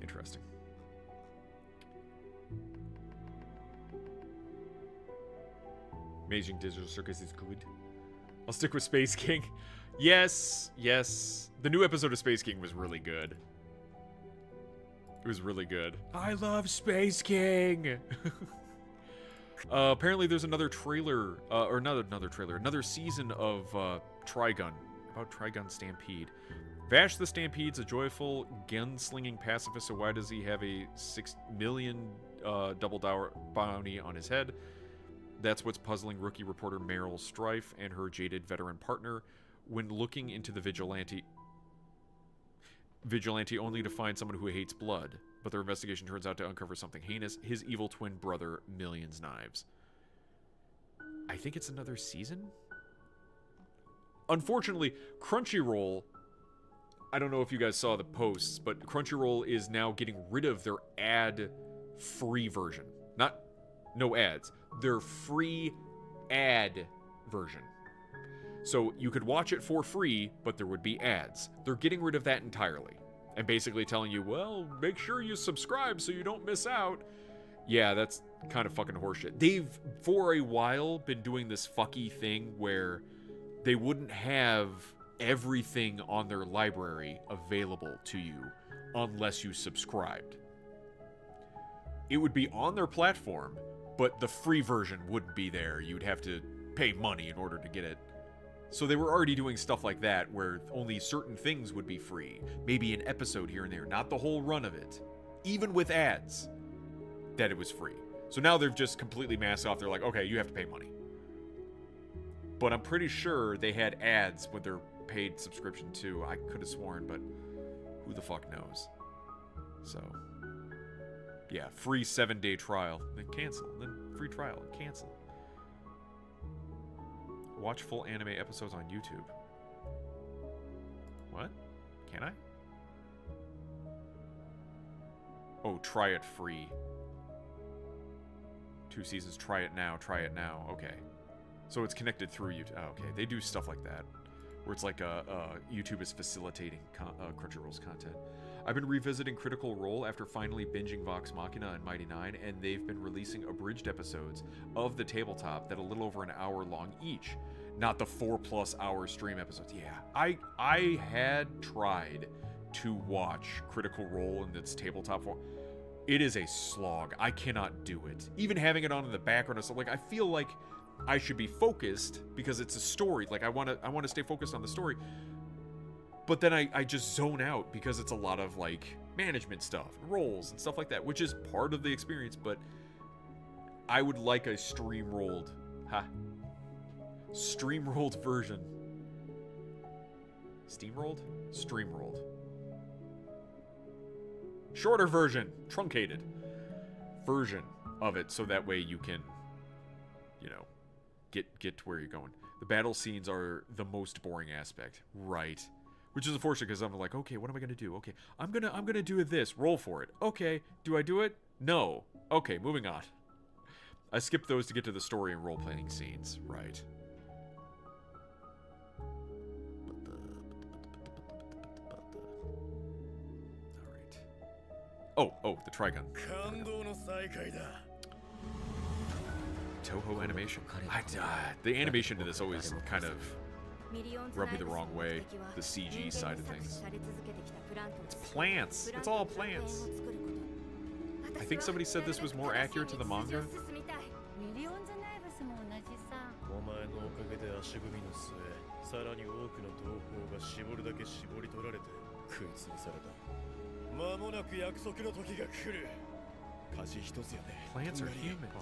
Interesting. Amazing Digital Circus is good. I'll stick with Space King. Yes. The new episode of Space King was really good. It was really good. I love Space King! Apparently there's another trailer, or another trailer, another season of Trigun, about Trigun Stampede. Vash the Stampede's a joyful, gun-slinging pacifist, so why does he have a $6 million double dower bounty on his head? That's what's puzzling rookie reporter Meryl Strife and her jaded veteran partner when looking into the vigilante only to find someone who hates blood, but their investigation turns out to uncover something heinous: his evil twin brother, Millions Knives. I think it's another season? Unfortunately, Crunchyroll, I don't know if you guys saw the posts, but Crunchyroll is now getting rid of their ad-free version. No ads. Their free ad version. So you could watch it for free, but there would be ads. They're getting rid of that entirely. And basically telling you, well, make sure you subscribe so you don't miss out. Yeah, that's kind of fucking horseshit. They've, for a while, been doing this fucky thing where they wouldn't have everything on their library available to you unless you subscribed. It would be on their platform, but the free version wouldn't be there. You'd have to pay money in order to get it. So they were already doing stuff like that, where only certain things would be free. Maybe an episode here and there, not the whole run of it. Even with ads, that it was free. So now they've just completely masked off. They're like, okay, you have to pay money. But I'm pretty sure they had ads with their paid subscription too. I could have sworn, but who the fuck knows? So, yeah, free 7-day trial, then cancel, then free trial, cancel. Watch full anime episodes on YouTube. What? Can I? Oh, try it free. 2 seasons, try it now, okay. So it's connected through YouTube. Oh, okay, they do stuff like that, where it's like YouTube is facilitating Crunchyroll's content. I've been revisiting Critical Role after finally binging Vox Machina and Mighty 9, and they've been releasing abridged episodes of the tabletop that are a little over an hour long each, not the 4+ hour stream episodes. Yeah, I had tried to watch Critical Role in its tabletop form. It is a slog. I cannot do it. Even having it on in the background and stuff, like, I feel like I should be focused because it's a story. Like, I want to stay focused on the story. But then I just zone out because it's a lot of like management stuff, roles and stuff like that, which is part of the experience, but I would like a streamrolled version. Steamrolled? Streamrolled. Shorter version, truncated version of it, so that way you can, you know, get to where you're going. The battle scenes are the most boring aspect, right? Which is unfortunate because I'm like, okay, what am I gonna do? Okay, I'm gonna do this. Roll for it. Okay, do I do it? No. Okay, moving on. I skipped those to get to the story and role-playing scenes, right? Alright. Oh, the Trigun. Toho animation. The animation to this always kind of rubbed me the wrong way. The CG side of things. It's plants. It's all plants. I think somebody said this was more accurate to the manga. Plants are humans.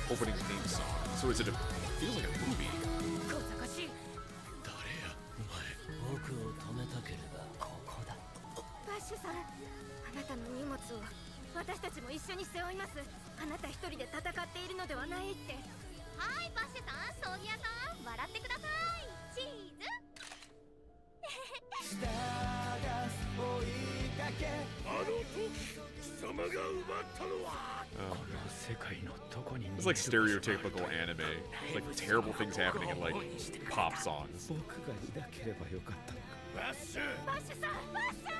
Opening theme song. So is it feels like a movie. 私たちも一緒に背負います。あなた一人で戦っているのではないって。はい、バッシュさん、葬儀屋さん、笑ってください。チーズ。It's like stereotypical anime. It's like terrible things happening in like pop songs. バッシュさん、バッシュ。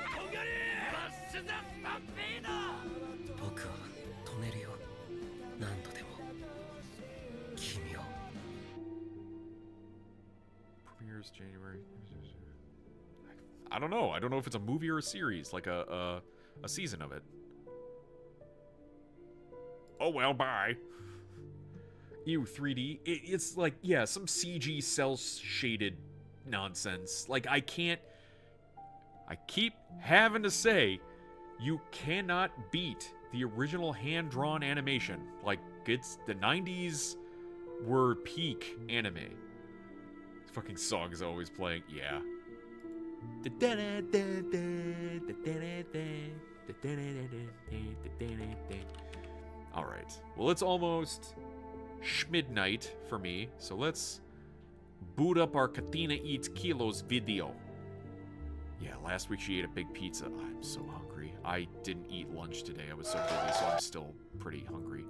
僕は止めるよ。何度でも。君を。Premieres January. I don't know. I don't know if it's a movie or a series, like a season of it. Oh well, bye. Ew, 3D. It's like, yeah, some CG cel-shaded nonsense. Like, I keep having to say, you cannot beat the original hand-drawn animation. Like, it's the 90s were peak anime. This fucking song is always playing. Yeah. Alright. Well, it's almost midnight for me, so let's boot up our Katina Eats Kilos video. Yeah, last week she ate a big pizza. I'm so hungry. I didn't eat lunch today. I was so busy, so I'm still pretty hungry.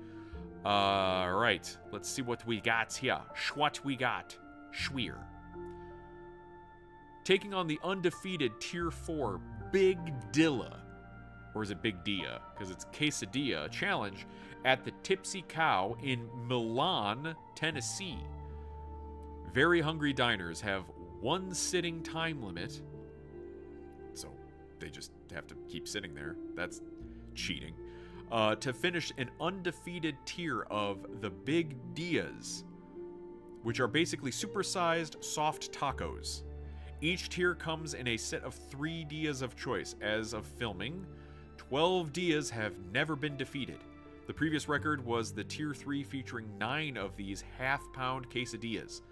Alright, let's see what we got here. What we got. Schweer. Taking on the undefeated Tier 4 Big Dilla. Or is it Big Dia? Because it's Quesadilla challenge at the Tipsy Cow in Milan, Tennessee. Very hungry diners have one sitting time limit. So they just have to keep sitting there. That's cheating. To finish an undefeated tier of the Big Dias, which are basically supersized soft tacos. Each tier comes in a set of 3 Dias of choice. As of filming, 12 Dias have never been defeated. The previous record was the Tier 3 featuring 9 of these half-pound quesadillas.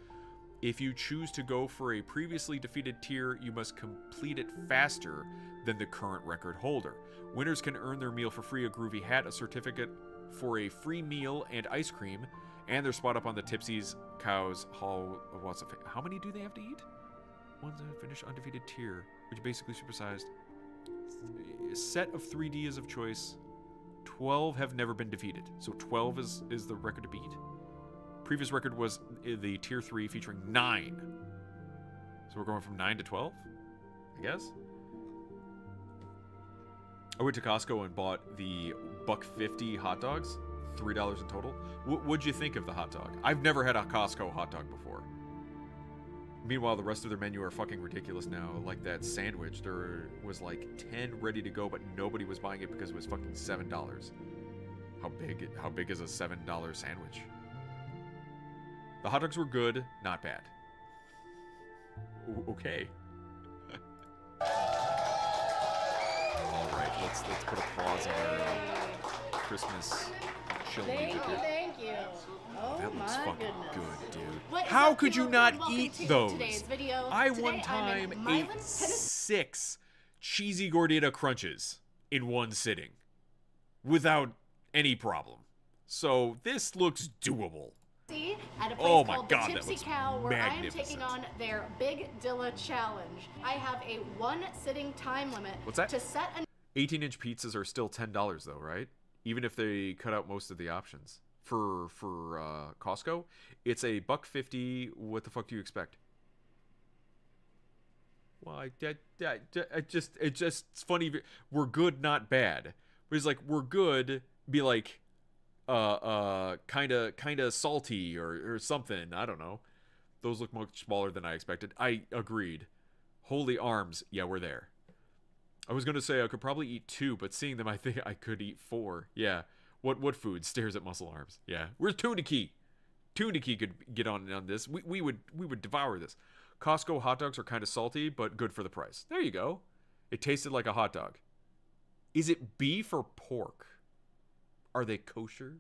If you choose to go for a previously defeated tier, you must complete it faster than the current record holder. Winners can earn their meal for free, a groovy hat, a certificate for a free meal and ice cream, and their spot up on the Tipsy's Cow's Hall of What's It? How many do they have to eat? One's a finished undefeated tier, which basically supersized. A set of 3 Dias of choice. 12 have never been defeated. So 12 is the record to beat. Previous record was the Tier 3 featuring 9. So we're going from 9 to 12? I guess? I went to Costco and bought the $1.50 hot dogs. $3 in total. What'd you think of the hot dog? I've never had a Costco hot dog before. Meanwhile, the rest of their menu are fucking ridiculous now. Like that sandwich, there was like 10 ready to go, but nobody was buying it because it was fucking $7. How big is a $7 sandwich? The hot dogs were good, not bad. Okay. All right, let's put a pause on our Christmas chill music here. Thank you. Oh That looks my fucking goodness. good, dude. What is How up, could you people? not Welcome eat to those? today's video. I Today one I'm time in ate Milan, Tennessee. 6 cheesy gordita crunches in one sitting without any problem. So this looks doable. At a place Oh my called God, the that Tipsy looks Cow, where I am taking magnificent. on their Big Dilla Challenge. I have a 1 sitting time limit. What's that? To set an 18-inch pizzas are still $10 though, right? Even if they cut out most of the options. For Costco, it's a $1.50. What the fuck do you expect? Well, it's funny. We're good, not bad. But it's like we're good. Be like, kind of salty or something. I don't know. Those look much smaller than I expected. I agreed. Holy arms. Yeah, we're there. I was gonna say I could probably eat 2, but seeing them, I think I could eat 4. Yeah. What food stares at muscle arms? Yeah. Where's Tuna Key? Tuna Key could get on this. We would devour this. Costco hot dogs are kind of salty, but good for the price. There you go. It tasted like a hot dog. Is it beef or pork? Are they kosher?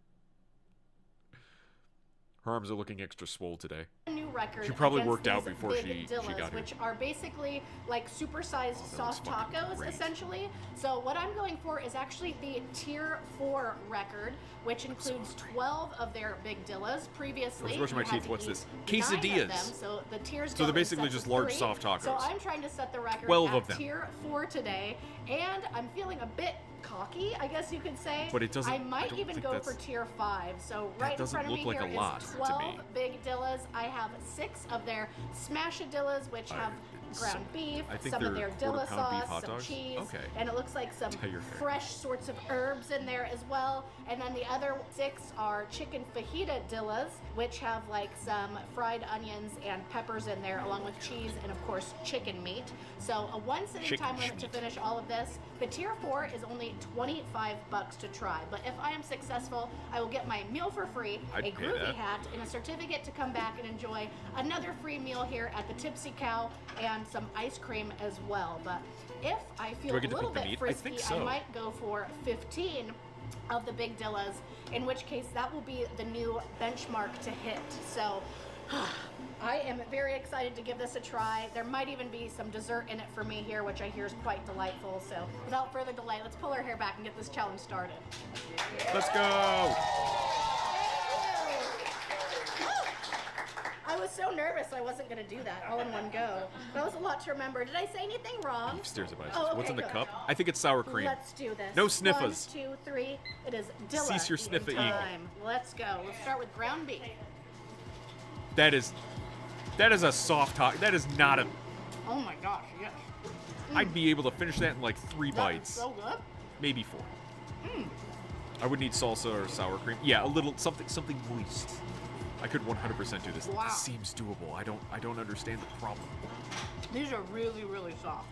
Her arms are looking extra swole today. new record. She probably against worked out these before big she Dillas, got here. which are basically like supersized soft fucking tacos, great. essentially. So what I'm going for is actually the Tier 4 record, which includes 12 of their Big Dillas. Previously, I was brushing my you had teeth. to What's eat this? 9 of Quesadillas. them, so the tiers So go they're in basically sets just of large 3. soft tacos. So I'm trying to set the record 12 at of them. Tier 4 today, and I'm feeling a bit cocky, I guess you could say. But it doesn't- I I might don't even think go that's- for Tier 5. So That right in doesn't front of me look like here a is lot to me. 12 Big Dillas. I have 6 of their Smashadillas, which have ground beef, I think some of they're their Dilla quarter-pound beef sauce, hot some dogs. cheese, Okay. and it looks like some Tell your hair. fresh sorts of herbs in there as well. And then the other 6 are chicken fajita Dillas, which have like some fried onions and peppers in there, along with cheese and of course chicken meat. So a 1 sitting Chicken time limit to meat. finish all of this. The Tier 4 is only $25 to try, but if I am successful, I will get my meal for free, I'd a pay groovy that. hat, and a certificate to come back and enjoy another free meal here at the Tipsy Cow and some ice cream as well. But if I feel Do I a get to little pick the bit meat? I frisky, think so. might go for 15 of the Big Dillas, in which case that will be the new benchmark to hit. So I am very excited to give this a try. There might even be some dessert in it for me here, which I hear is quite delightful. So without further delay, let's pull our hair back and get this challenge started. Let's go. I was so nervous I wasn't going to do that all in one go. That was a lot to remember. Did I say anything wrong? Stares at my Oh, okay, What's in the good. cup? I think it's sour cream. Let's do this. No sniffers. 1, 2, 3. It is Dilla Cease your eating sniffer eating. time. Let's go. We'll start with ground beef. That is a soft hot. That is not a. Oh my gosh, yes. I'd be able to finish that in like 3 That is bites, so good. maybe 4. Mm. I would need salsa or sour cream. Yeah, a little something moist. I could 100% do this. Wow. This seems doable. I don't understand the problem. These are really, really soft.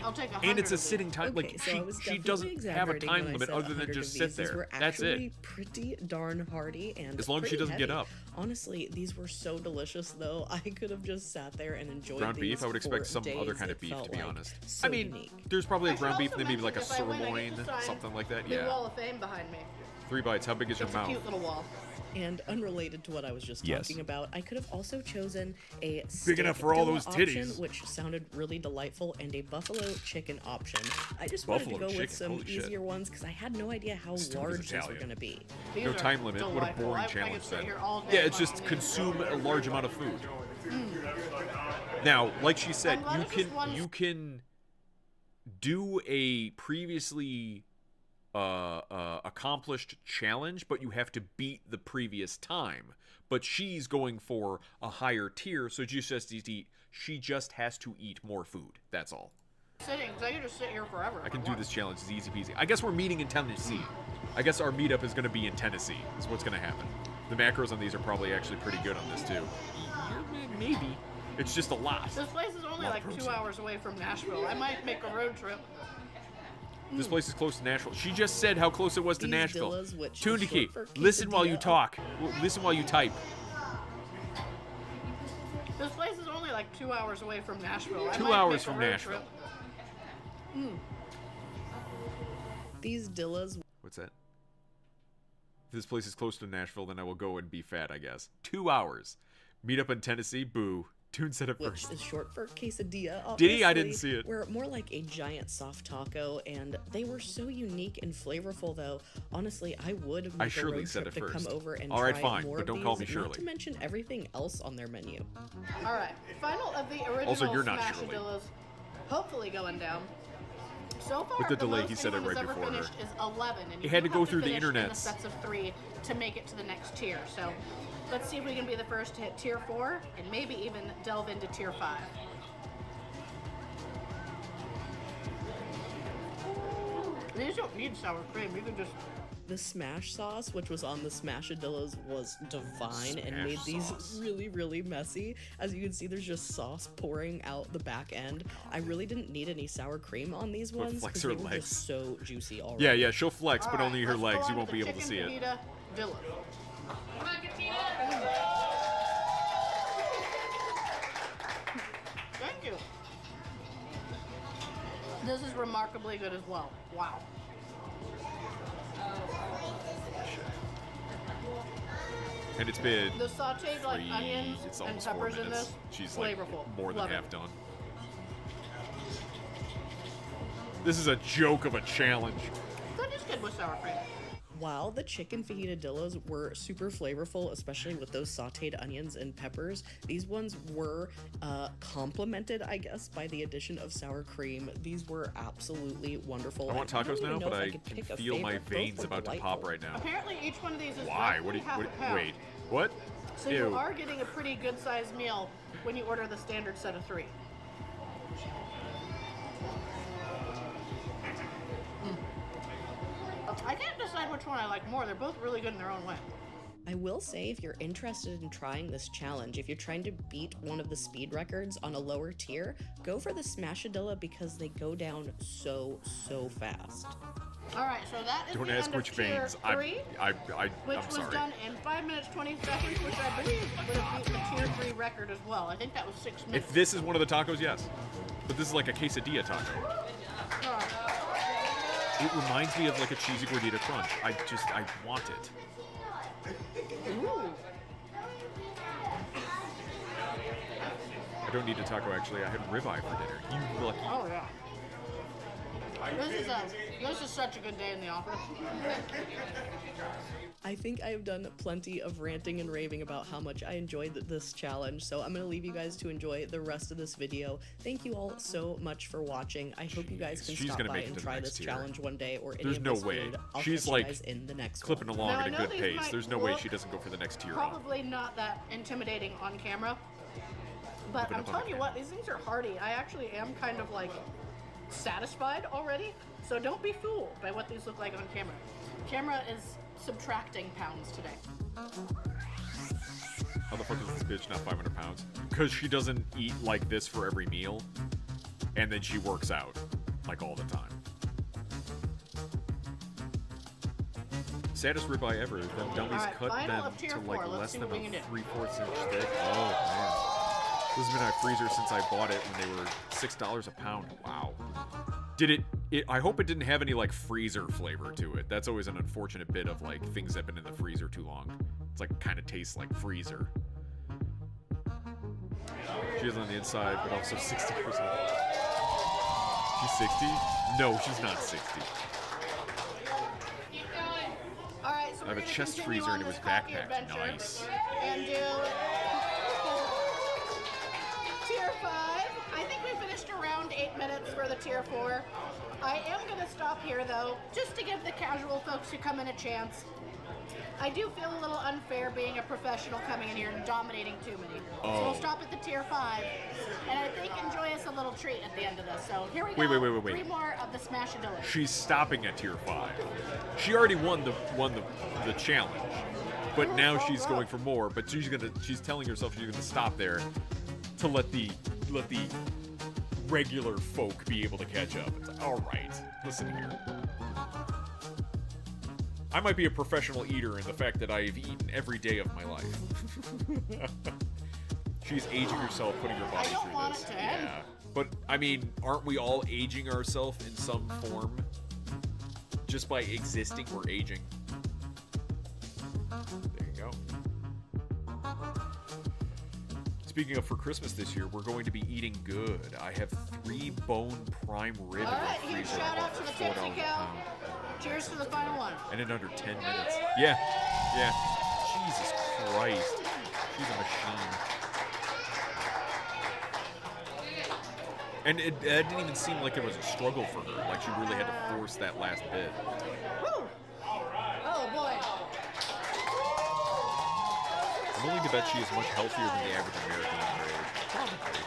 I'll take 100 And it's a of these. sitting time. Okay, Like so I was she definitely doesn't have a exaggerating time when I limit said other than 100 just of sit these. These there. were That's it. actually pretty darn hearty and As long as she pretty doesn't get heavy. up. Honestly, these were so delicious though. I could have just sat there and enjoyed Ground these beef. I would expect for some days. other kind of It beef, felt to be like honest. so I mean, unique. there's probably a I should ground beef, also and then maybe like a mention if I win, I get sirloin, to sign something like that. The Yeah. wall of fame behind me. 3 bites. How big is your It's a mouth? cute little wall. And unrelated to what I was just Yes. talking about, I could have also chosen a Big enough for all those option, titties. which sounded really delightful, and a buffalo chicken option. I just wanted to Buffalo go with chicken, some holy shit. easier ones because I had no idea how Stupid large these were Italian. going to be. These No are time limit. What a delightful. boring I could challenge sit then. here all day Yeah, it's watching just these. consume a large amount of food. Now, like she said, I'm glad you it's just one- can do a previously accomplished challenge, but you have to beat the previous time. But she's going for a higher tier, so she just has to eat more food. That's all. Sitting, because I could just sit here forever. I can do this challenge. It's easy peasy. I guess we're meeting in Tennessee. I guess our meetup is going to be in Tennessee. Is what's going to happen. The macros on these are probably actually pretty good on this too. Maybe. It's just a lot. This place is only like 2 hours away from Nashville. I might make a road trip. This place is close to Nashville. She just said how close it was to These Nashville. Dillas, which is Tundiki, short for listen while you quesadilla. talk. Listen while you type. This place is only like 2 hours away from Nashville. I 2 might hours make a from road Nashville. trip. These Dillas. What's that? If this place is close to Nashville, then I will go and be fat, I guess. 2 hours. Meet up in Tennessee. Boo. Toon said it Which first. is short for quesadilla, obviously. Did he? I didn't see it. Were more like a giant soft taco, and they were so unique and flavorful, though. Honestly, I would make a Shirley road said trip it to first. come over and All right, try fine, more but of don't call me these, not Shirley. to mention everything else on their menu. All right, final of the original Also, you're not Shirley. Smashadillas, hopefully going down. So far, With the delay, most he said it anyone right has ever before her. finished is 11, and It you had do to go have through the finish in internets. sets of 3 to make it to the next tier. So, let's see if we can be the first to hit tier 4, and maybe even delve into tier 5. These don't need sour cream. You can just. The smash sauce, which was on the Smashadillas, was divine and Smash made these sauce. really, really messy. As you can see, there's just sauce pouring out the back end. I really didn't need any sour cream on these ones flex because her they were legs. just so juicy already. Yeah, she'll flex, but All only right, her let's go legs. You on won't to be the able to see chicken it. fajita Villa. Thank you. This is remarkably good as well. Wow. And it's been The sauteed like 3, onions it's and almost 4 peppers in minutes. this, She's like flavorful. more than Love it. half done. This is a joke of a challenge. That is good with sour cream. While the chicken fajitadillos were super flavorful, especially with those sauteed onions and peppers, these ones were complemented, I guess, by the addition of sour cream. These were absolutely wonderful. I want and tacos don't even now, know but if I could can pick a feel my favorite. Both veins were about to delightful. pop right now. Apparently, each one of these is Why? roughly half a pound. Wait. What? So Ew. you are getting a pretty good sized meal when you order the standard set of 3. I can't decide which one I like more. They're both really good in their own way. I will say, if you're interested in trying this challenge, if you're trying to beat one of the speed records on a lower tier, go for the Smashadilla because they go down so fast. All right, so that is Don't the ask end which of tier veins. 3, which I'm was sorry. done in 5 minutes 20 seconds, which I believe would have beat the tier 3 record as well. I think that was 6 minutes. If this is one of the tacos, yes. But this is like a quesadilla taco. It reminds me of like a cheesy gordita crunch. I want it. Ooh. I don't need a taco actually. I had ribeye for dinner. You lucky. Oh yeah. This is such a good day in the office. I think I have done plenty of ranting and raving about how much I enjoyed this challenge, so I'm going to leave you guys to enjoy the rest of this video. Thank you all so much for watching. I hope you guys can She's stop gonna by make it and to the try next this tier. challenge one day, or any There's of no this way. food. I'll She's catch you like guys in the next clipping one. along Now, I at a know good these pace. might There's no way look she doesn't go for the next tier. Probably not that intimidating on camera. But Open I'm up on telling you the what, these things are hearty. I actually am kind of like satisfied already. So don't be fooled by what these look like on camera. Camera is subtracting pounds today. How the fuck is this bitch not 500 pounds? Because she doesn't eat like this for every meal, and then she works out like all the time. Saddest ribeye ever. Them dummies Alright, cut final them of tier to 4. like Let's less see than what we a can do. 3/4 inch thick. Oh man, this has been in my freezer since I bought it when they were $6 a pound. Wow. Did it? I hope it didn't have any like freezer flavor to it. That's always an unfortunate bit of like things that have been in the freezer too long. It's like kind of tastes like freezer. She is on the inside, but also 60%. She's 60? No, she's not 60. All right, so I have we're a gonna chest continue freezer on and it was this coffee backpacked. adventure Nice. And do tier 5. I think we finished around 8 minutes for the tier 4. I am going to stop here though, just to give the casual folks who come in a chance. I do feel a little unfair being a professional coming in here and dominating too many. So Oh. we'll stop at the tier 5, and I think enjoy us a little treat at the end of this. So here we Wait, go. wait. 3 more of the Smashadillas. She's stopping at tier 5. She already won the challenge. but now she's going for more. But she's telling herself she's gonna stop there to let the regular folk be able to catch up. It's like, all right, listen here. I might be a professional eater in the fact that I've eaten every day of my life. She's aging herself, putting her body through this. Yeah. But, I mean, aren't we all aging ourselves in some form? Just by existing, we're aging. There you go. Speaking of for Christmas this year, we're going to be eating good. I have 3 bone prime rib in the Huge freezer. shout out to the Tipsy $4 a Cow. pound. Cheers to the final one. And in under 10 minutes. Yeah. Yeah. Jesus Christ. She's a machine. And it didn't even seem like it was a struggle for her. Like she really had to force that last bit. Woo! Oh boy. I'm willing to bet she is much healthier than the average American in her age. Probably.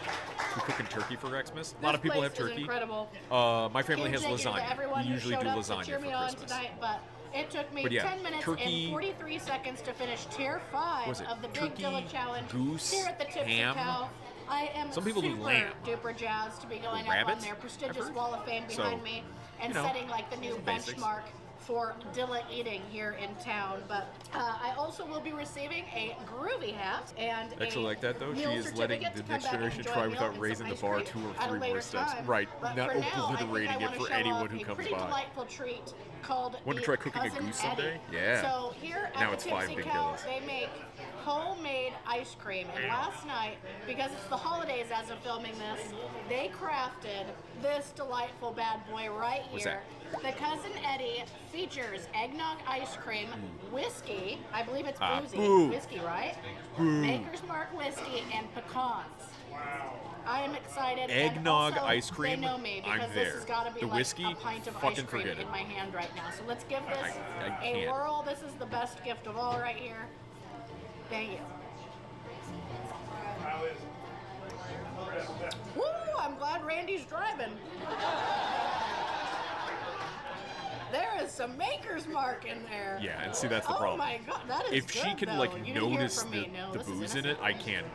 We cooking turkey for Xmas? A lot of people have turkey. Incredible. My family has Thank you to lasagna. everyone We who usually showed do up to lasagna cheer for me on Christmas. tonight, but it took me But yeah, 10 minutes turkey- and 43 seconds to finish tier 5 Was it of the Big turkey, Dilla Challenge goose, here at the Tipsy ham? Cow. I am Some people do super lamb. duper jazzed to be going up Rabbit, on their prestigious I've heard. wall of fame behind So, me and you know, setting like the new some basics. benchmark for Dilla eating here in town. But I also will be receiving a groovy hat and Actually, a like that though, she meal is letting certificate the to come next back and generation enjoy try a meal without and raising some the bar ice 2 cream or at a 3 more later steps. time. Right, But not for now, I think obliterating I it wanna for show anyone off who a comes pretty by. delightful treat called Want to the try cooking a Cousin goose Eddie. someday? Yeah. So here Now at it's the 5 Tipsy big Cow, Dillas. they make homemade ice cream. And last night, because it's the holidays as of filming this, they crafted this delightful bad boy right What's here. The Cousin Eddie features eggnog ice cream, whiskey, I believe it's boozy, boo. whiskey, right? Boo. Maker's Mark whiskey and pecans. I am excited. Eggnog and also, ice cream? They know me because I'm this there. has got to be The like whiskey? a pint of Fucking ice cream forget in it. my hand right now. So let's give this I a can't. whirl. This is the best gift of all right here. Thank you. Woo! I'm glad Randy's driving. There is some Maker's Mark in there. Yeah, and see that's the Oh problem. my God, that is If she good, can though. like You didn't hear it notice from the, me. No, the this is booze in it, I can't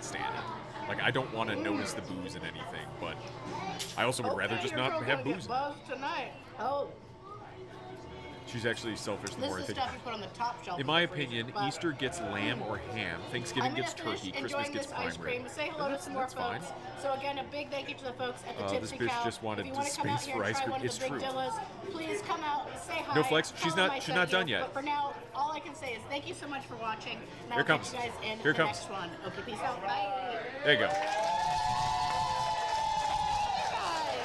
stand it. Like I don't want to notice the booze in anything, but I also would rather just your not girl have gonna booze. get buzzed tonight. Oh, She's actually selfish the this more I is think. stuff you put on the top shelf. In of my the freezer, opinion, but Easter gets lamb or ham, Thanksgiving I'm gonna gets turkey, finish Christmas enjoying gets this prime ice cream. rib. Say hello to some more That's fine. folks. So again, a big thank you to the folks at the This Tipsy bitch Cow. just wanted if you want to to come out space here for and ice try cream. one of It's the big true. Dillas, please come out, say hi. No, Flex, tell she's them not- I she's sent not you. done yet. But for now, all I can say is thank you so much for watching. And Here I'll comes. catch you guys in Here the comes. next one. Okay, peace out. Bye. There you go.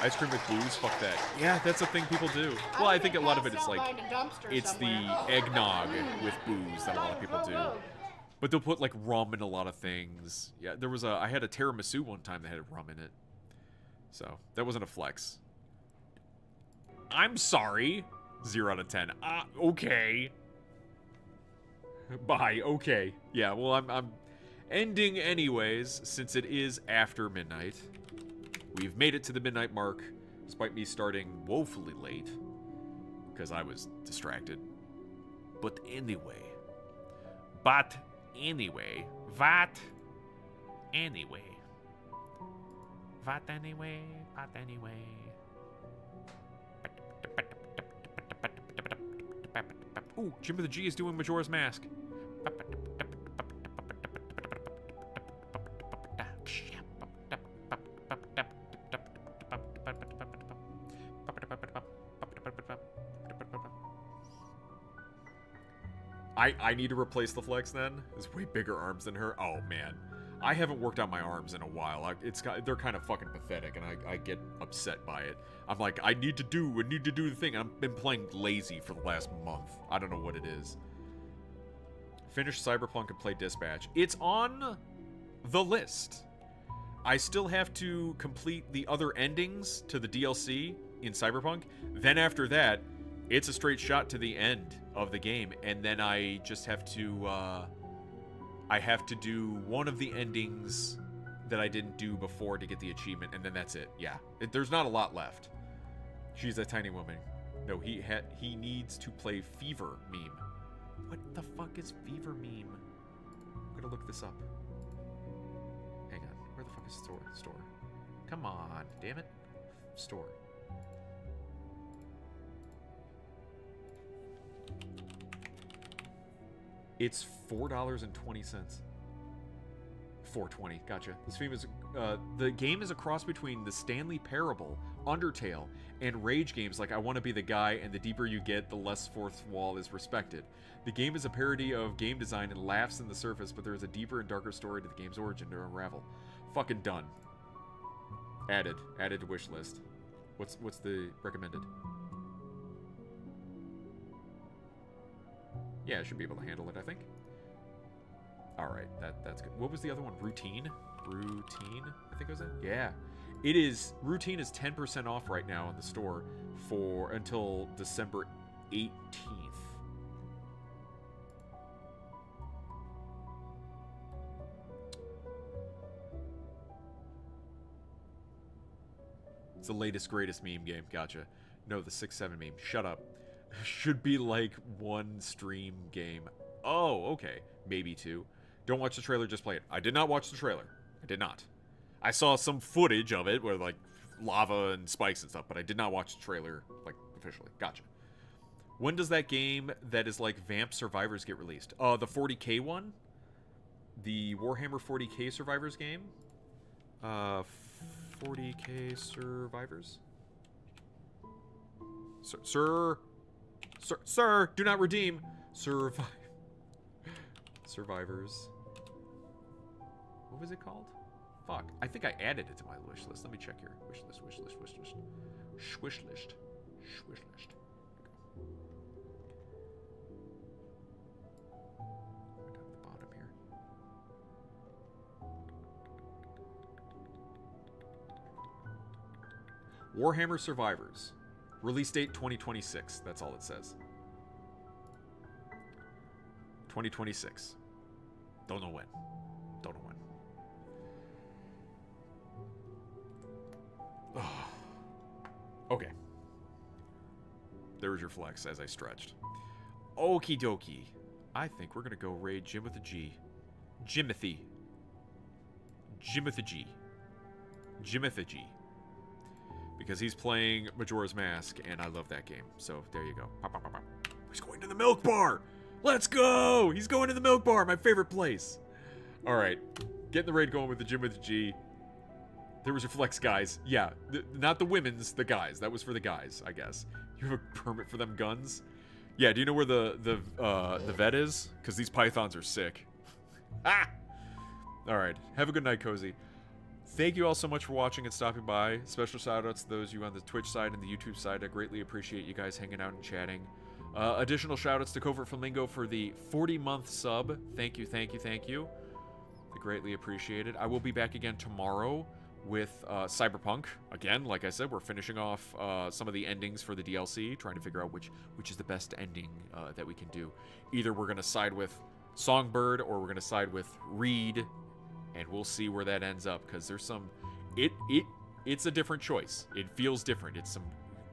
Ice cream with booze? Fuck that. Yeah, that's a thing people do. Well, I think a lot of it is like, it's the eggnog with booze that a lot of people do. But they'll put like rum in a lot of things. Yeah, I had a tiramisu one time that had rum in it. So, that wasn't a flex. I'm sorry. 0 out of 10. Okay. Bye. Okay. Yeah, well, I'm ending anyways, since it is after midnight. We've made it to the midnight mark, despite me starting woefully late, because I was distracted. But anyway. What anyway? Ooh, Jim of the G is doing Majora's Mask. I need to replace the flex then. It's way bigger arms than her. Oh man, I haven't worked on my arms in a while. They're kind of fucking pathetic, and I get upset by it. I'm like, I need to do the thing. I've been playing lazy for the last month. I don't know what it is. Finish Cyberpunk and play Dispatch. It's on the list. I still have to complete the other endings to the DLC in Cyberpunk. Then after that, it's a straight shot to the end of the game, and then I just have to do one of the endings that I didn't do before to get the achievement, and then that's it. Yeah, there's not a lot left. She's a tiny woman. No, he needs to play Fever meme. What the fuck is fever meme? I'm gonna look this up. Hang on. Where the fuck is store? Store. Come on, damn it. Store. It's $4.20. $4.20. Gotcha. This game is the game is a cross between the Stanley Parable, Undertale, and rage games like I Want to Be the Guy, and the deeper you get, the less fourth wall is respected. The game is a parody of game design and laughs in the surface, but there is a deeper and darker story to the game's origin to unravel. Fucking done. Added to wish list. What's the recommended? Yeah, I should be able to handle it, I think. Alright, that's good. What was the other one? Routine? Routine, I think was it? Yeah. It is, Routine is 10% off right now in the store for until December 18th. It's the latest, greatest meme game. Gotcha. No, the 6-7 meme. Shut up. Should be like one stream game. Oh, okay. Maybe two. Don't watch the trailer, just play it. I did not watch the trailer. I did not. I saw some footage of it where like lava and spikes and stuff, but I did not watch the trailer like officially. Gotcha. When does that game that is like Vamp Survivors get released? The 40K one? The Warhammer 40K Survivors game? 40K Survivors? Sir, do not redeem. Survivors. What was it called? Fuck. I think I added it to my wish list. Let me check here. Wish list. Wish list. Down at the bottom here. Warhammer Survivors. Release date 2026. That's all it says. 2026. Don't know when. Don't know when. Okay. There's your flex as I stretched. Okie dokie. I think we're going to go raid Jim with a G. Jimothy. Jim with a G. Because he's playing Majora's Mask, and I love that game. So, there you go. Pop, pop, pop, pop. He's going to the milk bar! Let's go! He's going to the milk bar, my favorite place. Alright. Getting the raid going with the Jim with a G. There was your flex, guys. Yeah, not the women's, the guys. That was for the guys, I guess. You have a permit for them guns? Yeah, do you know where the vet is? Because these pythons are sick. Ah! Alright, have a good night, Cozy. Thank you all so much for watching and stopping by. Special shout-outs to those of you on the Twitch side and the YouTube side. I greatly appreciate you guys hanging out and chatting. Additional shout-outs to Covert Flamingo for the 40-month sub. Thank you, thank you, thank you. I greatly appreciate it. I will be back again tomorrow with Cyberpunk. Again, like I said, we're finishing off some of the endings for the DLC, trying to figure out which is the best ending that we can do. Either we're going to side with Songbird or we're going to side with Reed, and we'll see where that ends up, because there's some... It's a different choice. It feels different. It's some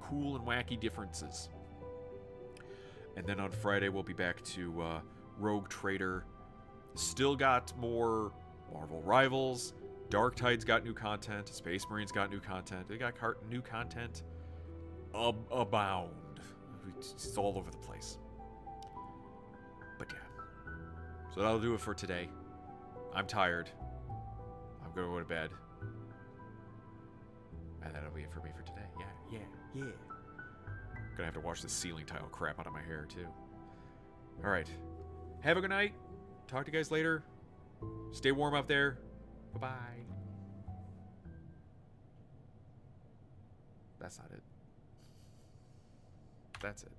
cool and wacky differences. And then on Friday, we'll be back to Rogue Trader. Still got more Marvel Rivals. Dark Tide's got new content. Space Marines got new content. They got new content abound. It's all over the place. But yeah. So that'll do it for today. I'm tired. I'm going to go to bed. And that'll be it for me for today. Yeah. Gonna have to wash this ceiling tile crap out of my hair, too. Alright. Have a good night. Talk to you guys later. Stay warm out there. Bye-bye. That's not it. That's it.